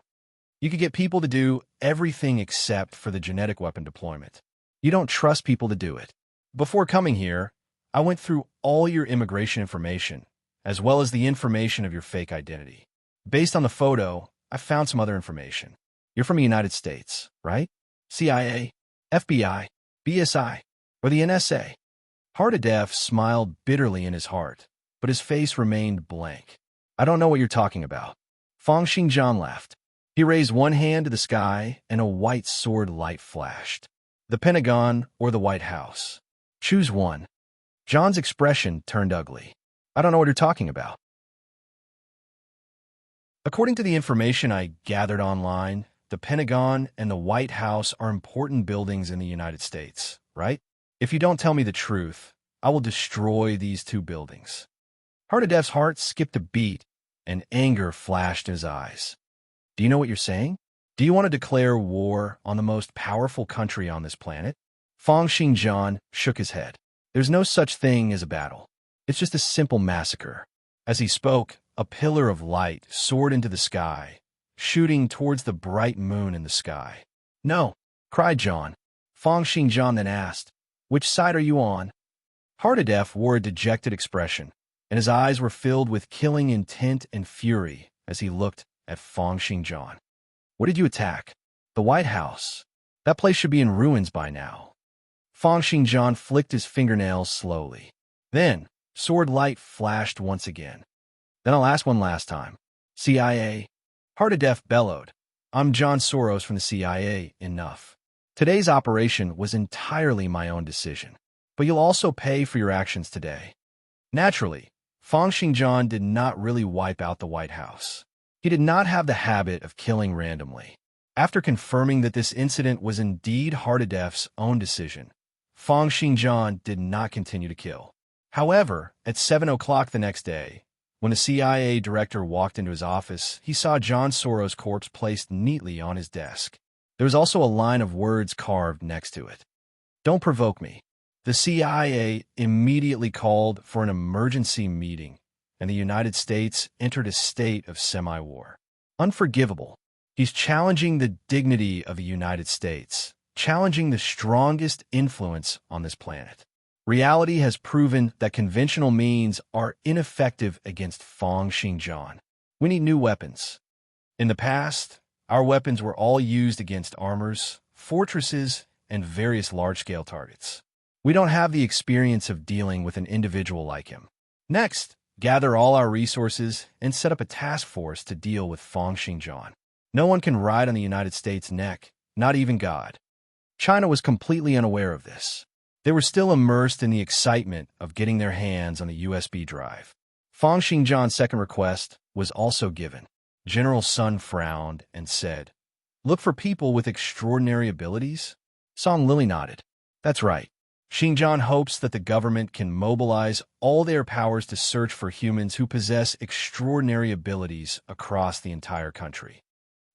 You could get people to do everything except for the genetic weapon deployment. You don't trust people to do it. Before coming here, I went through all your immigration information, as well as the information of your fake identity. Based on the photo, I found some other information. You're from the United States, right? CIA, FBI, BSI, or the NSA?" Hardadef smiled bitterly in his heart, but his face remained blank. "I don't know what you're talking about." Fong Xingjian laughed. He raised one hand to the sky, and a white sword light flashed. "The Pentagon or the White House? Choose one." John's expression turned ugly. "I don't know what you're talking about." According to the information I gathered online, the Pentagon and the White House are important buildings in the United States, right? If you don't tell me the truth, I will destroy these 2 buildings. Hardadef's heart skipped a beat, and anger flashed in his eyes. "Do you know what you're saying? Do you want to declare war on the most powerful country on this planet?" Fong Xingjian shook his head. "There's no such thing as a battle. It's just a simple massacre." As he spoke, a pillar of light soared into the sky, shooting towards the bright moon in the sky. "No!" cried John. Fong Xingjian then asked, "Which side are you on?" Hardadef wore a dejected expression, and his eyes were filled with killing intent and fury as he looked at Fong Xingjian. "What did you attack?" "The White House. That place should be in ruins by now." Fong Xingjian flicked his fingernails slowly. Then, sword light flashed once again. "Then I'll ask one last time. CIA?" Hardadef bellowed, "I'm John Soros from the CIA. Enough. Today's operation was entirely my own decision, but you'll also pay for your actions today." Naturally, Fong Xingjian did not really wipe out the White House. He did not have the habit of killing randomly. After confirming that this incident was indeed Hardadef's own decision, Fong Xingjian did not continue to kill. However, at 7 o'clock the next day, when the CIA director walked into his office, he saw John Soros' corpse placed neatly on his desk. There was also a line of words carved next to it. "Don't provoke me." The CIA immediately called for an emergency meeting, and the United States entered a state of semi-war. Unforgivable. He's challenging the dignity of the United States, challenging the strongest influence on this planet. Reality has proven that conventional means are ineffective against Fong Xingjian. We need new weapons. In the past, our weapons were all used against armors, fortresses, and various large-scale targets. We don't have the experience of dealing with an individual like him. Next, gather all our resources and set up a task force to deal with Fong Xingjian. No one can ride on the United States' neck, not even God. China was completely unaware of this. They were still immersed in the excitement of getting their hands on the USB drive. Fong Xingjian's second request was also given. General Sun frowned and said, "Look for people with extraordinary abilities?" Song Lily nodded. "That's right. Xingjian hopes that the government can mobilize all their powers to search for humans who possess extraordinary abilities across the entire country."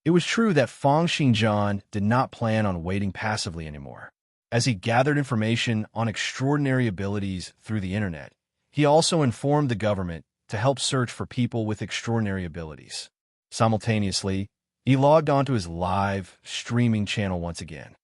It was true that Fong Xingjian did not plan on waiting passively anymore. As he gathered information on extraordinary abilities through the internet, he also informed the government to help search for people with extraordinary abilities. Simultaneously, he logged onto his live streaming channel once again.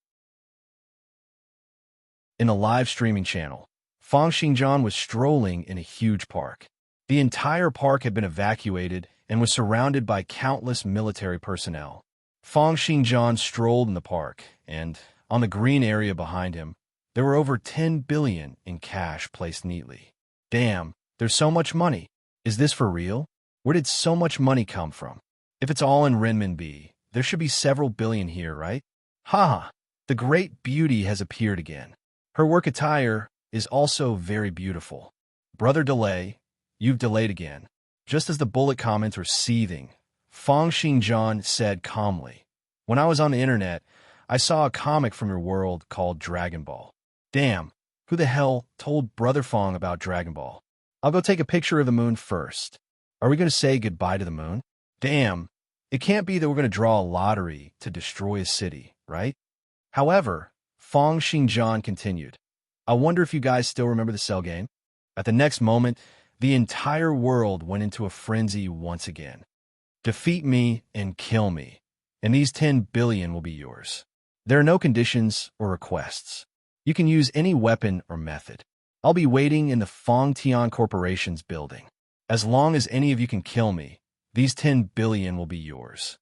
In the live streaming channel, Fong Xingjian was strolling in a huge park. The entire park had been evacuated and was surrounded by countless military personnel. Fong Xingjian strolled in the park, and, on the green area behind him, there were over 10 billion in cash placed neatly. Damn, there's so much money. Is this for real? Where did so much money come from? If it's all in renminbi, there should be several billion here, right? Haha, the great beauty has appeared again. Her work attire is also very beautiful. Brother Delay, you've delayed again. Just as the bullet comments were seething, Fang Xingjian said calmly. When I was on the internet, I saw a comic from your world called Dragon Ball. Damn, who the hell told Brother Fang about Dragon Ball? I'll go take a picture of the moon first. Are we going to say goodbye to the moon? Damn, it can't be that we're going to draw a lottery to destroy a city, right? However, Fang Xingjian continued. I wonder if you guys still remember the cell game? At the next moment, the entire world went into a frenzy once again. Defeat me and kill me, and these 10 billion will be yours. There are no conditions or requests. You can use any weapon or method. I'll be waiting in the Fangtian Corporation's building. As long as any of you can kill me, these 10 billion will be yours.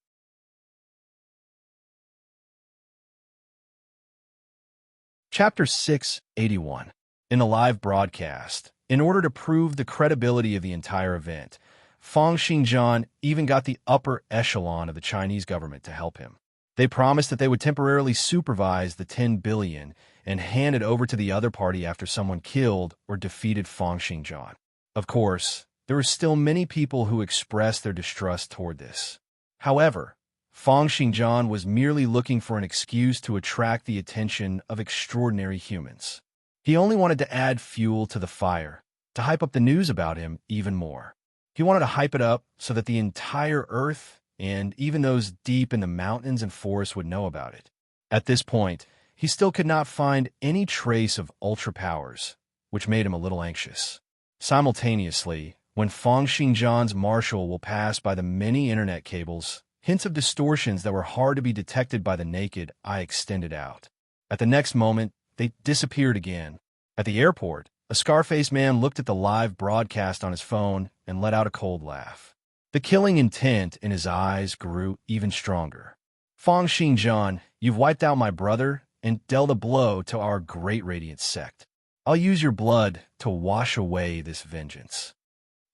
Chapter 681. In a live broadcast, in order to prove the credibility of the entire event, Fang Xingjian even got the upper echelon of the Chinese government to help him. They promised that they would temporarily supervise the 10 billion and hand it over to the other party after someone killed or defeated Fang Xingjian. Of course, there were still many people who expressed their distrust toward this. However, Fang Xingjian was merely looking for an excuse to attract the attention of extraordinary humans. He only wanted to add fuel to the fire, to hype up the news about him even more. He wanted to hype it up so that the entire Earth, and even those deep in the mountains and forests, would know about it. At this point, he still could not find any trace of ultra powers, which made him a little anxious. Simultaneously, when Fang Xingjian's marshal will pass by the many internet cables, hints of distortions that were hard to be detected by the naked eye extended out. At the next moment, they disappeared again. At the airport, a scar-faced man looked at the live broadcast on his phone and let out a cold laugh. The killing intent in his eyes grew even stronger. Fang Xingjian, you've wiped out my brother and dealt a blow to our great radiant sect. I'll use your blood to wash away this vengeance.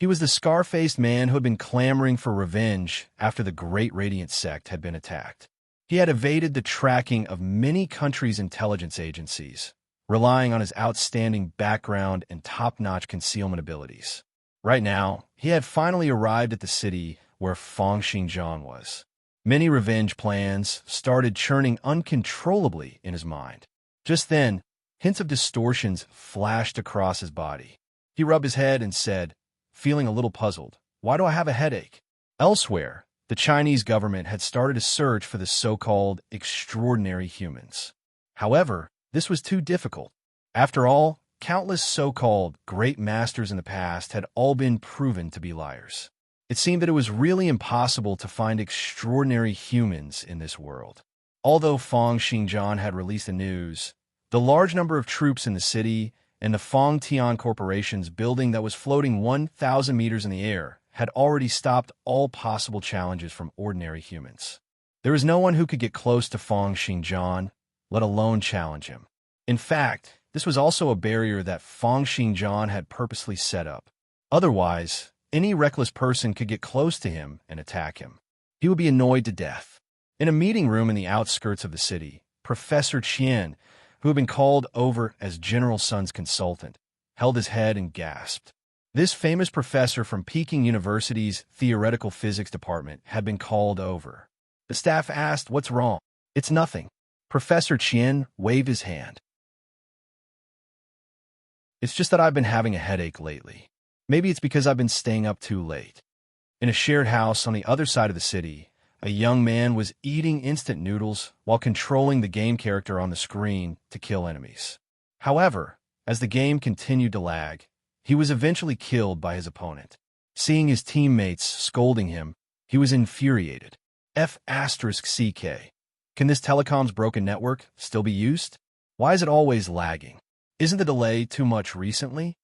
He was the scar-faced man who had been clamoring for revenge after the great radiant sect had been attacked. He had evaded the tracking of many countries' intelligence agencies, relying on his outstanding background and top-notch concealment abilities. Right now, he had finally arrived at the city where Fang Xingjian was. Many revenge plans started churning uncontrollably in his mind. Just then, hints of distortions flashed across his body. He rubbed his head and said, feeling a little puzzled, "Why do I have a headache?" Elsewhere, the Chinese government had started a search for the so-called extraordinary humans. However, this was too difficult. After all, countless so-called great masters in the past had all been proven to be liars. It seemed that it was really impossible to find extraordinary humans in this world. Although Fang Xingjian had released the news, the large number of troops in the city and the Fangtian Corporation's building that was floating 1,000 meters in the air had already stopped all possible challenges from ordinary humans. There was no one who could get close to Fang Xingjian, let alone challenge him. In fact, this was also a barrier that Fang Xingjian had purposely set up. Otherwise, any reckless person could get close to him and attack him. He would be annoyed to death. In a meeting room in the outskirts of the city, Professor Qian, who had been called over as General Sun's consultant, held his head and gasped. This famous professor from Peking University's theoretical physics department had been called over. The staff asked, "What's wrong?" "It's nothing." Professor Qian waved his hand. "It's just that I've been having a headache lately. Maybe it's because I've been staying up too late." In a shared house on the other side of the city, a young man was eating instant noodles while controlling the game character on the screen to kill enemies. However, as the game continued to lag, he was eventually killed by his opponent. Seeing his teammates scolding him, he was infuriated. F***CK. Can this telecom's broken network still be used? Why is it always lagging? Isn't the delay too much recently?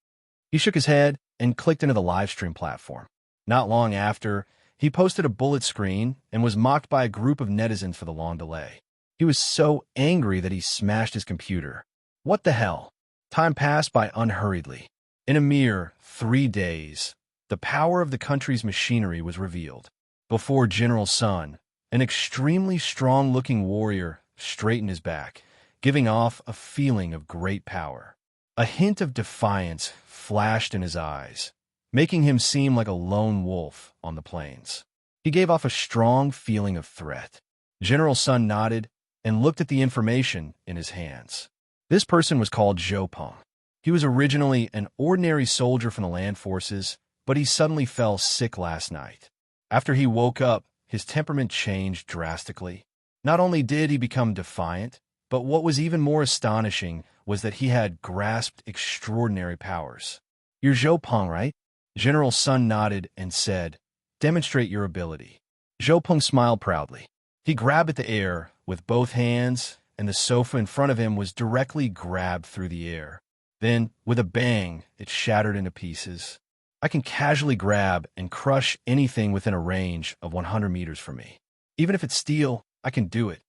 He shook his head and clicked into the livestream platform. Not long after, he posted a bullet screen and was mocked by a group of netizens for the long delay. He was so angry that he smashed his computer. What the hell? Time passed by unhurriedly. In a mere 3 days, the power of the country's machinery was revealed. Before General Sun, an extremely strong-looking warrior straightened his back, giving off a feeling of great power. A hint of defiance flashed in his eyes, making him seem like a lone wolf on the plains. He gave off a strong feeling of threat. General Sun nodded and looked at the information in his hands. This person was called Zhou Peng. He was originally an ordinary soldier from the land forces, but he suddenly fell sick last night. After he woke up, his temperament changed drastically. Not only did he become defiant, but what was even more astonishing was that he had grasped extraordinary powers. "You're Zhou Peng, right?" General Sun nodded and said, "Demonstrate your ability." Zhou Peng smiled proudly. He grabbed at the air with both hands, and the sofa in front of him was directly grabbed through the air. Then, with a bang, it shattered into pieces. I can casually grab and crush anything within a range of 100 meters from me. Even if it's steel, I can do it.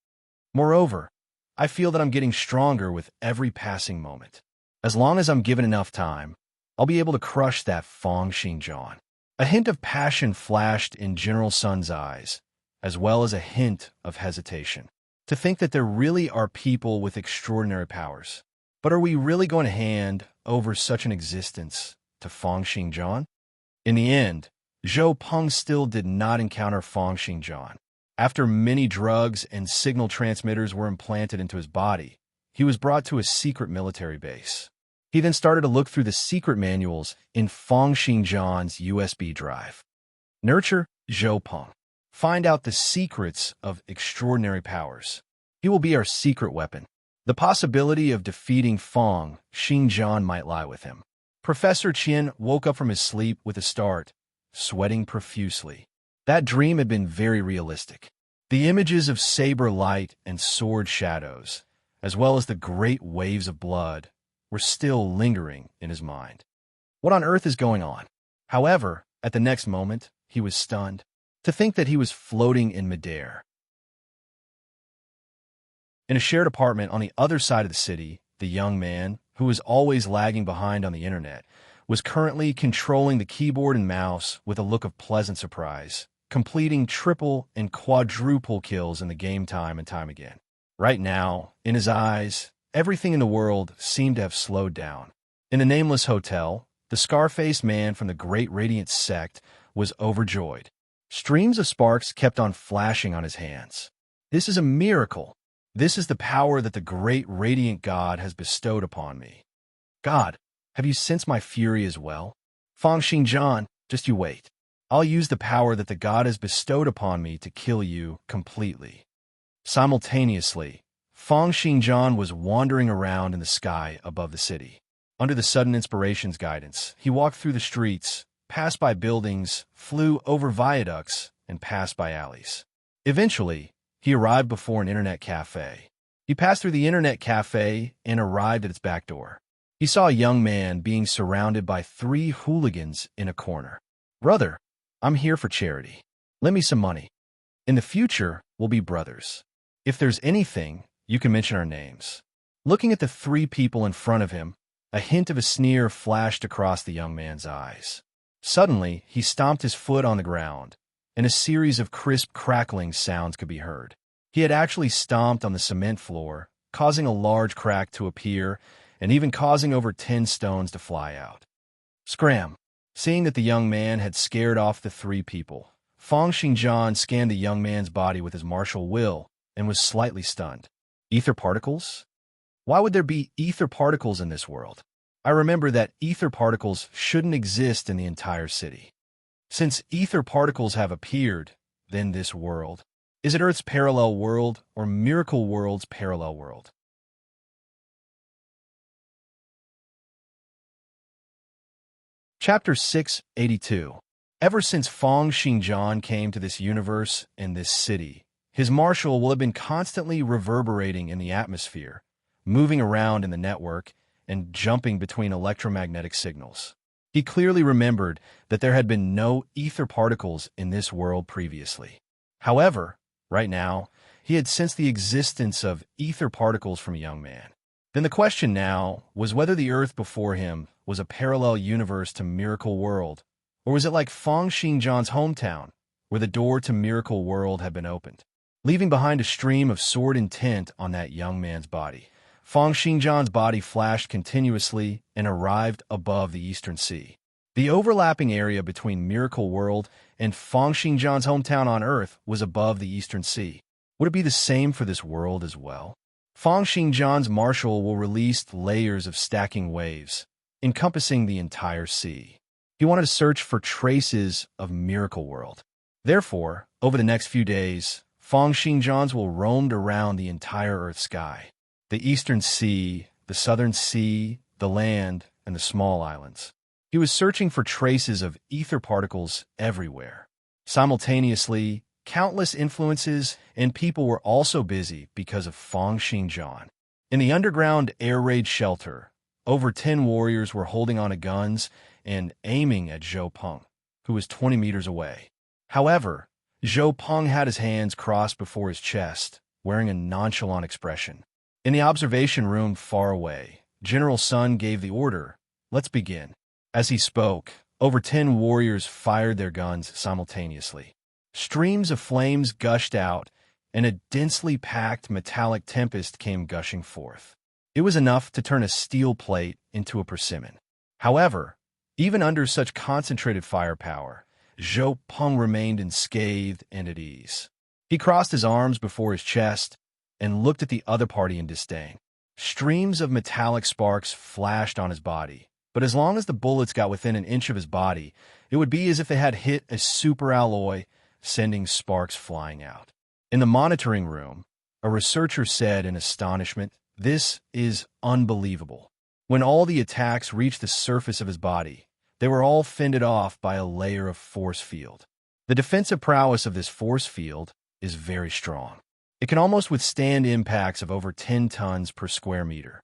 Moreover, I feel that I'm getting stronger with every passing moment. As long as I'm given enough time, I'll be able to crush that Fang Xingjian. A hint of passion flashed in General Sun's eyes, as well as a hint of hesitation. To think that there really are people with extraordinary powers. But are we really going to hand over such an existence to Fang Xingjian? In the end, Zhou Peng still did not encounter Fang Xingjian. After many drugs and signal transmitters were implanted into his body, he was brought to a secret military base. He then started to look through the secret manuals in Fang Xingjian's USB drive. Nurture Zhou Peng. Find out the secrets of extraordinary powers. He will be our secret weapon. The possibility of defeating Fang Xingjian might lie with him. Professor Qian woke up from his sleep with a start, sweating profusely. That dream had been very realistic. The images of saber light and sword shadows, as well as the great waves of blood, were still lingering in his mind. What on earth is going on? However, at the next moment, he was stunned to think that he was floating in midair. In a shared apartment on the other side of the city, the young man, who was always lagging behind on the internet, was currently controlling the keyboard and mouse with a look of pleasant surprise, completing triple and quadruple kills in the game time and time again. Right now, in his eyes, everything in the world seemed to have slowed down. In the nameless hotel, the scar-faced man from the Great Radiant sect was overjoyed. Streams of sparks kept on flashing on his hands. This is a miracle. This is the power that the Great Radiant God has bestowed upon me. God, have you sensed my fury as well? Fang Xingjian, just you wait. I'll use the power that the God has bestowed upon me to kill you completely. Simultaneously, Fang Xingjian was wandering around in the sky above the city. Under the sudden inspiration's guidance, he walked through the streets, passed by buildings, flew over viaducts, and passed by alleys. Eventually, he arrived before an internet cafe. He passed through the internet cafe and arrived at its back door. He saw a young man being surrounded by 3 hooligans in a corner. "Brother, I'm here for charity. Lend me some money. In the future, we'll be brothers. If there's anything, you can mention our names." Looking at the 3 people in front of him, a hint of a sneer flashed across the young man's eyes. Suddenly, he stomped his foot on the ground, and a series of crisp crackling sounds could be heard. He had actually stomped on the cement floor, causing a large crack to appear and even causing over 10 stones to fly out. Scram! Seeing that the young man had scared off the 3 people, Fang Xingjian scanned the young man's body with his martial will and was slightly stunned. Ether particles? Why would there be ether particles in this world? I remember that ether particles shouldn't exist in the entire city. Since ether particles have appeared, then this world. Is it Earth's parallel world or Miracle World's parallel world? Chapter 682. Ever since Fang Xingjian came to this universe and this city, his martial will have been constantly reverberating in the atmosphere, moving around in the network, and jumping between electromagnetic signals. He clearly remembered that there had been no ether particles in this world previously. However, right now, he had sensed the existence of ether particles from a young man. Then the question now was whether the Earth before him was a parallel universe to Miracle World, or was it like Fang Xingjian's hometown, where the door to Miracle World had been opened, leaving behind a stream of sword intent on that young man's body. Fang Xingjian's body flashed continuously and arrived above the Eastern Sea. The overlapping area between Miracle World and Fangxingjian's hometown on Earth was above the Eastern Sea. Would it be the same for this world as well? Fangxingjian's marshal will release layers of stacking waves, encompassing the entire sea. He wanted to search for traces of Miracle World. Therefore, over the next few days, Fangxingjians will roam around the entire Earth sky. The Eastern Sea, the Southern Sea, the land, and the small islands. He was searching for traces of ether particles everywhere. Simultaneously, countless influences and people were also busy because of Fangxingjian. In the underground air raid shelter, over 10 warriors were holding onto guns and aiming at Zhou Peng, who was 20 meters away. However, Zhou Peng had his hands crossed before his chest, wearing a nonchalant expression. In the observation room far away, General Sun gave the order, "Let's begin." As he spoke, over 10 warriors fired their guns simultaneously. Streams of flames gushed out, and a densely packed metallic tempest came gushing forth. It was enough to turn a steel plate into a persimmon. However, even under such concentrated firepower, Zhou Peng remained unscathed and at ease. He crossed his arms before his chest and looked at the other party in disdain. Streams of metallic sparks flashed on his body, but as long as the bullets got within an inch of his body, it would be as if they had hit a superalloy, sending sparks flying out. In the monitoring room, a researcher said in astonishment, "This is unbelievable." When all the attacks reached the surface of his body, they were all fended off by a layer of force field. The defensive prowess of this force field is very strong. It can almost withstand impacts of over 10 tons per square meter.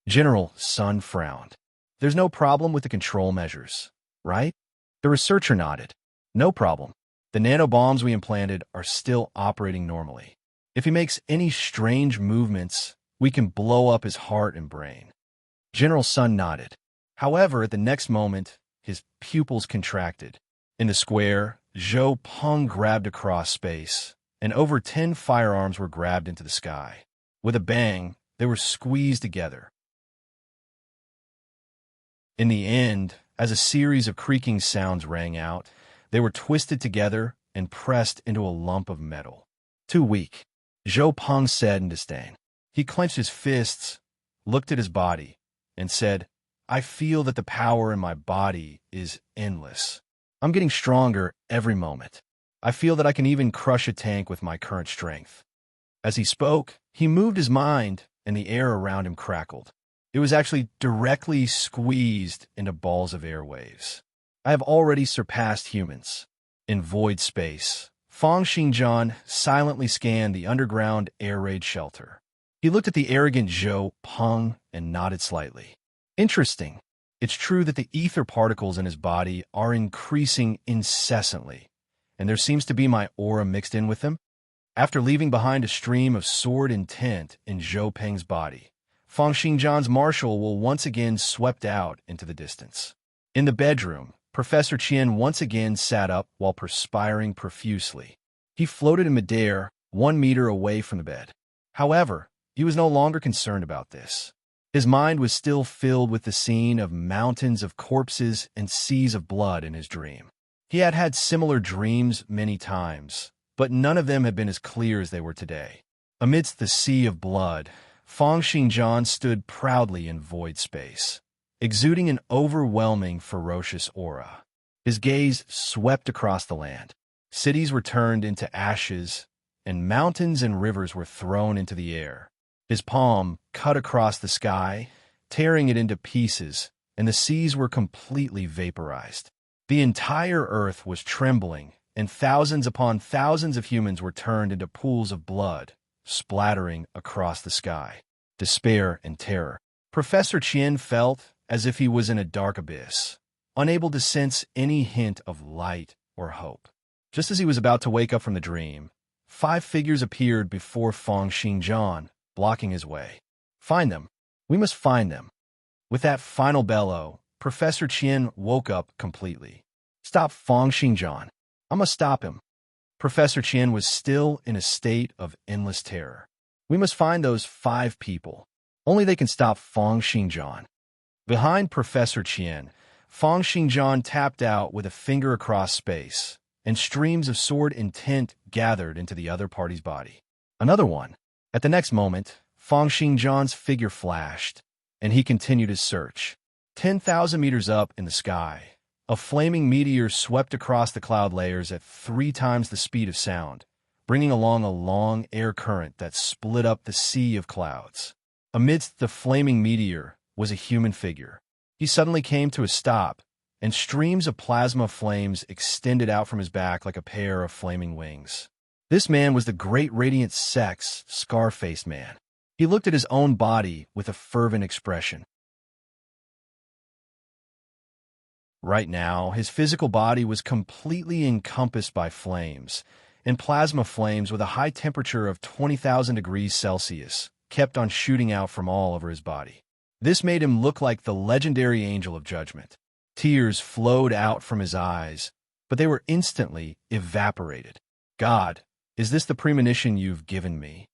General Sun frowned. "There's no problem with the control measures, right?" The researcher nodded. "No problem. The nanobombs we implanted are still operating normally. If he makes any strange movements, we can blow up his heart and brain." General Sun nodded. However, at the next moment, his pupils contracted. In the square, Zhou Peng grabbed across space, and over 10 firearms were grabbed into the sky. With a bang, they were squeezed together. In the end, as a series of creaking sounds rang out, they were twisted together and pressed into a lump of metal. "Too weak," Zhou Peng said in disdain. He clenched his fists, looked at his body, and said, "I feel that the power in my body is endless. I'm getting stronger every moment. I feel that I can even crush a tank with my current strength." As he spoke, he moved his mind, and the air around him crackled. It was actually directly squeezed into balls of air waves. "I have already surpassed humans." In void space, Fangxingjian silently scanned the underground air raid shelter. He looked at the arrogant Zhou Peng and nodded slightly. "Interesting. It's true that the ether particles in his body are increasing incessantly, and there seems to be my aura mixed in with them." After leaving behind a stream of sword intent in Zhou Peng's body, Fangxingjian's marshal will once again swept out into the distance. In the bedroom, Professor Qian once again sat up while perspiring profusely. He floated in midair, 1 meter away from the bed. However, he was no longer concerned about this. His mind was still filled with the scene of mountains of corpses and seas of blood in his dream. He had had similar dreams many times, but none of them had been as clear as they were today. Amidst the sea of blood, Fangxingjian stood proudly in void space, exuding an overwhelming, ferocious aura. His gaze swept across the land. Cities were turned into ashes, and mountains and rivers were thrown into the air. His palm cut across the sky, tearing it into pieces, and the seas were completely vaporized. The entire earth was trembling, and thousands upon thousands of humans were turned into pools of blood, splattering across the sky. Despair and terror. Professor Qian felt as if he was in a dark abyss, unable to sense any hint of light or hope. Just as he was about to wake up from the dream, 5 figures appeared before Fangxingjian, blocking his way. "Find them. We must find them." With that final bellow, Professor Qian woke up completely. "Stop Fangxingjian. I must stop him." Professor Qian was still in a state of endless terror. "We must find those 5 people. Only they can stop Fangxingjian." Behind Professor Qian, Fang Xingjian tapped out with a finger across space, and streams of sword intent gathered into the other party's body. Another one. At the next moment, Fang Xingjian's figure flashed, and he continued his search. 10,000 meters up in the sky, a flaming meteor swept across the cloud layers at 3 times the speed of sound, bringing along a long air current that split up the sea of clouds. Amidst the flaming meteor was a human figure. He suddenly came to a stop, and streams of plasma flames extended out from his back like a pair of flaming wings. This man was the great radiant sex, scar-faced man. He looked at his own body with a fervent expression. Right now, his physical body was completely encompassed by flames, and plasma flames with a high temperature of 20,000 degrees Celsius kept on shooting out from all over his body. This made him look like the legendary angel of judgment. Tears flowed out from his eyes, but they were instantly evaporated. God, is this the premonition you've given me?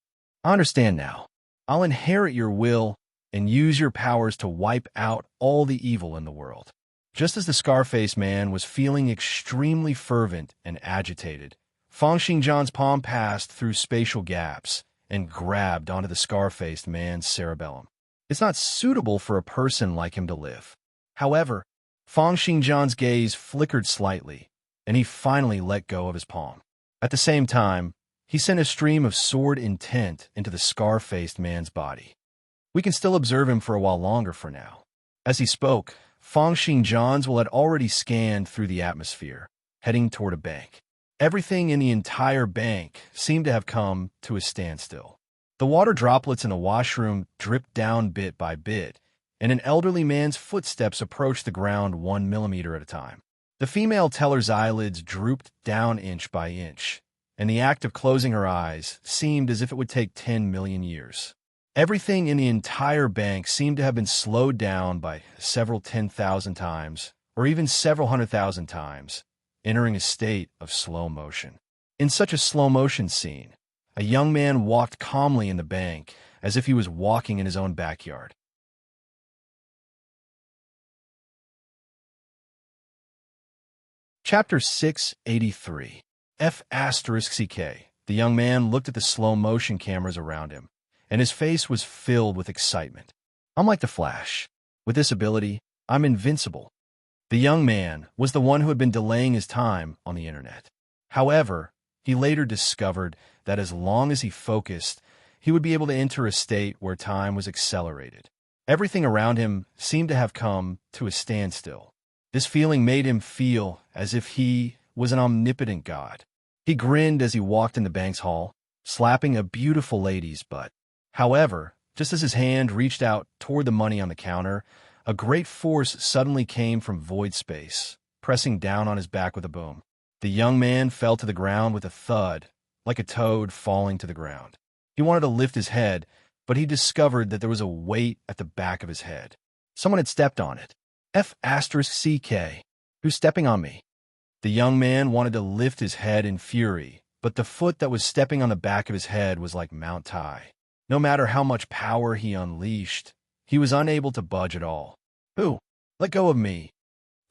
I understand now. I'll inherit your will and use your powers to wipe out all the evil in the world. Just as the scar-faced man was feeling extremely fervent and agitated, Fang Xingjian's palm passed through spatial gaps and grabbed onto the scar-faced man's cerebellum. It's not suitable for a person like him to live. However, Fang Xingjian's gaze flickered slightly, and he finally let go of his palm. At the same time, he sent a stream of sword intent into the scar-faced man's body. We can still observe him for a while longer for now. As he spoke, Fang Xingjian's will had already scanned through the atmosphere, heading toward a bank. Everything in the entire bank seemed to have come to a standstill. The water droplets in the washroom dripped down bit by bit, and an elderly man's footsteps approached the ground 1 millimeter at a time. The female teller's eyelids drooped down inch by inch, and the act of closing her eyes seemed as if it would take 10 million years. Everything in the entire bank seemed to have been slowed down by several 10,000 times, or even several 100,000 times, entering a state of slow motion. In such a slow motion scene, a young man walked calmly in the bank as if he was walking in his own backyard. Chapter 683. F***CK. The young man looked at the slow-motion cameras around him, and his face was filled with excitement. I'm like the Flash. With this ability, I'm invincible. The young man was the one who had been delaying his time on the internet. However, he later discovered that as long as he focused, he would be able to enter a state where time was accelerated. Everything around him seemed to have come to a standstill. This feeling made him feel as if he was an omnipotent god. He grinned as he walked in the bank's hall, slapping a beautiful lady's butt. However, just as his hand reached out toward the money on the counter, a great force suddenly came from void space, pressing down on his back with a boom. The young man fell to the ground with a thud, like a toad falling to the ground. He wanted to lift his head, but he discovered that there was a weight at the back of his head. Someone had stepped on it. F***CK. Who's stepping on me? The young man wanted to lift his head in fury, but the foot that was stepping on the back of his head was like Mount Tai. No matter how much power he unleashed, he was unable to budge at all. Who? Let go of me.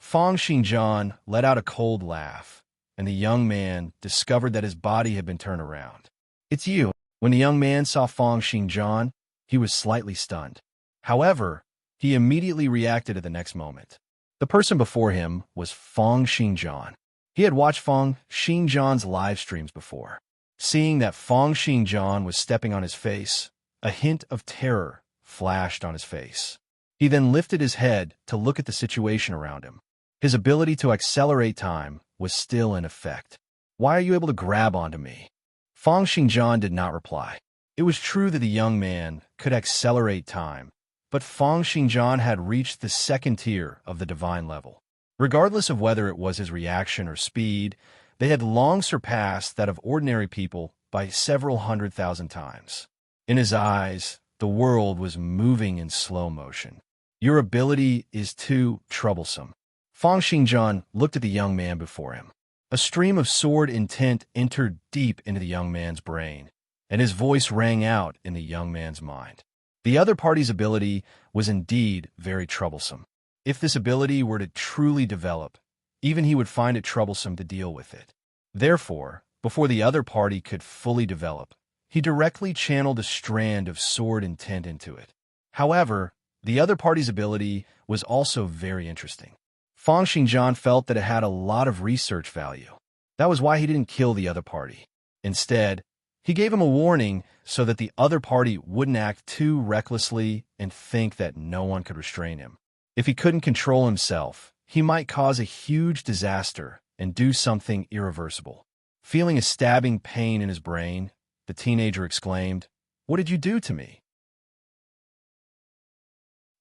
Fang Xingjian let out a cold laugh, and the young man discovered that his body had been turned around. It's you. When the young man saw Fang Xingjian, he was slightly stunned. However, he immediately reacted at the next moment. The person before him was Fang Xingjian. He had watched Fang Xingjian's live streams before. Seeing that Fang Xingjian was stepping on his face, a hint of terror flashed on his face. He then lifted his head to look at the situation around him. His ability to accelerate time was still in effect. Why are you able to grab onto me? Fang Xingjian did not reply. It was true that the young man could accelerate time, but Fang Xingjian had reached the second tier of the divine level. Regardless of whether it was his reaction or speed, they had long surpassed that of ordinary people by several 100,000 times. In his eyes, the world was moving in slow motion. Your ability is too troublesome. Fang Xingjian looked at the young man before him. A stream of sword intent entered deep into the young man's brain, and his voice rang out in the young man's mind. The other party's ability was indeed very troublesome. If this ability were to truly develop, even he would find it troublesome to deal with it. Therefore, before the other party could fully develop, he directly channeled a strand of sword intent into it. However, the other party's ability was also very interesting. Fang Xingjian felt that it had a lot of research value. That was why he didn't kill the other party. Instead, he gave him a warning so that the other party wouldn't act too recklessly and think that no one could restrain him. If he couldn't control himself, he might cause a huge disaster and do something irreversible. Feeling a stabbing pain in his brain, the teenager exclaimed, "What did you do to me?"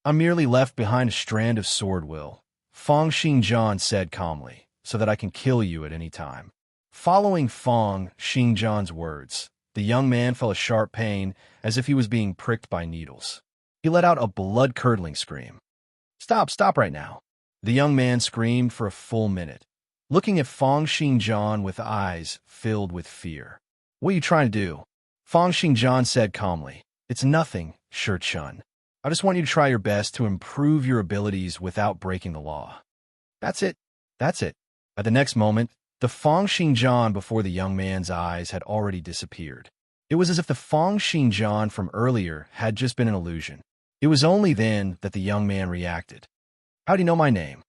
"I merely left behind a strand of sword will," Fang Xingjian said calmly, "so that I can kill you at any time." Following Fang Xingjian's words, the young man felt a sharp pain as if he was being pricked by needles. He let out a blood-curdling scream. Stop right now." The young man screamed for a full minute, looking at Fang Xingjian with eyes filled with fear. "What are you trying to do?" Fang Xingjian said calmly. "It's nothing, Shi Chun. I just want you to try your best to improve your abilities without breaking the law." That's it. At the next moment, the Fang Xingjian before the young man's eyes had already disappeared. It was as if the Fang Xingjian from earlier had just been an illusion. It was only then that the young man reacted. "How do you know my name?"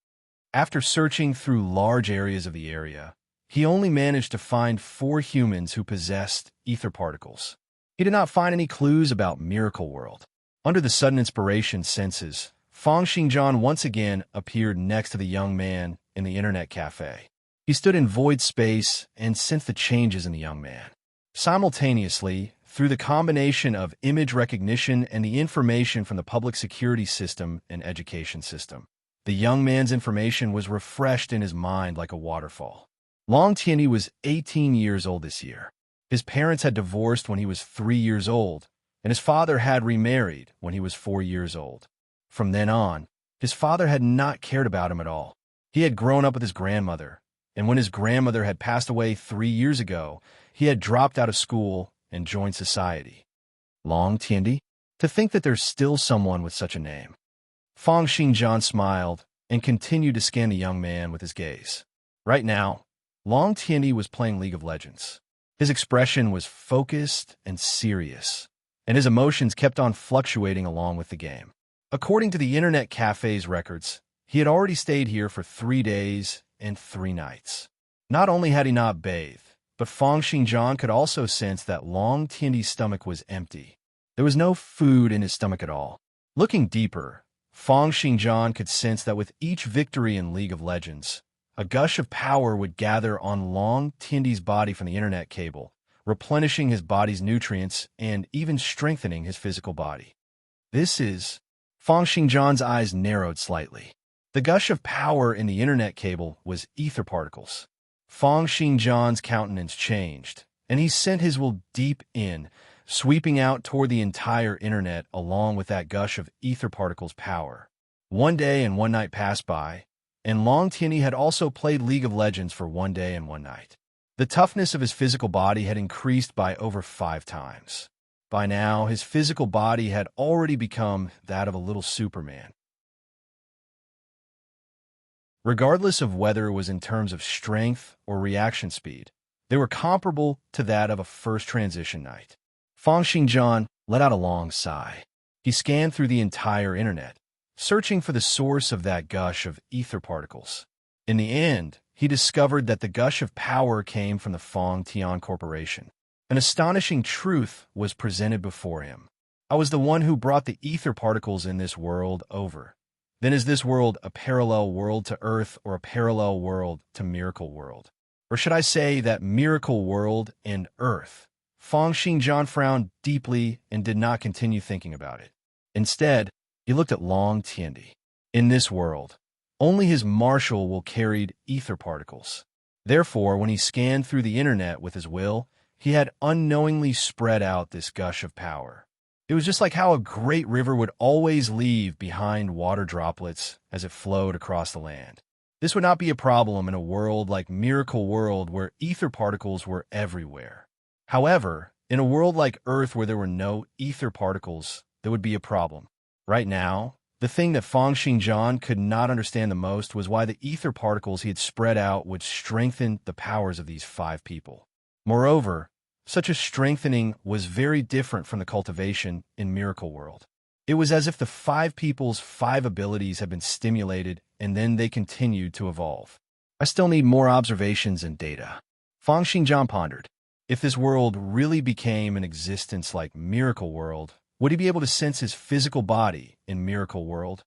After searching through large areas of the area, he only managed to find 4 humans who possessed ether particles. He did not find any clues about Miracle World. Under the sudden inspiration senses, Fang Xingjian once again appeared next to the young man in the internet cafe. He stood in void space and sensed the changes in the young man. Simultaneously, through the combination of image recognition and the information from the public security system and education system, the young man's information was refreshed in his mind like a waterfall. Long Tianyi was 18 years old this year. His parents had divorced when he was 3 years old, and his father had remarried when he was 4 years old. From then on, his father had not cared about him at all. He had grown up with his grandmother, and when his grandmother had passed away 3 years ago, he had dropped out of school and joined society. Long Tianyi? To think that there's still someone with such a name. Fang Xingjian smiled and continued to scan the young man with his gaze. Right now, Long Tianyi was playing League of Legends. His expression was focused and serious, and his emotions kept on fluctuating along with the game. According to the internet cafe's records, he had already stayed here for 3 days and 3 nights. Not only had he not bathed, but Fang Xingjian could also sense that Long Tianyi's stomach was empty. There was no food in his stomach at all. Looking deeper, Fang Xingjian could sense that with each victory in League of Legends, a gush of power would gather on Long Tianyi's body from the internet cable, replenishing his body's nutrients and even strengthening his physical body. Fang Xingjian's eyes narrowed slightly. The gush of power in the internet cable was ether particles. Fang Xingjian's countenance changed, and he sent his will deep in, sweeping out toward the entire internet along with that gush of ether particles power. 1 day and 1 night passed by, and Long Tianyi had also played League of Legends for 1 day and 1 night. The toughness of his physical body had increased by over 5 times. By now, his physical body had already become that of a little Superman. Regardless of whether it was in terms of strength or reaction speed, they were comparable to that of a first transition night. Fang Xingjian let out a long sigh. He scanned through the entire internet, searching for the source of that gush of ether particles. In the end, he discovered that the gush of power came from the Fang Tian Corporation. An astonishing truth was presented before him. I was the one who brought the ether particles in this world over. Then is this world a parallel world to Earth or a parallel world to Miracle World? Or should I say that Miracle World and Earth? Fang Xingjian frowned deeply and did not continue thinking about it. Instead, he looked at Long Tianyi. In this world, only his martial will carried ether particles. Therefore, when he scanned through the internet with his will, he had unknowingly spread out this gush of power. It was just like how a great river would always leave behind water droplets as it flowed across the land. This would not be a problem in a world like Miracle World where ether particles were everywhere. However, in a world like Earth where there were no ether particles, there would be a problem. Right now, The thing that Fang Xingjian could not understand the most was why the ether particles he had spread out would strengthen the powers of these 5 people. Moreover, such a strengthening was very different from the cultivation in Miracle World. It was as if the 5 people's 5 abilities had been stimulated and then they continued to evolve. I still need more observations and data. Fang Xingjian pondered. If this world really became an existence like Miracle World, would he be able to sense his physical body in Miracle World?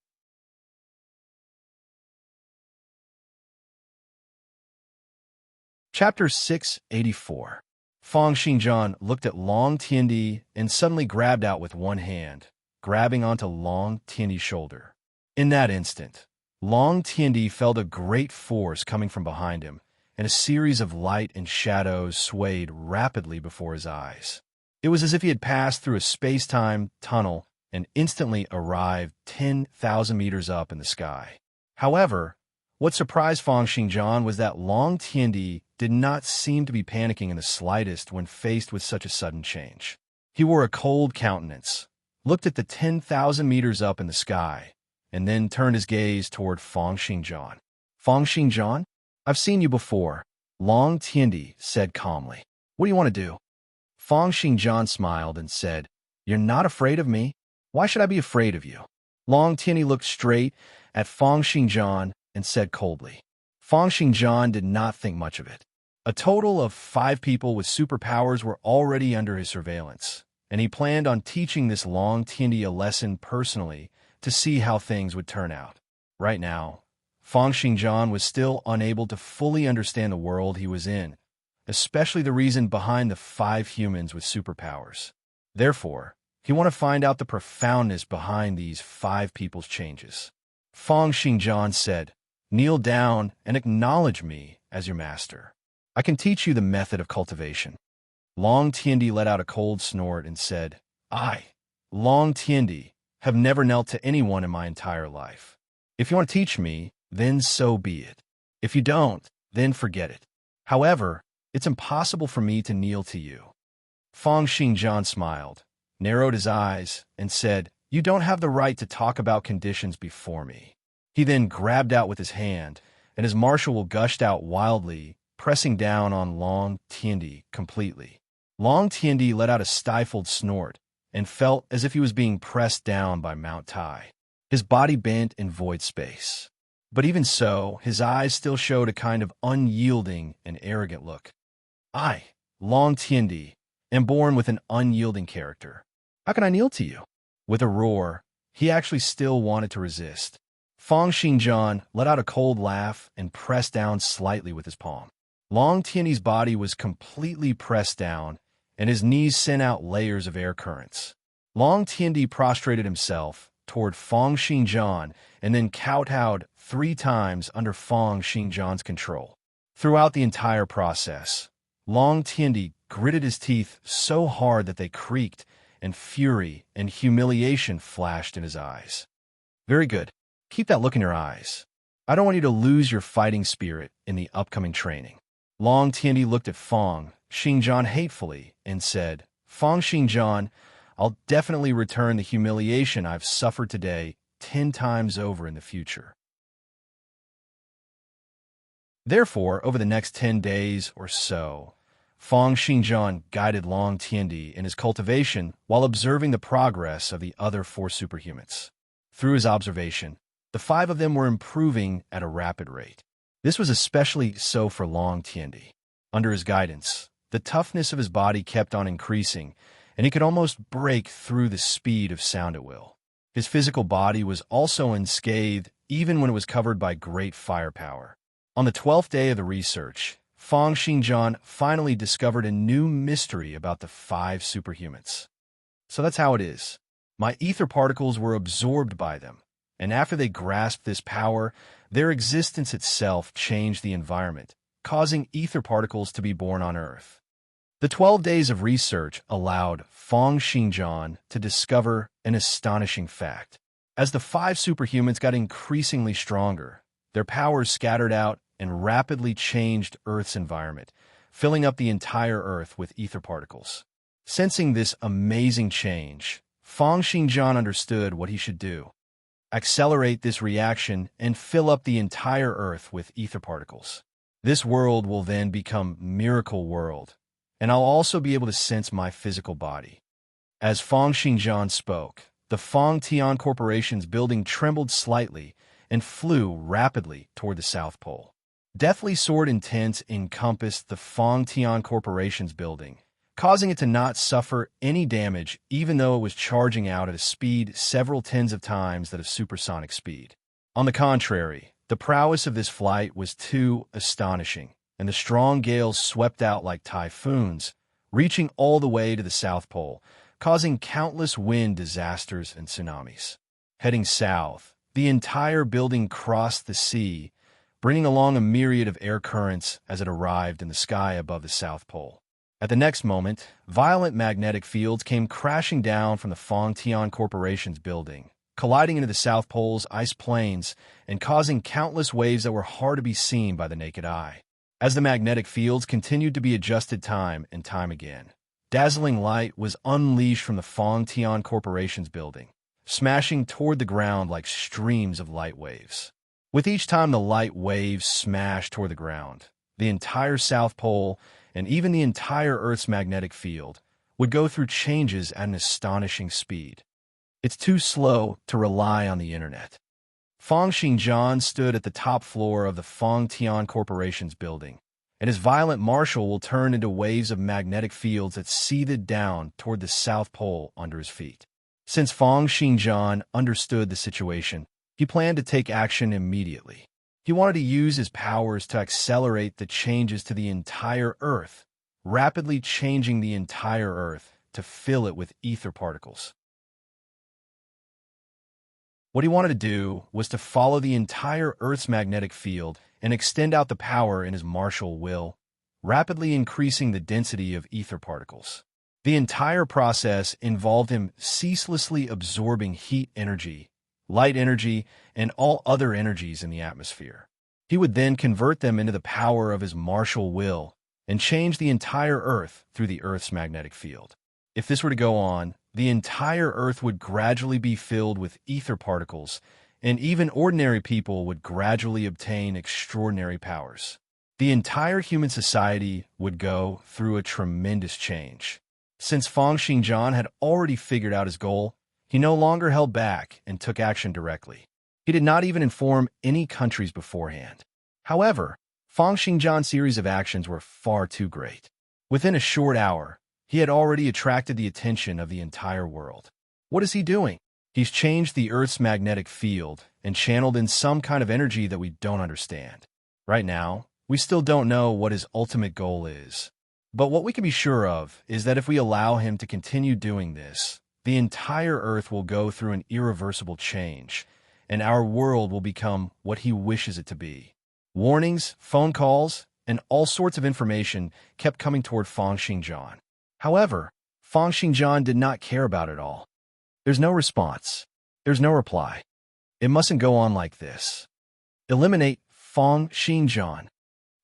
Chapter 684. Fang Xingjian looked at Long Tiandi and suddenly grabbed out with one hand, grabbing onto Long Tiandi's shoulder. In that instant, Long Tiandi felt a great force coming from behind him, and a series of light and shadows swayed rapidly before his eyes. It was as if he had passed through a space-time tunnel and instantly arrived 10,000 meters up in the sky. However, what surprised Fang Xingjian was that Long Tiandi did not seem to be panicking in the slightest when faced with such a sudden change. He wore a cold countenance, looked at the 10,000 meters up in the sky, and then turned his gaze toward Fang Xingjian. Fang Xingjian? I've seen you before, Long Tiandi said calmly. What do you want to do? Fang Xingjian smiled and said, You're not afraid of me? Why should I be afraid of you? Long Tiandi looked straight at Fang Xingjian and said coldly. Fang Xingjian did not think much of it. A total of 5 people with superpowers were already under his surveillance, and he planned on teaching this Long Tiandi a lesson personally to see how things would turn out. Right now, Fang Xingjian was still unable to fully understand the world he was in, especially the reason behind the 5 humans with superpowers. Therefore, he wanted to find out the profoundness behind these 5 people's changes. Fang Xingjian said, Kneel down and acknowledge me as your master. I can teach you the method of cultivation. Long Tiandi let out a cold snort and said, I, Long Tiandi, have never knelt to anyone in my entire life. If you want to teach me, then so be it. If you don't, then forget it. However, it's impossible for me to kneel to you. Fang Xingjian smiled, narrowed his eyes, and said, You don't have the right to talk about conditions before me. He then grabbed out with his hand, and his martial will gushed out wildly, pressing down on Long Tiandi completely. Long Tiandi let out a stifled snort and felt as if he was being pressed down by Mount Tai. His body bent in void space. But even so, his eyes still showed a kind of unyielding and arrogant look. I, Long Tiandi, am born with an unyielding character. How can I kneel to you? With a roar, he actually still wanted to resist. Fang Xingjian let out a cold laugh and pressed down slightly with his palm. Long Tiandi's body was completely pressed down, and his knees sent out layers of air currents. Long Tiandi prostrated himself toward Fang Xingjian and then kowtowed 3 times under Fang Xingjian's control. Throughout the entire process, Long Tiandi gritted his teeth so hard that they creaked, and fury and humiliation flashed in his eyes. Very good. Keep that look in your eyes. I don't want you to lose your fighting spirit in the upcoming training. Long Tiandi looked at Fang Xingjian hatefully and said, Fang Xingjian, I'll definitely return the humiliation I've suffered today 10 times over in the future. Therefore, over the next 10 days or so, Fang Xingjian guided Long Tiandi in his cultivation while observing the progress of the other 4 superhumans. Through his observation, the 5 of them were improving at a rapid rate. This was especially so for Long Tiandi. Under his guidance, the toughness of his body kept on increasing, and he could almost break through the speed of sound at will. His physical body was also unscathed, even when it was covered by great firepower. On the 12th day of the research, Fang Xingjian finally discovered a new mystery about the 5 superhumans. So that's how it is. My ether particles were absorbed by them, and after they grasped this power, their existence itself changed the environment, causing ether particles to be born on Earth. The 12 days of research allowed Fang Xingjian to discover an astonishing fact. As the 5 superhumans got increasingly stronger, their powers scattered out and rapidly changed Earth's environment, filling up the entire Earth with ether particles. Sensing this amazing change, Fang Xingjian understood what he should do. accelerate this reaction, and fill up the entire Earth with ether particles. This world will then become Miracle World, and I'll also be able to sense my physical body. As Feng Xingjian spoke, the Feng Tian Corporation's building trembled slightly and flew rapidly toward the South Pole. Deathly sword intents encompassed the Feng Tian Corporation's building, causing it to not suffer any damage even though it was charging out at a speed several tens of times that of supersonic speed. On the contrary, the prowess of this flight was too astonishing, and the strong gales swept out like typhoons, reaching all the way to the South Pole, causing countless wind disasters and tsunamis. Heading south, the entire building crossed the sea, bringing along a myriad of air currents as it arrived in the sky above the South Pole. At the next moment, violent magnetic fields came crashing down from the Feng Tian Corporation's building, colliding into the South Pole's ice plains and causing countless waves that were hard to be seen by the naked eye. As the magnetic fields continued to be adjusted time and time again, dazzling light was unleashed from the Feng Tian Corporation's building, smashing toward the ground like streams of light waves. With each time the light waves smashed toward the ground, the entire South Pole and even the entire Earth's magnetic field would go through changes at an astonishing speed. It's too slow to rely on the internet. Feng Xingjian stood at the top floor of the Feng Tian Corporation's building, and his violent martial will turn into waves of magnetic fields that seethed down toward the South Pole under his feet. Since Feng Xingjian understood the situation, he planned to take action immediately. He wanted to use his powers to accelerate the changes to the entire Earth, rapidly changing the entire Earth to fill it with ether particles. What he wanted to do was to follow the entire Earth's magnetic field and extend out the power in his martial will, rapidly increasing the density of ether particles. The entire process involved him ceaselessly absorbing heat energy, light energy, and all other energies in the atmosphere. He would then convert them into the power of his martial will and change the entire Earth through the Earth's magnetic field. If this were to go on, the entire Earth would gradually be filled with ether particles, and even ordinary people would gradually obtain extraordinary powers. The entire human society would go through a tremendous change. Since Feng Xingjian had already figured out his goal, he no longer held back and took action directly. He did not even inform any countries beforehand. However, Feng Xingjian's series of actions were far too great. Within a short hour, he had already attracted the attention of the entire world. What is he doing? He's changed the Earth's magnetic field and channeled in some kind of energy that we don't understand. Right now, we still don't know what his ultimate goal is. But what we can be sure of is that if we allow him to continue doing this, the entire Earth will go through an irreversible change, and our world will become what he wishes it to be. Warnings, phone calls, and all sorts of information kept coming toward Feng Xingjian. However, Feng Xingjian did not care about it all. There's no response. There's no reply. It mustn't go on like this. Eliminate Feng Xingjian.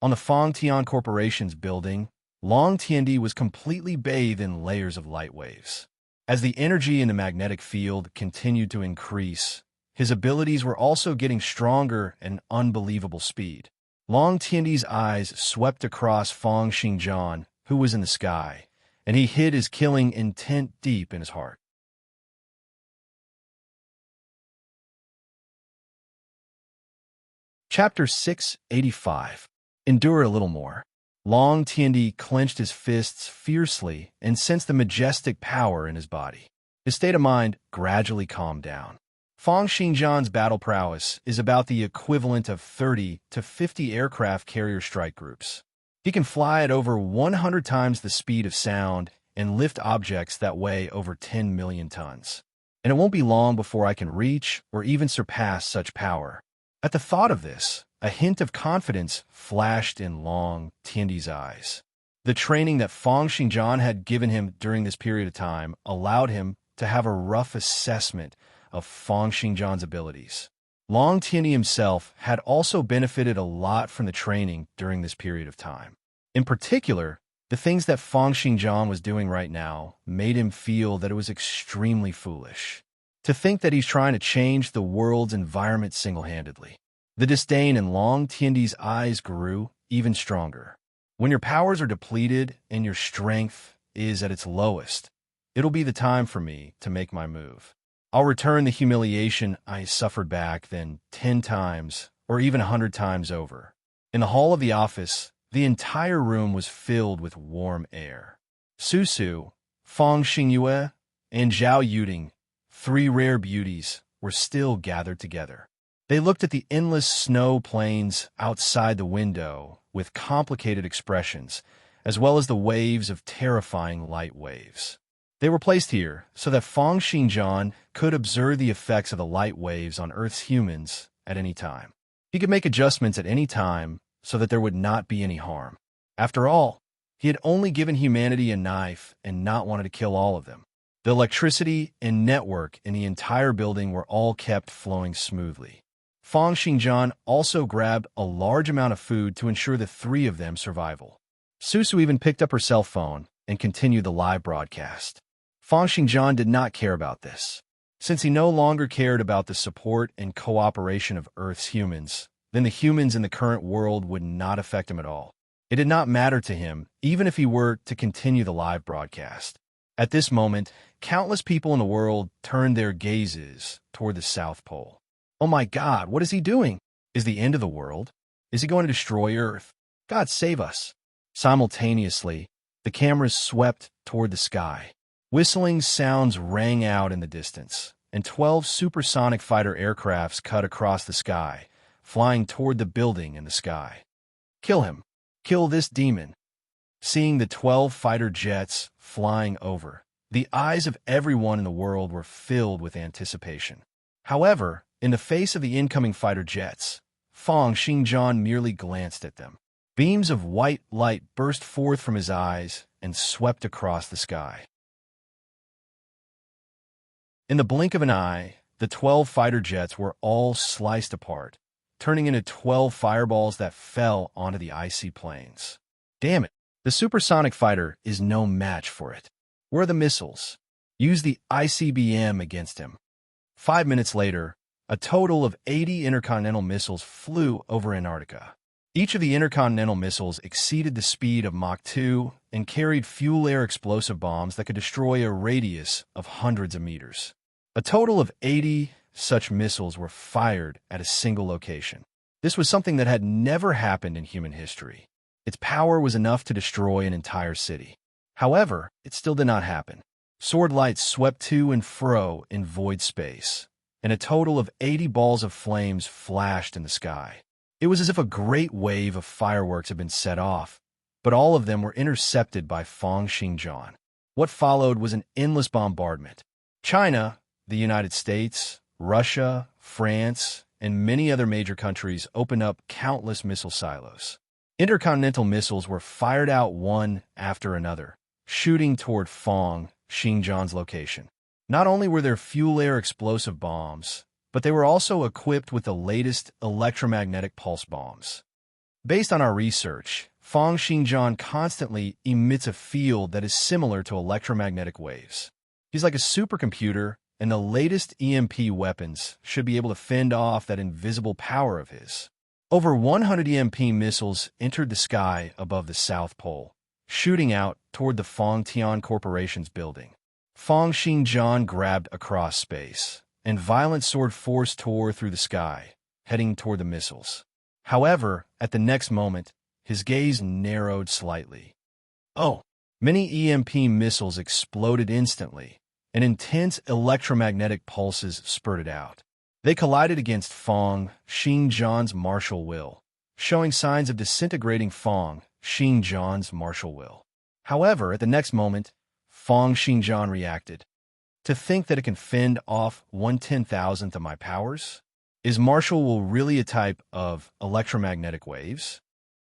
On the Feng Tian Corporation's building, Long Tiandi was completely bathed in layers of light waves. As the energy in the magnetic field continued to increase, his abilities were also getting stronger at an unbelievable speed. Long Tiandi's eyes swept across Feng Xingjian, who was in the sky, and he hid his killing intent deep in his heart. Chapter 685. Endure a little more. Long Tiandi clenched his fists fiercely and sensed the majestic power in his body. His state of mind gradually calmed down. Feng Xingjian's battle prowess is about the equivalent of 30 to 50 aircraft carrier strike groups. He can fly at over 100 times the speed of sound and lift objects that weigh over 10 million tons. And it won't be long before I can reach or even surpass such power. At the thought of this, a hint of confidence flashed in Long Tiandi's eyes. The training that Feng Xingjian had given him during this period of time allowed him to have a rough assessment of Feng Xingjian's abilities. Long Tiandi himself had also benefited a lot from the training during this period of time. In particular, the things that Feng Xingjian was doing right now made him feel that it was extremely foolish. To think that he's trying to change the world's environment single-handedly. The disdain in Long Tiandi's eyes grew even stronger. When your powers are depleted and your strength is at its lowest, it'll be the time for me to make my move. I'll return the humiliation I suffered back then 10 times or even 100 times over. In the hall of the office, the entire room was filled with warm air. Su Su, Feng Xingyue, and Zhao Yuding, 3 rare beauties, were still gathered together. They looked at the endless snow plains outside the window with complicated expressions, as well as the waves of terrifying light waves. They were placed here so that Feng Xinjian could observe the effects of the light waves on Earth's humans at any time. He could make adjustments at any time so that there would not be any harm. After all, he had only given humanity a knife and not wanted to kill all of them. The electricity and network in the entire building were all kept flowing smoothly. Feng Xinjian also grabbed a large amount of food to ensure the 3 of them survival. Susu even picked up her cell phone and continued the live broadcast. Feng Xinjian did not care about this. Since he no longer cared about the support and cooperation of Earth's humans, then the humans in the current world would not affect him at all. It did not matter to him, even if he were to continue the live broadcast. At this moment, countless people in the world turned their gazes toward the South Pole. Oh my God, what is he doing? Is the end of the world? Is he going to destroy Earth? God save us. Simultaneously, the cameras swept toward the sky. Whistling sounds rang out in the distance, and 12 supersonic fighter aircrafts cut across the sky, flying toward the building in the sky. Kill him. Kill this demon. Seeing the 12 fighter jets flying over, the eyes of everyone in the world were filled with anticipation. However, in the face of the incoming fighter jets, Feng Xinjian merely glanced at them. Beams of white light burst forth from his eyes and swept across the sky. In the blink of an eye, the 12 fighter jets were all sliced apart, turning into 12 fireballs that fell onto the icy plains. Damn it, the supersonic fighter is no match for it. Where are the missiles? Use the ICBM against him. 5 minutes later, a total of 80 intercontinental missiles flew over Antarctica. Each of the intercontinental missiles exceeded the speed of Mach 2 and carried fuel-air explosive bombs that could destroy a radius of hundreds of meters. A total of 80 such missiles were fired at a single location. This was something that had never happened in human history. Its power was enough to destroy an entire city. However, it still did not happen. Sword lights swept to and fro in void space, and a total of 80 balls of flames flashed in the sky. It was as if a great wave of fireworks had been set off, but all of them were intercepted by Feng Xinjian. What followed was an endless bombardment. China, the United States, Russia, France, and many other major countries opened up countless missile silos. Intercontinental missiles were fired out one after another, shooting toward Feng Xinjian's location. Not only were there fuel-air explosive bombs, but they were also equipped with the latest electromagnetic pulse bombs. Based on our research, Feng Xinjian constantly emits a field that is similar to electromagnetic waves. He's like a supercomputer, and the latest EMP weapons should be able to fend off that invisible power of his. Over 100 EMP missiles entered the sky above the South Pole, shooting out toward the Fengtian Corporation's building. Feng Xinjian grabbed across space, and violent sword force tore through the sky, heading toward the missiles. However, at the next moment, his gaze narrowed slightly. Oh! Many EMP missiles exploded instantly, and intense electromagnetic pulses spurted out. They collided against Feng Xinjian's martial will, showing signs of disintegrating Feng Xinjian's martial will. However, at the next moment, Feng Xinjian reacted. To think that it can fend off 1/10,000th of my powers? Is martial will really a type of electromagnetic waves?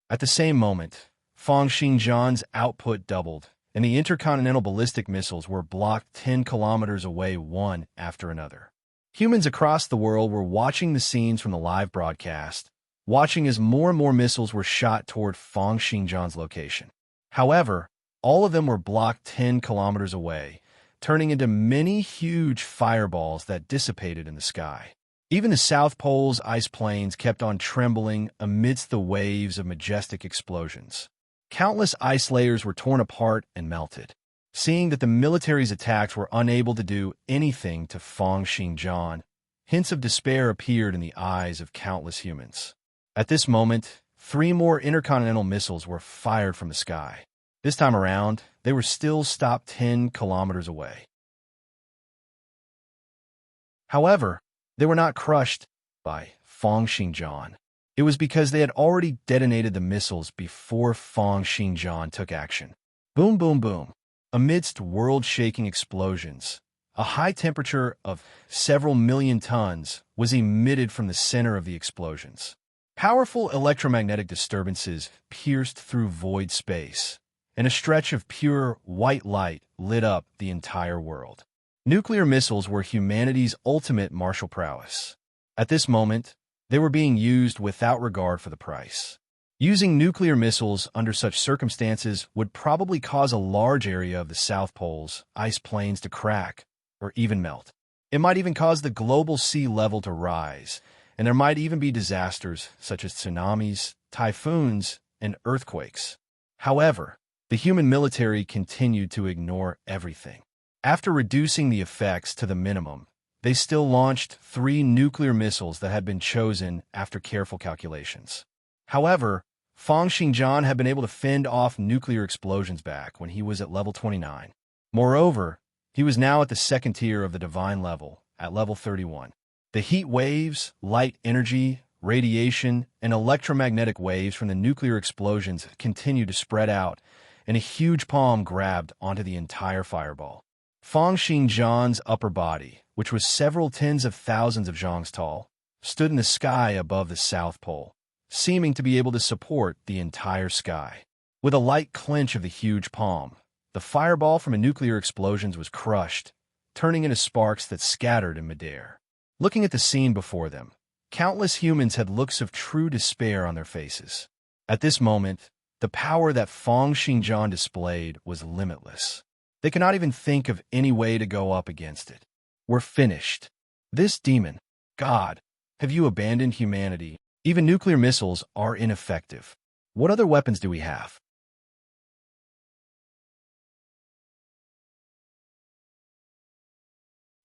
At the same moment, Feng Xinjian's output doubled, and the intercontinental ballistic missiles were blocked 10 kilometers away one after another. Humans across the world were watching the scenes from the live broadcast, watching as more and more missiles were shot toward Feng Xinjian's location. However, all of them were blocked 10 kilometers away, turning into many huge fireballs that dissipated in the sky. Even the South Pole's ice plains kept on trembling amidst the waves of majestic explosions. Countless ice layers were torn apart and melted. Seeing that the military's attacks were unable to do anything to Feng Xingjian, hints of despair appeared in the eyes of countless humans. At this moment, 3 more intercontinental missiles were fired from the sky. This time around, they were still stopped 10 kilometers away. However, they were not crushed by Feng Xingjian. It was because they had already detonated the missiles before Feng Xingjian took action. Boom, boom, boom. Amidst world-shaking explosions, a high temperature of several million tons was emitted from the center of the explosions. Powerful electromagnetic disturbances pierced through void space, and a stretch of pure white light lit up the entire world. Nuclear missiles were humanity's ultimate martial prowess. At this moment, they were being used without regard for the price. Using nuclear missiles under such circumstances would probably cause a large area of the South Pole's ice plains to crack or even melt. It might even cause the global sea level to rise, and there might even be disasters such as tsunamis, typhoons, and earthquakes. However, the human military continued to ignore everything. After reducing the effects to the minimum, they still launched 3 nuclear missiles that had been chosen after careful calculations. However, Feng Xingjian had been able to fend off nuclear explosions back when he was at level 29. Moreover, he was now at the second tier of the divine level, at level 31. The heat waves, light energy, radiation, and electromagnetic waves from the nuclear explosions continued to spread out, and a huge palm grabbed onto the entire fireball. Feng Xingjian's upper body, which was several tens of thousands of zhongs tall, stood in the sky above the South Pole, seeming to be able to support the entire sky. With a light clench of the huge palm, the fireball from a nuclear explosion was crushed, turning into sparks that scattered in midair. Looking at the scene before them, countless humans had looks of true despair on their faces. At this moment, the power that Feng Xingjian displayed was limitless. They could not even think of any way to go up against it. We're finished. This demon, God, have you abandoned humanity? Even nuclear missiles are ineffective. What other weapons do we have?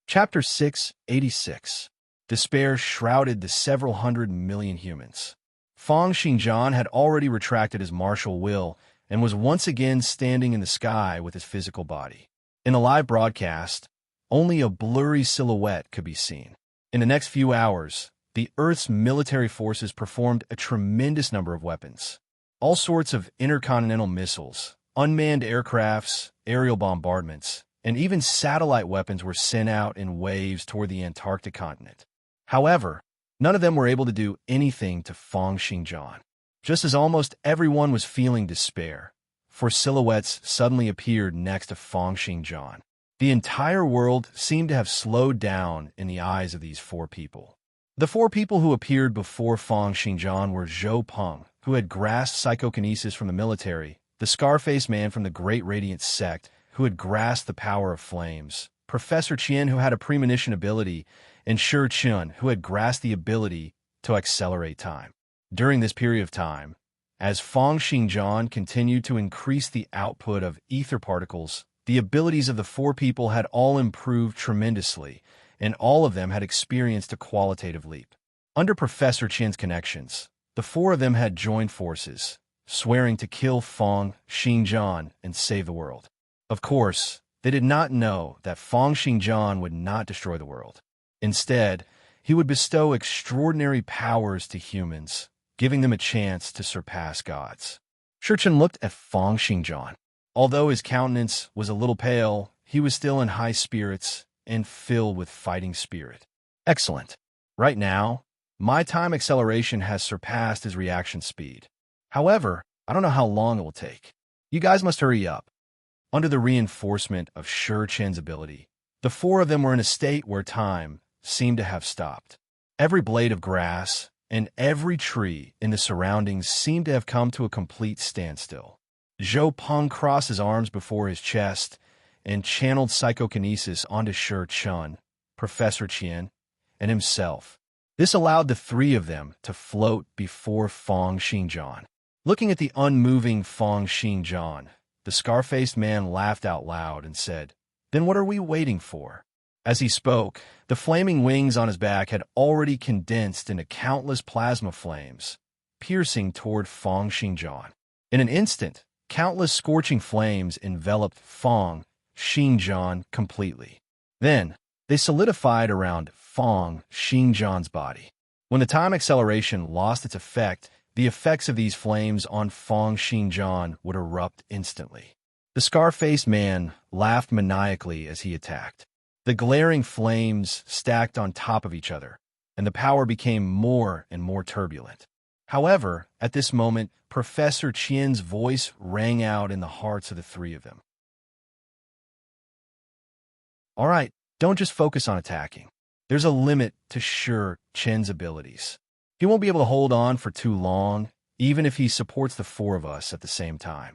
Chapter 686. Despair shrouded the several hundred million humans. Feng Xingjian had already retracted his martial will and was once again standing in the sky with his physical body. In the live broadcast, only a blurry silhouette could be seen. In the next few hours, the Earth's military forces performed a tremendous number of weapons. All sorts of intercontinental missiles, unmanned aircrafts, aerial bombardments, and even satellite weapons were sent out in waves toward the Antarctic continent. However, none of them were able to do anything to Feng Xingjian. Just as almost everyone was feeling despair, 4 silhouettes suddenly appeared next to Feng Xingjian. The entire world seemed to have slowed down in the eyes of these 4 people. The 4 people who appeared before Feng Xingjian were Zhou Peng, who had grasped psychokinesis from the military, the Scarface Man from the Great Radiant Sect, who had grasped the power of flames, Professor Qian, who had a premonition ability, and Shi Chun, who had grasped the ability to accelerate time. During this period of time, as Feng Xingjian continued to increase the output of ether particles, the abilities of the 4 people had all improved tremendously, and all of them had experienced a qualitative leap. Under Professor Qian's connections, the 4 of them had joined forces, swearing to kill Feng Xingjian and save the world. Of course, they did not know that Feng Xingjian would not destroy the world. Instead, he would bestow extraordinary powers to humans, giving them a chance to surpass gods. Shi Chun looked at Feng Xingjian. Although his countenance was a little pale, he was still in high spirits and filled with fighting spirit. Excellent. Right now, my time acceleration has surpassed his reaction speed. However, I don't know how long it will take. You guys must hurry up. Under the reinforcement of Shi Chen's ability, the 4 of them were in a state where time seemed to have stopped. Every blade of grass and every tree in the surroundings seemed to have come to a complete standstill. Zhou Peng crossed his arms before his chest and channeled psychokinesis onto Shi Chun, Professor Qian, and himself. This allowed the three of them to float before Fang Xingjian. Looking at the unmoving Fang Xingjian, the scar-faced man laughed out loud and said, "Then what are we waiting for?" As he spoke, the flaming wings on his back had already condensed into countless plasma flames, piercing toward Fang Xingjian. In an instant, countless scorching flames enveloped Fang Xingjian completely. Then, they solidified around Fang Xingjian's body. When the time acceleration lost its effect, the effects of these flames on Fang Xingjian would erupt instantly. The scar-faced man laughed maniacally as he attacked. The glaring flames stacked on top of each other, and the power became more and more turbulent. However, at this moment, Professor Qian's voice rang out in the hearts of the three of them. "All right, don't just focus on attacking. There's a limit to Shi Chen's abilities. He won't be able to hold on for too long, even if he supports the four of us at the same time.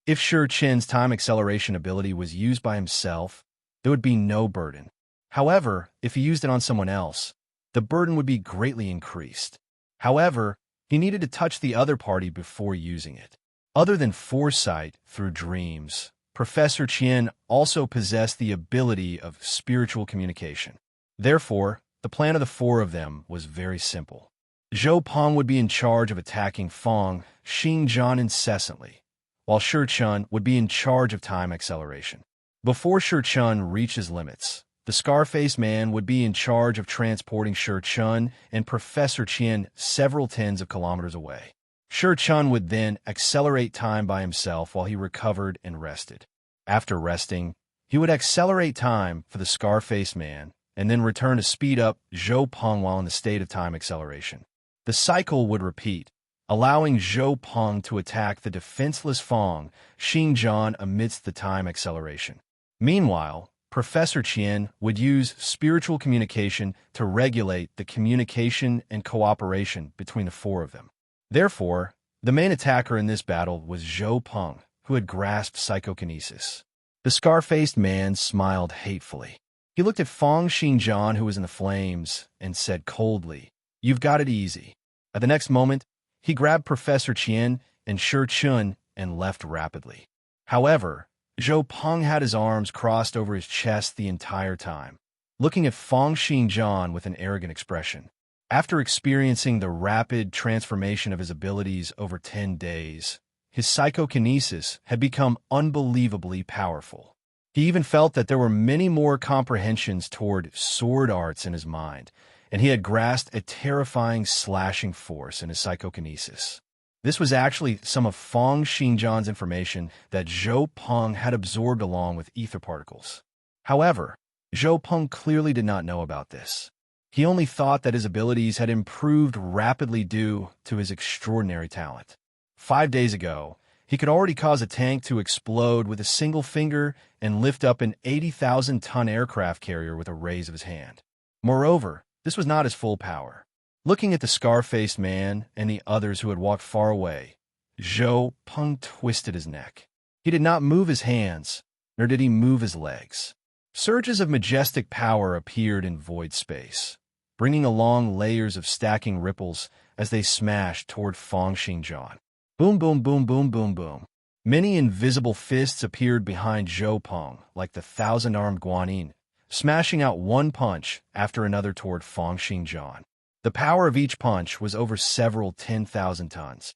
If Shi Chen's time acceleration ability was used by himself, there would be no burden. However, if he used it on someone else, the burden would be greatly increased. However, he needed to touch the other party before using it. Other than foresight through dreams, Professor Qian also possessed the ability of spiritual communication. Therefore, the plan of the four of them was very simple. Zhou Peng would be in charge of attacking Fang Xingjian incessantly, while Shi Chun would be in charge of time acceleration. Before Shi Chun reached his limits, the scar-faced man would be in charge of transporting Shi Chun and Professor Qian several tens of kilometers away. Shi Chun would then accelerate time by himself while he recovered and rested. After resting, he would accelerate time for the scar-faced man and then return to speed up Zhou Peng while in the state of time acceleration. The cycle would repeat, allowing Zhou Peng to attack the defenseless Fang Xingjian amidst the time acceleration. Meanwhile, Professor Qian would use spiritual communication to regulate the communication and cooperation between the four of them. Therefore, the main attacker in this battle was Zhou Peng, who had grasped psychokinesis. The scar-faced man smiled hatefully. He looked at Fang Xingjian, who was in the flames, and said coldly, "You've got it easy." At the next moment, he grabbed Professor Qian and Shi Chun and left rapidly. However, Zhou Peng had his arms crossed over his chest the entire time, looking at Fang Xingjian with an arrogant expression. After experiencing the rapid transformation of his abilities over 10 days, his psychokinesis had become unbelievably powerful. He even felt that there were many more comprehensions toward sword arts in his mind, and he had grasped a terrifying slashing force in his psychokinesis. This was actually some of Fang Xingjian's information that Zhou Peng had absorbed along with ether particles. However, Zhou Peng clearly did not know about this. He only thought that his abilities had improved rapidly due to his extraordinary talent. 5 days ago, he could already cause a tank to explode with a single finger and lift up an 80,000-ton aircraft carrier with a raise of his hand. Moreover, this was not his full power. Looking at the scar-faced man and the others who had walked far away, Zhou Peng twisted his neck. He did not move his hands, nor did he move his legs. Surges of majestic power appeared in void space, bringing along layers of stacking ripples as they smashed toward Fang Xingjian. Boom, boom, boom, boom, boom, boom. Many invisible fists appeared behind Zhou Peng, like the thousand-armed Guanyin, smashing out one punch after another toward Fang Xingjian. The power of each punch was over several 10,000 tons.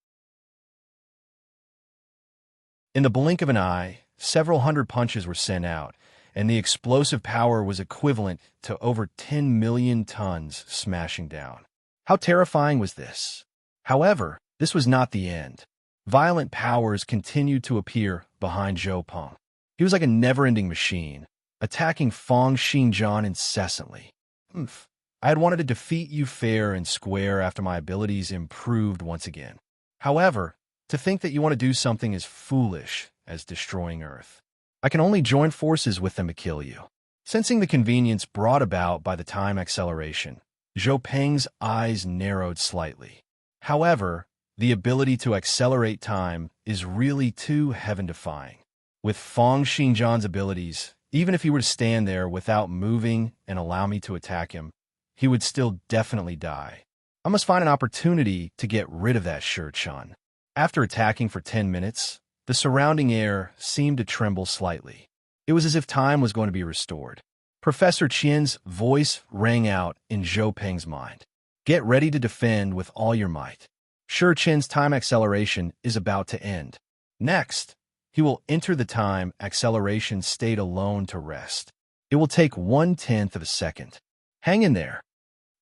In the blink of an eye, several hundred punches were sent out, and the explosive power was equivalent to over 10 million tons smashing down. How terrifying was this? However, this was not the end. Violent powers continued to appear behind Zhou Peng. He was like a never-ending machine, attacking Fang Xingjian incessantly. I had wanted to defeat you fair and square after my abilities improved once again. However, to think that you want to do something as foolish as destroying Earth. I can only join forces with them to kill you. Sensing the convenience brought about by the time acceleration, Zhou Peng's eyes narrowed slightly. However, the ability to accelerate time is really too heaven-defying. With Fang Xingjian's abilities, even if he were to stand there without moving and allow me to attack him, he would still definitely die. I must find an opportunity to get rid of that Shurchen. After attacking for 10 minutes, the surrounding air seemed to tremble slightly. It was as if time was going to be restored. Professor Qian's voice rang out in Zhou Peng's mind. Get ready to defend with all your might. Shurchen's time acceleration is about to end. Next, he will enter the time acceleration state alone to rest. It will take 1/10 of a second. Hang in there.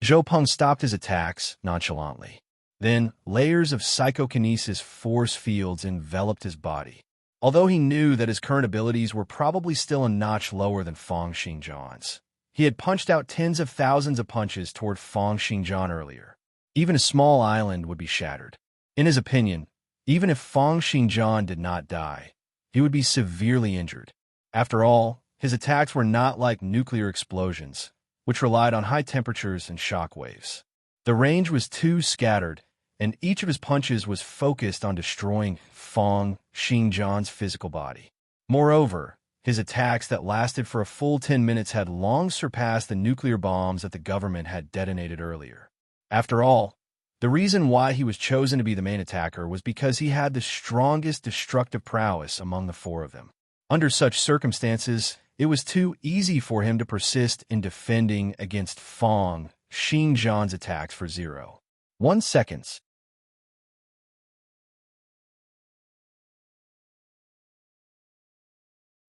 Zhou Peng stopped his attacks nonchalantly. Then, layers of psychokinesis force fields enveloped his body. Although he knew that his current abilities were probably still a notch lower than Fang Xingjian's, he had punched out tens of thousands of punches toward Fang Xingjian earlier. Even a small island would be shattered. In his opinion, even if Fang Xingjian did not die, he would be severely injured. After all, his attacks were not like nuclear explosions, which relied on high temperatures and shock waves. The range was too scattered, and each of his punches was focused on destroying Fang Xingjian's physical body. Moreover, his attacks that lasted for a full 10 minutes had long surpassed the nuclear bombs that the government had detonated earlier. After all, the reason why he was chosen to be the main attacker was because he had the strongest destructive prowess among the four of them. Under such circumstances, it was too easy for him to persist in defending against Fang Xingjian's attacks for 0.1 seconds.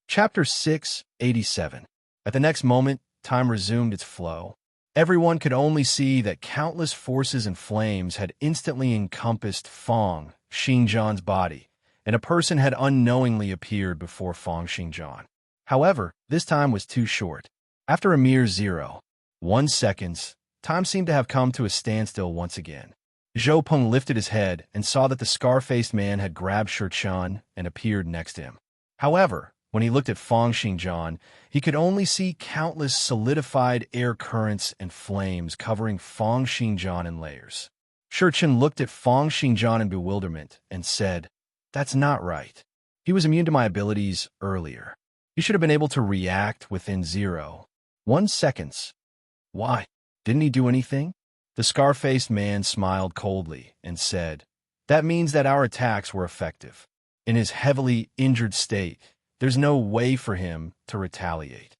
Chapter 687. At the next moment, time resumed its flow. Everyone could only see that countless forces and flames had instantly encompassed Fang Xingjian's body, and a person had unknowingly appeared before Fang Xingjian. However, this time was too short. After a mere 0.1 seconds, time seemed to have come to a standstill once again. Zhou Peng lifted his head and saw that the scar-faced man had grabbed Shurchen and appeared next to him. However, when he looked at Fang Xingjian, he could only see countless solidified air currents and flames covering Fang Xingjian in layers. Shurchen looked at Fang Xingjian in bewilderment and said, "That's not right. He was immune to my abilities earlier. He should have been able to react within 0.1 seconds. Why? Didn't he do anything?" The scar-faced man smiled coldly and said, "That means that our attacks were effective. In his heavily injured state, there's no way for him to retaliate."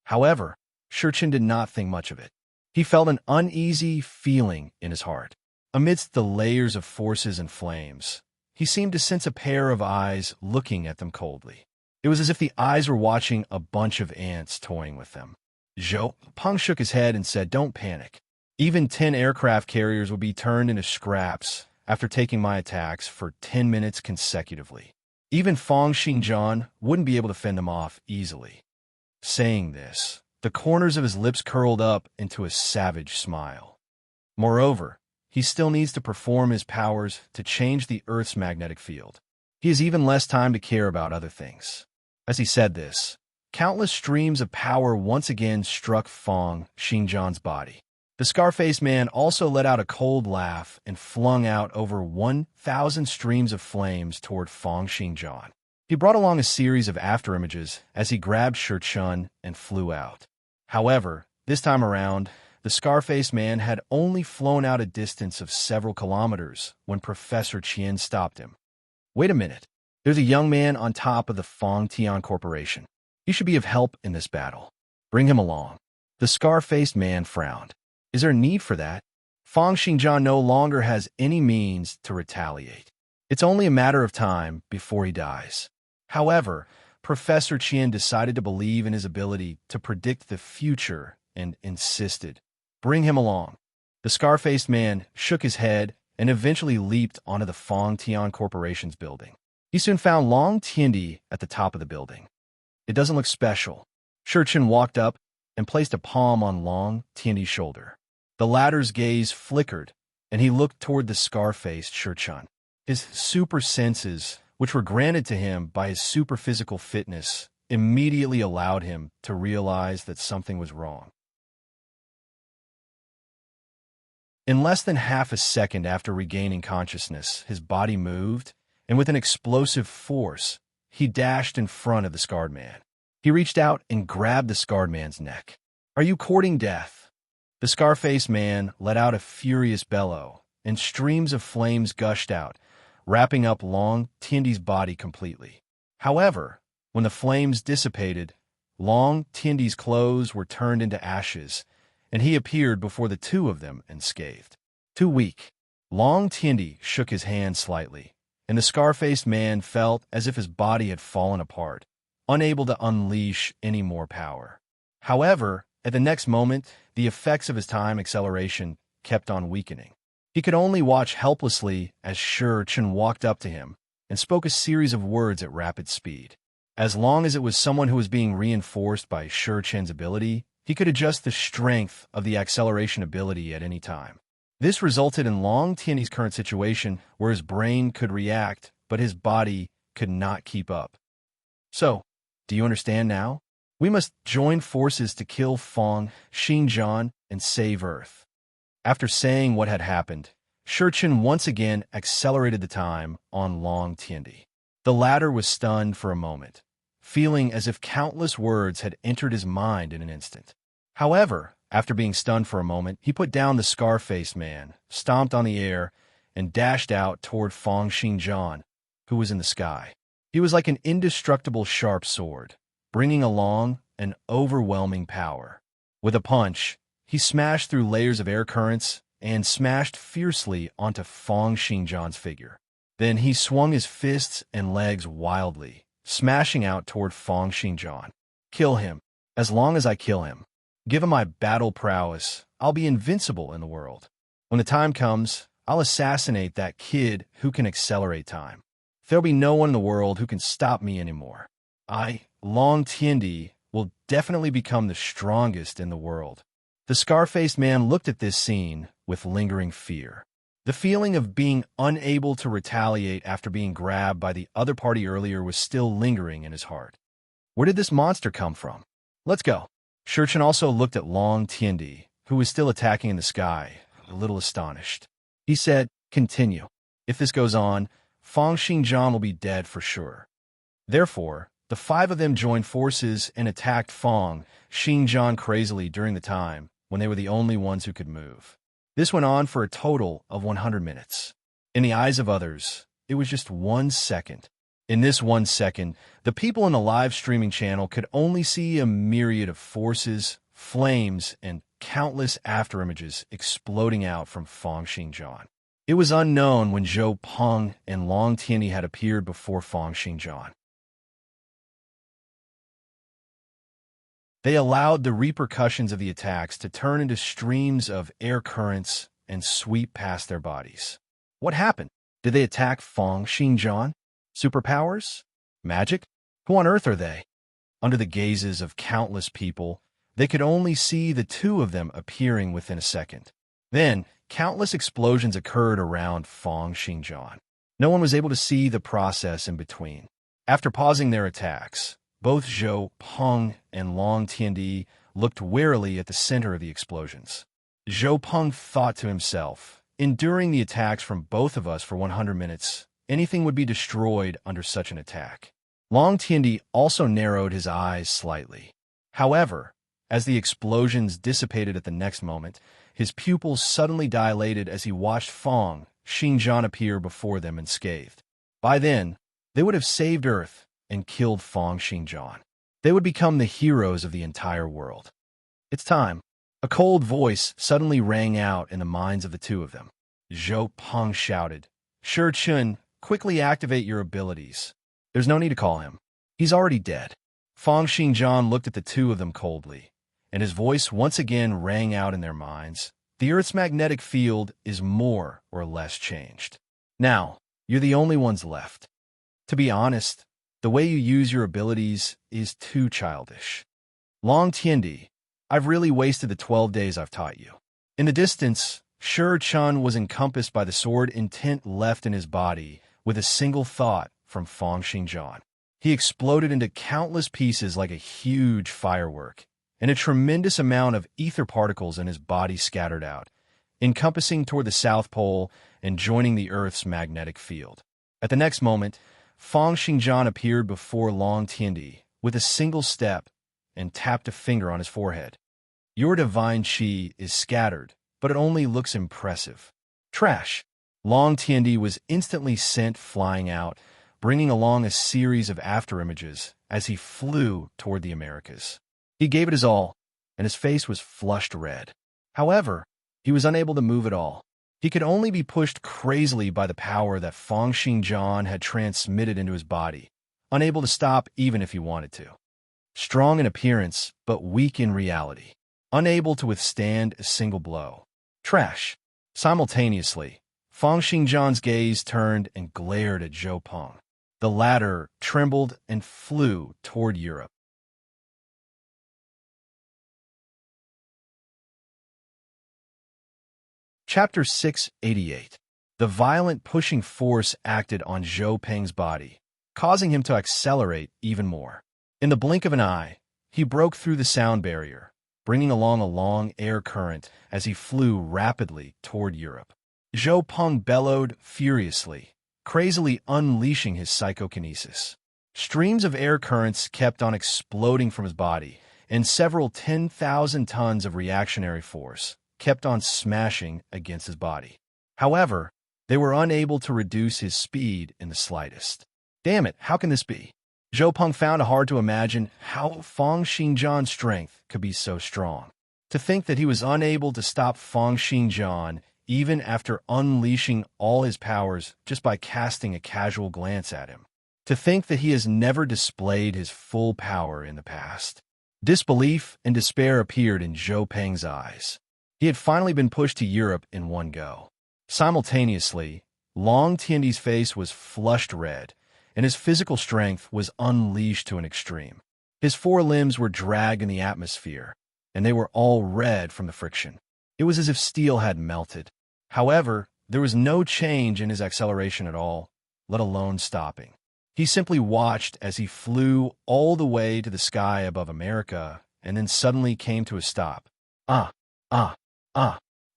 However, Shurchen did not think much of it. He felt an uneasy feeling in his heart. Amidst the layers of forces and flames, he seemed to sense a pair of eyes looking at them coldly. It was as if the eyes were watching a bunch of ants toying with them. Zhou Peng shook his head and said, "Don't panic. Even 10 aircraft carriers would be turned into scraps after taking my attacks for 10 minutes consecutively. Even Fang Xingjian wouldn't be able to fend them off easily." Saying this, the corners of his lips curled up into a savage smile. Moreover, he still needs to perform his powers to change the Earth's magnetic field. He has even less time to care about other things. As he said this, countless streams of power once again struck Fang Xingjian's body. The scar-faced man also let out a cold laugh and flung out over 1,000 streams of flames toward Fang Xingjian. He brought along a series of afterimages as he grabbed Shurchen and flew out. However, this time around, the scar-faced man had only flown out a distance of several kilometers when Professor Qian stopped him. "Wait a minute. There's a young man on top of the Fang Tian Corporation. He should be of help in this battle. Bring him along." The scar-faced man frowned. "Is there a need for that? Fang Xingjian no longer has any means to retaliate. It's only a matter of time before he dies." However, Professor Qian decided to believe in his ability to predict the future and insisted, "Bring him along." The scar-faced man shook his head and eventually leaped onto the Fang Tian Corporation's building. He soon found Long Tiandi at the top of the building. "It doesn't look special." Shurchen walked up and placed a palm on Long Tiandi's shoulder. The latter's gaze flickered, and he looked toward the scar-faced Shurchen. His super senses, which were granted to him by his super-physical fitness, immediately allowed him to realize that something was wrong. In less than half a second after regaining consciousness, his body moved, and with an explosive force, he dashed in front of the scarred man. He reached out and grabbed the scarred man's neck. "Are you courting death?" The scar-faced man let out a furious bellow, and streams of flames gushed out, wrapping up Long Tiendi's body completely. However, when the flames dissipated, Long Tiendi's clothes were turned into ashes, and he appeared before the two of them unscathed. Too weak. Long Tiendi shook his hand slightly, and the scar-faced man felt as if his body had fallen apart, unable to unleash any more power. However, at the next moment, the effects of his time acceleration kept on weakening. He could only watch helplessly as Chen walked up to him and spoke a series of words at rapid speed. As long as it was someone who was being reinforced by Chen's ability, he could adjust the strength of the acceleration ability at any time. This resulted in Long Tiendi's current situation where his brain could react, but his body could not keep up. So, do you understand now? We must join forces to kill Fang Xinjian and save Earth. After saying what had happened, Chen once again accelerated the time on Long Tiendi. The latter was stunned for a moment, feeling as if countless words had entered his mind in an instant. However, after being stunned for a moment, he put down the scar-faced man, stomped on the air, and dashed out toward Fang Xinjian, who was in the sky. He was like an indestructible sharp sword, bringing along an overwhelming power. With a punch, he smashed through layers of air currents and smashed fiercely onto Fang Xinjian's figure. Then he swung his fists and legs wildly, smashing out toward Fang Xinjian. "Kill him. As long as I kill him. Given my battle prowess, I'll be invincible in the world. When the time comes, I'll assassinate that kid who can accelerate time. There'll be no one in the world who can stop me anymore. I, Long Tiendi, will definitely become the strongest in the world." The scar-faced man looked at this scene with lingering fear. The feeling of being unable to retaliate after being grabbed by the other party earlier was still lingering in his heart. Where did this monster come from? Let's go. Chen also looked at Long Tiendi, who was still attacking in the sky, a little astonished. He said, "Continue. If this goes on, Fang Xinjian will be dead for sure." Therefore, the five of them joined forces and attacked Fang Xinjian crazily during the time when they were the only ones who could move. This went on for a total of 100 minutes. In the eyes of others, it was just 1 second. In this 1 second, the people in the live streaming channel could only see a myriad of forces, flames, and countless afterimages exploding out from Fang Xinjian. It was unknown when Zhou Peng and Long Tiendi had appeared before Fang Xinjian. They allowed the repercussions of the attacks to turn into streams of air currents and sweep past their bodies. What happened? Did they attack Fang Xinjian? Superpowers? Magic? Who on earth are they? Under the gazes of countless people, they could only see the two of them appearing within a second. Then, countless explosions occurred around Fang Xinjian. No one was able to see the process in between. After pausing their attacks, both Zhou Peng and Long Tiendi looked warily at the center of the explosions. Zhou Peng thought to himself, enduring the attacks from both of us for 100 minutes, anything would be destroyed under such an attack. Long Tiendi also narrowed his eyes slightly. However, as the explosions dissipated at the next moment, his pupils suddenly dilated as he watched Fang Xinjian appear before them unscathed. By then, they would have saved Earth and killed Fang Xinjian. They would become the heroes of the entire world. "It's time." A cold voice suddenly rang out in the minds of the two of them. Zhou Peng shouted, "Chen, quickly activate your abilities." "There's no need to call him. He's already dead." Fang Xinjian looked at the two of them coldly, and his voice once again rang out in their minds. "The Earth's magnetic field is more or less changed. Now, you're the only ones left. To be honest, the way you use your abilities is too childish. Long Tiendi, I've really wasted the 12 days I've taught you." In the distance, Chen was encompassed by the sword intent left in his body with a single thought from Fang Xinjian. He exploded into countless pieces like a huge firework, and a tremendous amount of ether particles in his body scattered out, encompassing toward the South Pole and joining the Earth's magnetic field. At the next moment, Fang Xingjian appeared before Long Tiandi with a single step and tapped a finger on his forehead. Your divine qi is scattered, but it only looks impressive. Trash. Long Tiandi was instantly sent flying out, bringing along a series of afterimages as he flew toward the Americas. He gave it his all, and his face was flushed red. However, he was unable to move at all. He could only be pushed crazily by the power that Fang Xingjian had transmitted into his body, unable to stop even if he wanted to. Strong in appearance, but weak in reality. Unable to withstand a single blow. Trash. Simultaneously, Fang Xingjian's gaze turned and glared at Zhou Peng. The latter trembled and flew toward Europe. Chapter 688. The violent pushing force acted on Zhou Peng's body, causing him to accelerate even more. In the blink of an eye, he broke through the sound barrier, bringing along a long air current as he flew rapidly toward Europe. Zhou Peng bellowed furiously, crazily unleashing his psychokinesis. Streams of air currents kept on exploding from his body, and several 10,000 tons of reactionary force kept on smashing against his body. However, they were unable to reduce his speed in the slightest. Damn it, how can this be? Zhou Peng found it hard to imagine how Fang Xingjian's strength could be so strong. To think that he was unable to stop Fang Xingjian even after unleashing all his powers just by casting a casual glance at him. To think that he has never displayed his full power in the past. Disbelief and despair appeared in Zhou Peng's eyes. He had finally been pushed to Europe in one go. Simultaneously, Long Tiandi's face was flushed red, and his physical strength was unleashed to an extreme. His four limbs were dragged in the atmosphere, and they were all red from the friction. It was as if steel had melted. However, there was no change in his acceleration at all, let alone stopping. He simply watched as he flew all the way to the sky above America, and then suddenly came to a stop. Ah!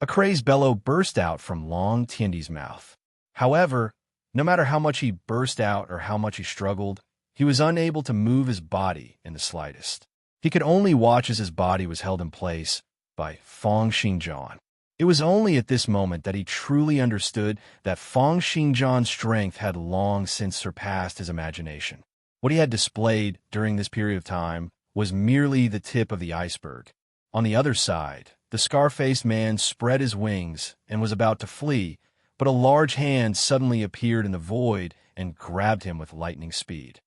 A crazed bellow burst out from Long Tiandi's mouth. However, no matter how much he burst out or how much he struggled, he was unable to move his body in the slightest. He could only watch as his body was held in place by Fang Xingjian. It was only at this moment that he truly understood that Fang Xingjian's strength had long since surpassed his imagination. What he had displayed during this period of time was merely the tip of the iceberg. On the other side, the scar-faced man spread his wings and was about to flee, but a large hand suddenly appeared in the void and grabbed him with lightning speed.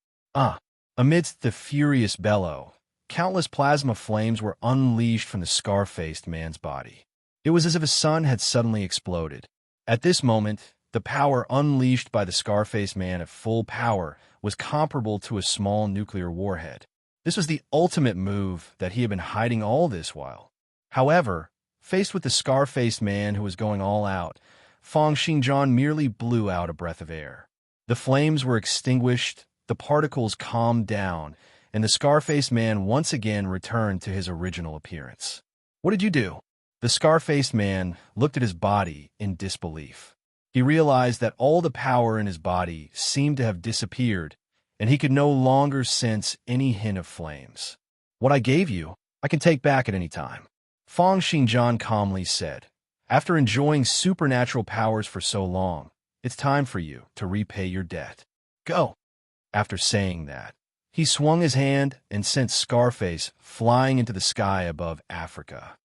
Amidst the furious bellow, countless plasma flames were unleashed from the scar-faced man's body. It was as if a sun had suddenly exploded. At this moment, the power unleashed by the scar-faced man at full power was comparable to a small nuclear warhead. This was the ultimate move that he had been hiding all this while. However, faced with the scar-faced man who was going all out, Fang Xingjian merely blew out a breath of air. The flames were extinguished, the particles calmed down, and the scar-faced man once again returned to his original appearance. What did you do? The scar-faced man looked at his body in disbelief. He realized that all the power in his body seemed to have disappeared, and he could no longer sense any hint of flames. What I gave you, I can take back at any time. Fang Xingjian calmly said, after enjoying supernatural powers for so long, it's time for you to repay your debt. Go. After saying that, he swung his hand and sent Scarface flying into the sky above Africa.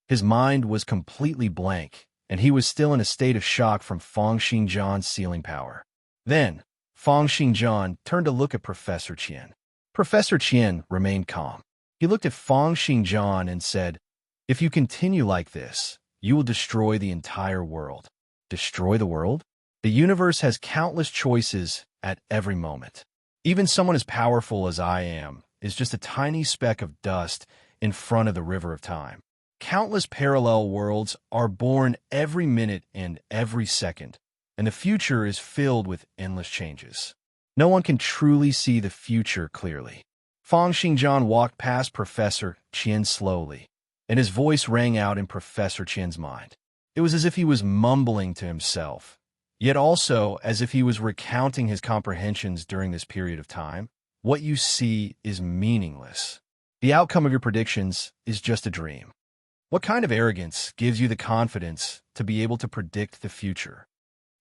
His mind was completely blank, and he was still in a state of shock from Fang Xingjian's sealing power. Then, Fang Xingjian turned to look at Professor Qian. Professor Qian remained calm. He looked at Fang Xingjian and said, if you continue like this, you will destroy the entire world. Destroy the world? The universe has countless choices at every moment. Even someone as powerful as I am is just a tiny speck of dust in front of the river of time. Countless parallel worlds are born every minute and every second, and the future is filled with endless changes. No one can truly see the future clearly. Fang Xingjian walked past Professor Qian slowly, and his voice rang out in Professor Qian's mind. It was as if he was mumbling to himself, yet also as if he was recounting his comprehensions during this period of time. What you see is meaningless. The outcome of your predictions is just a dream. What kind of arrogance gives you the confidence to be able to predict the future?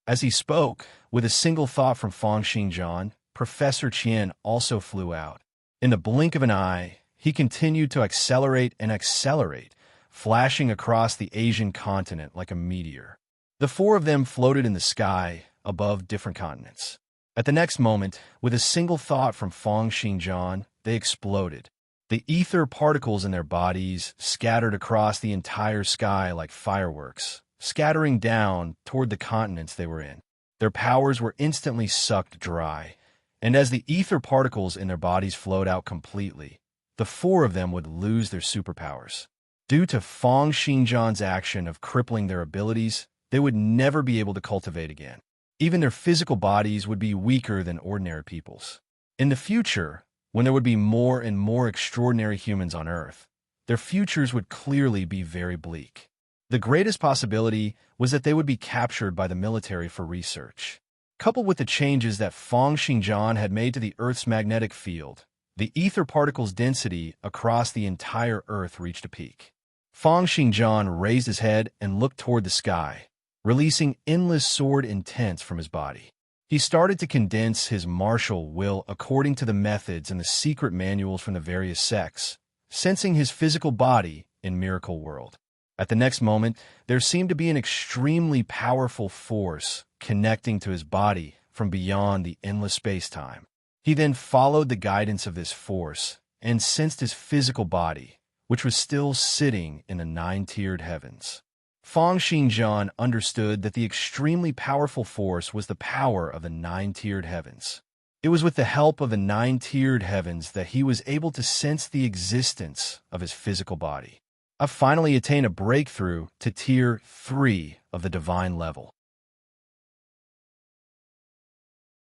As he spoke, with a single thought from Feng Xingjian, Professor Qian also flew out. In the blink of an eye, he continued to accelerate and accelerate, flashing across the Asian continent like a meteor. The four of them floated in the sky above different continents. At the next moment, with a single thought from Feng Xingjian, they exploded. The ether particles in their bodies scattered across the entire sky like fireworks, scattering down toward the continents they were in. Their powers were instantly sucked dry, and as the ether particles in their bodies flowed out completely, the four of them would lose their superpowers. Due to Feng Xingjian's action of crippling their abilities, they would never be able to cultivate again. Even their physical bodies would be weaker than ordinary people's. In the future, when there would be more and more extraordinary humans on Earth, their futures would clearly be very bleak. The greatest possibility was that they would be captured by the military for research. Coupled with the changes that Feng Xingjian had made to the Earth's magnetic field, the ether particles' density across the entire Earth reached a peak. Feng Xingjian raised his head and looked toward the sky, releasing endless sword intents from his body. He started to condense his martial will according to the methods and the secret manuals from the various sects, sensing his physical body in Miracle World. At the next moment, there seemed to be an extremely powerful force connecting to his body from beyond the endless space-time. He then followed the guidance of this force and sensed his physical body, which was still sitting in the nine-tiered heavens. Feng Xingjian understood that the extremely powerful force was the power of the nine-tiered heavens. It was with the help of the nine-tiered heavens that he was able to sense the existence of his physical body. I've finally attained a breakthrough to Tier 3 of the divine level.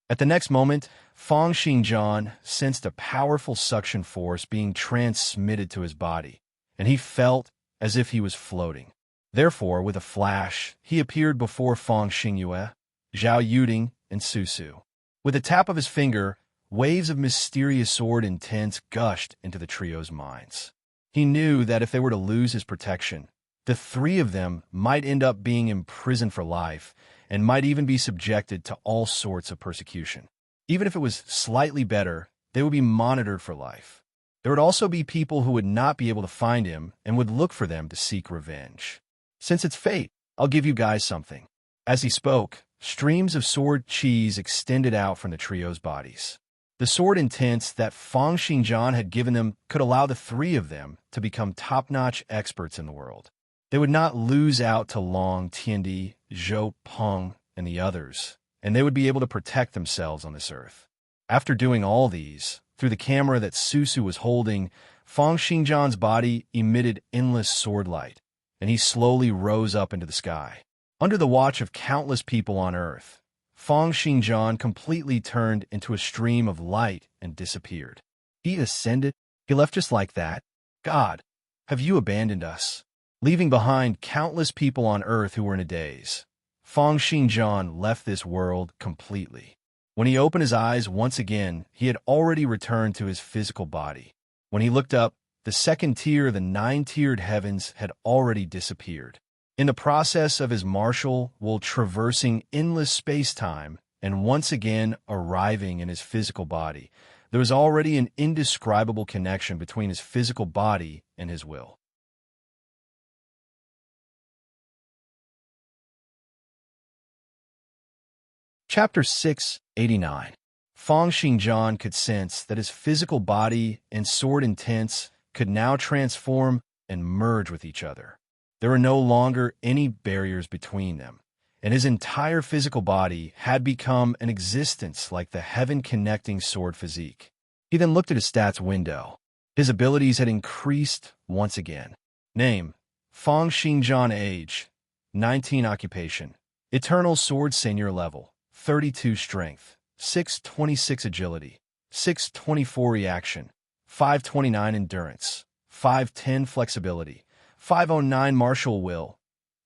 At the next moment, Feng Xingjian sensed a powerful suction force being transmitted to his body, and he felt as if he was floating. Therefore, with a flash, he appeared before Feng Xingyue, Zhao Yuding, and Su Su. With a tap of his finger, waves of mysterious sword intents gushed into the trio's minds. He knew that if they were to lose his protection, the three of them might end up being imprisoned for life and might even be subjected to all sorts of persecution. Even if it was slightly better, they would be monitored for life. There would also be people who would not be able to find him and would look for them to seek revenge. Since it's fate, I'll give you guys something. As he spoke, streams of sword cheese extended out from the trio's bodies. The sword intents that Feng Xingjian had given them could allow the three of them to become top-notch experts in the world. They would not lose out to Long, Tiandi, Zhou Peng, and the others, and they would be able to protect themselves on this earth. After doing all these, through the camera that Su Su was holding, Feng Xingjian's body emitted endless sword light, and he slowly rose up into the sky. Under the watch of countless people on Earth, Feng Xingjian completely turned into a stream of light and disappeared. He ascended. He left just like that. God, have you abandoned us? Leaving behind countless people on Earth who were in a daze, Feng Xingjian left this world completely. When he opened his eyes once again, he had already returned to his physical body. When he looked up, the second tier of the nine-tiered heavens had already disappeared. In the process of his martial will traversing endless space-time and once again arriving in his physical body, there was already an indescribable connection between his physical body and his will. Chapter 689. Feng Xingjian could sense that his physical body and sword intents could now transform and merge with each other. There were no longer any barriers between them, and his entire physical body had become an existence like the heaven-connecting sword physique. He then looked at his stats window. His abilities had increased once again. Name: Feng Xingjian. Age: 19. Occupation: Eternal Sword Senior Level. 32 Strength, 626 Agility, 624 Reaction, 529 Endurance, 510 Flexibility, 509 Martial Will,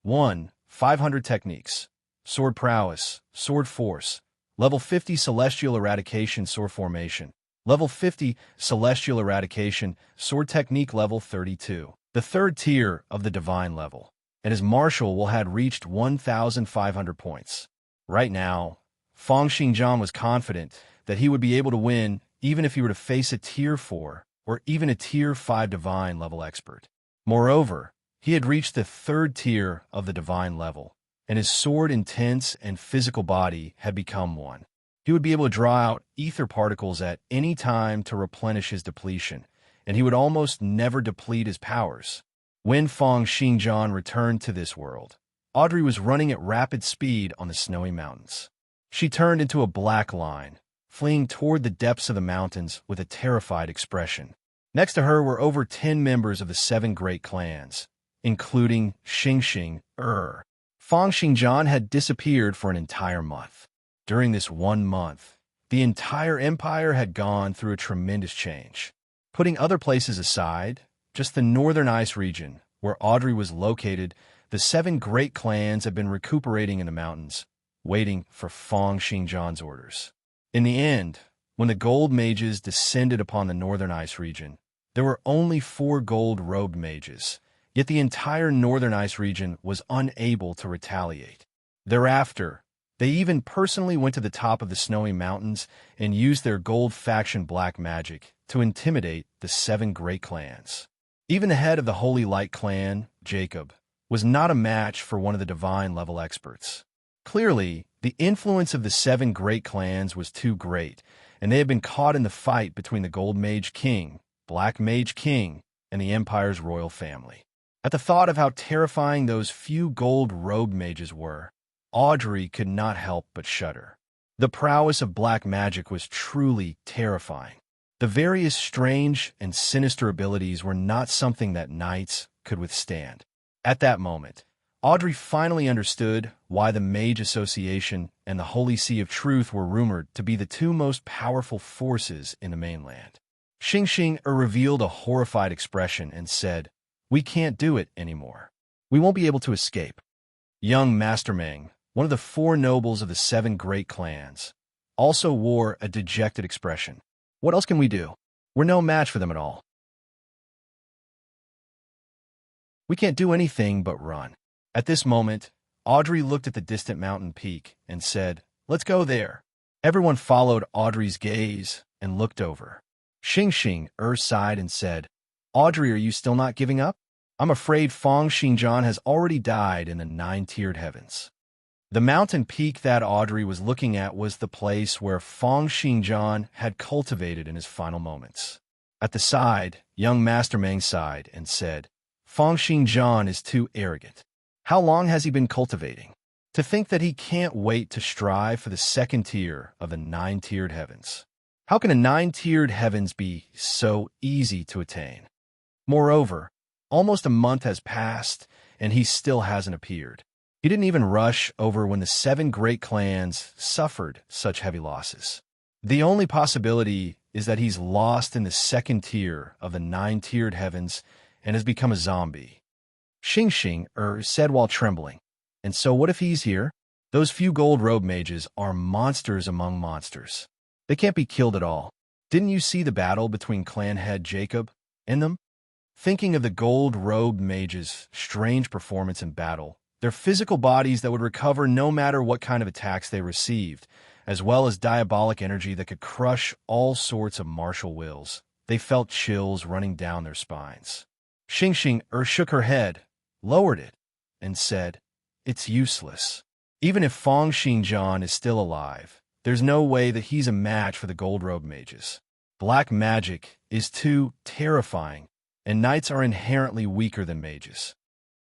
500 Techniques, sword prowess, sword force. Level 50 celestial eradication, sword formation. Level 50 celestial eradication, sword technique. Level 32. The third tier of the divine level, and his martial had reached 1,500 points. Right now, Fang Xingjian was confident that he would be able to win even if he were to face a Tier 4 or even a Tier 5 divine level expert. Moreover, he had reached the third tier of the divine level, and his sword intense and physical body had become one. He would be able to draw out ether particles at any time to replenish his depletion, and he would almost never deplete his powers. When Fang Xingjian returned to this world, Audrey was running at rapid speed on the snowy mountains. She turned into a black line, fleeing toward the depths of the mountains with a terrified expression. Next to her were over 10 members of the 7 great clans, including Xingxing. Fang Xingjian had disappeared for an entire month. During this 1 month, the entire empire had gone through a tremendous change. Putting other places aside, just the northern ice region, where Audrey was located, the 7 great clans had been recuperating in the mountains, waiting for Fang Xingjian's orders. In the end, when the gold mages descended upon the northern ice region, there were only 4 gold-robed mages, yet the entire northern ice region was unable to retaliate. Thereafter, they even personally went to the top of the snowy mountains and used their gold faction black magic to intimidate the 7 great clans. Even the head of the Holy Light clan, Jacob, was not a match for one of the divine level experts. Clearly, the influence of the 7 great clans was too great, and they had been caught in the fight between the Gold Mage King, Black Mage King, and the Empire's royal family. At the thought of how terrifying those few gold-robed mages were, Audrey could not help but shudder. The prowess of black magic was truly terrifying. The various strange and sinister abilities were not something that knights could withstand. At that moment, Audrey finally understood why the Mage Association and the Holy Sea of Truth were rumored to be the 2 most powerful forces in the mainland. Xingxing revealed a horrified expression and said, "We can't do it anymore. We won't be able to escape." Young Master Meng, one of the 4 nobles of the 7 great clans, also wore a dejected expression. "What else can we do? We're no match for them at all. We can't do anything but run." At this moment, Audrey looked at the distant mountain peak and said, "Let's go there." Everyone followed Audrey's gaze and looked over. Xingxing sighed and said, "Audrey, are you still not giving up? I'm afraid Fang Xingjian has already died in the 9-tiered heavens." The mountain peak that Audrey was looking at was the place where Fang Xingjian had cultivated in his final moments. At the side, young Master Meng sighed and said, "Fang Xingjian is too arrogant. How long has he been cultivating? To think that he can't wait to strive for the 2nd tier of the 9-tiered heavens. How can a 9-tiered heavens be so easy to attain? Moreover, almost a month has passed, and he still hasn't appeared. He didn't even rush over when the 7 great clans suffered such heavy losses. The only possibility is that he's lost in the 2nd tier of the 9-tiered heavens and has become a zombie." Xingxing said while trembling, "And so what if he's here? Those few gold-robed mages are monsters among monsters. They can't be killed at all. Didn't you see the battle between clan head Jacob and them?" Thinking of the gold-robed mages' strange performance in battle, their physical bodies that would recover no matter what kind of attacks they received, as well as diabolic energy that could crush all sorts of martial wills, they felt chills running down their spines. Xingxing shook her head, lowered it, and said, "It's useless. Even if Fang Xingjian is still alive, there's no way that he's a match for the gold-robed mages. Black magic is too terrifying, and knights are inherently weaker than mages.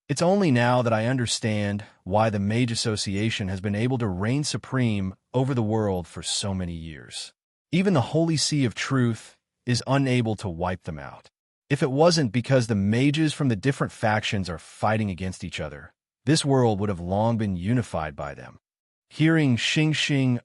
It's only now that I understand why the Mage Association has been able to reign supreme over the world for so many years. Even the Holy Sea of Truth is unable to wipe them out. If it wasn't because the mages from the different factions are fighting against each other, this world would have long been unified by them." Hearing Xingxing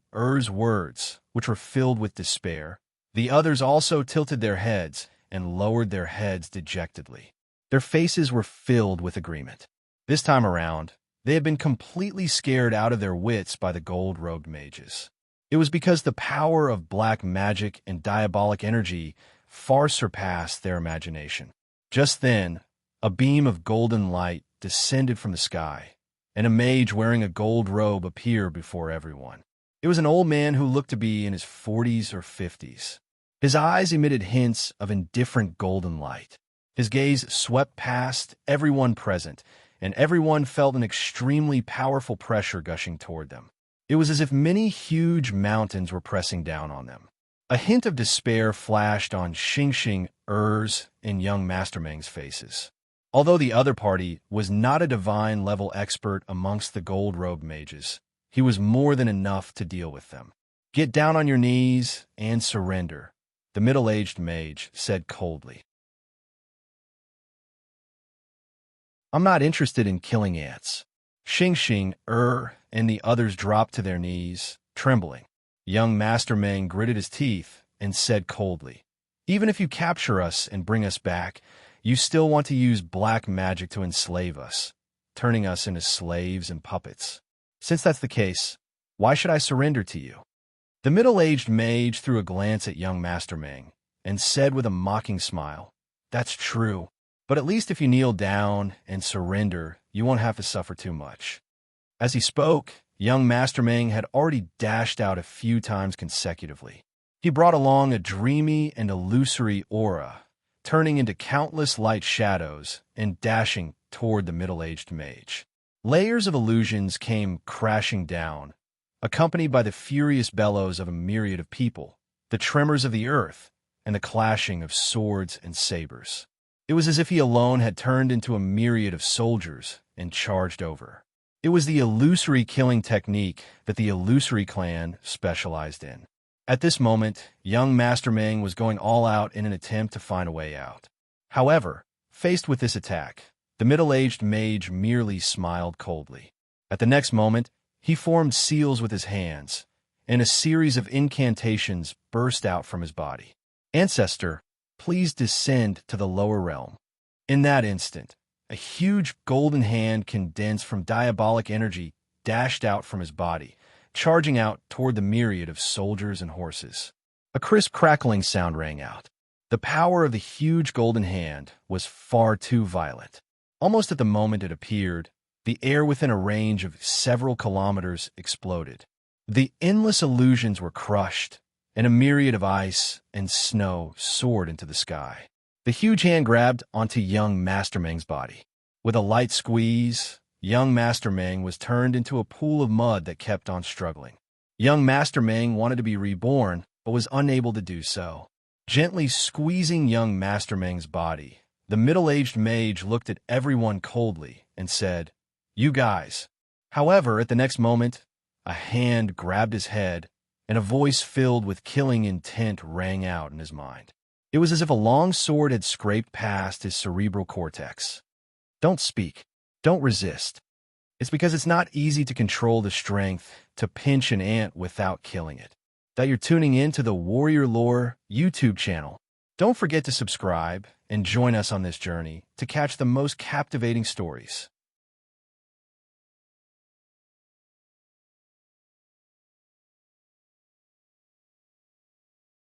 words, which were filled with despair, the others also tilted their heads and lowered their heads dejectedly. Their faces were filled with agreement. This time around, They had been completely scared out of their wits by the gold-robed mages. It was because the power of black magic and diabolic energy far surpassed their imagination. Just then, a beam of golden light descended from the sky, and a mage wearing a gold robe appeared before everyone. It was an old man who looked to be in his 40s or 50s. His eyes emitted hints of indifferent golden light. His gaze swept past everyone present, and everyone felt an extremely powerful pressure gushing toward them. It was as if many huge mountains were pressing down on them. A hint of despair flashed on Xingxing, Er's, and young Mastermang's faces. Although the other party was not a divine-level expert amongst the gold-robed mages, he was more than enough to deal with them. "Get down on your knees and surrender," the middle-aged mage said coldly. "I'm not interested in killing ants." Xingxing, and the others dropped to their knees, trembling. Young Mastermang gritted his teeth and said coldly, "Even if you capture us and bring us back, you still want to use black magic to enslave us, turning us into slaves and puppets. Since that's the case, why should I surrender to you?" The middle-aged mage threw a glance at young Mastermang and said with a mocking smile, "That's true, but at least if you kneel down and surrender, you won't have to suffer too much." As he spoke, young Mastermang had already dashed out a few times consecutively. He brought along a dreamy and illusory aura, turning into countless light shadows and dashing toward the middle-aged mage. Layers of illusions came crashing down, accompanied by the furious bellows of a myriad of people, the tremors of the earth, and the clashing of swords and sabers. It was as if he alone had turned into a myriad of soldiers and charged over. It was the illusory killing technique that the illusory clan specialized in. At this moment, young Mastermang was going all out in an attempt to find a way out. However, faced with this attack, the middle-aged mage merely smiled coldly. At the next moment, he formed seals with his hands, and a series of incantations burst out from his body. "Ancestor, please descend to the lower realm." In that instant, a huge golden hand condensed from diabolic energy dashed out from his body, charging out toward the myriad of soldiers and horses. A crisp crackling sound rang out. The power of the huge golden hand was far too violent. Almost at the moment it appeared, the air within a range of several kilometers exploded. The endless illusions were crushed, and a myriad of ice and snow soared into the sky. The huge hand grabbed onto young Mastermang's body. With a light squeeze, young Mastermang was turned into a pool of mud that kept on struggling. Young Mastermang wanted to be reborn, but was unable to do so. Gently squeezing young Mastermang's body, the middle-aged mage looked at everyone coldly and said, "You guys." However, at the next moment, a hand grabbed his head, and a voice filled with killing intent rang out in his mind. It was as if a long sword had scraped past his cerebral cortex. "Don't speak. Don't resist. It's because it's not easy to control the strength to pinch an ant without killing it that you're tuning in to the Warrior Lore YouTube channel. Don't forget to subscribe and join us on this journey to catch the most captivating stories.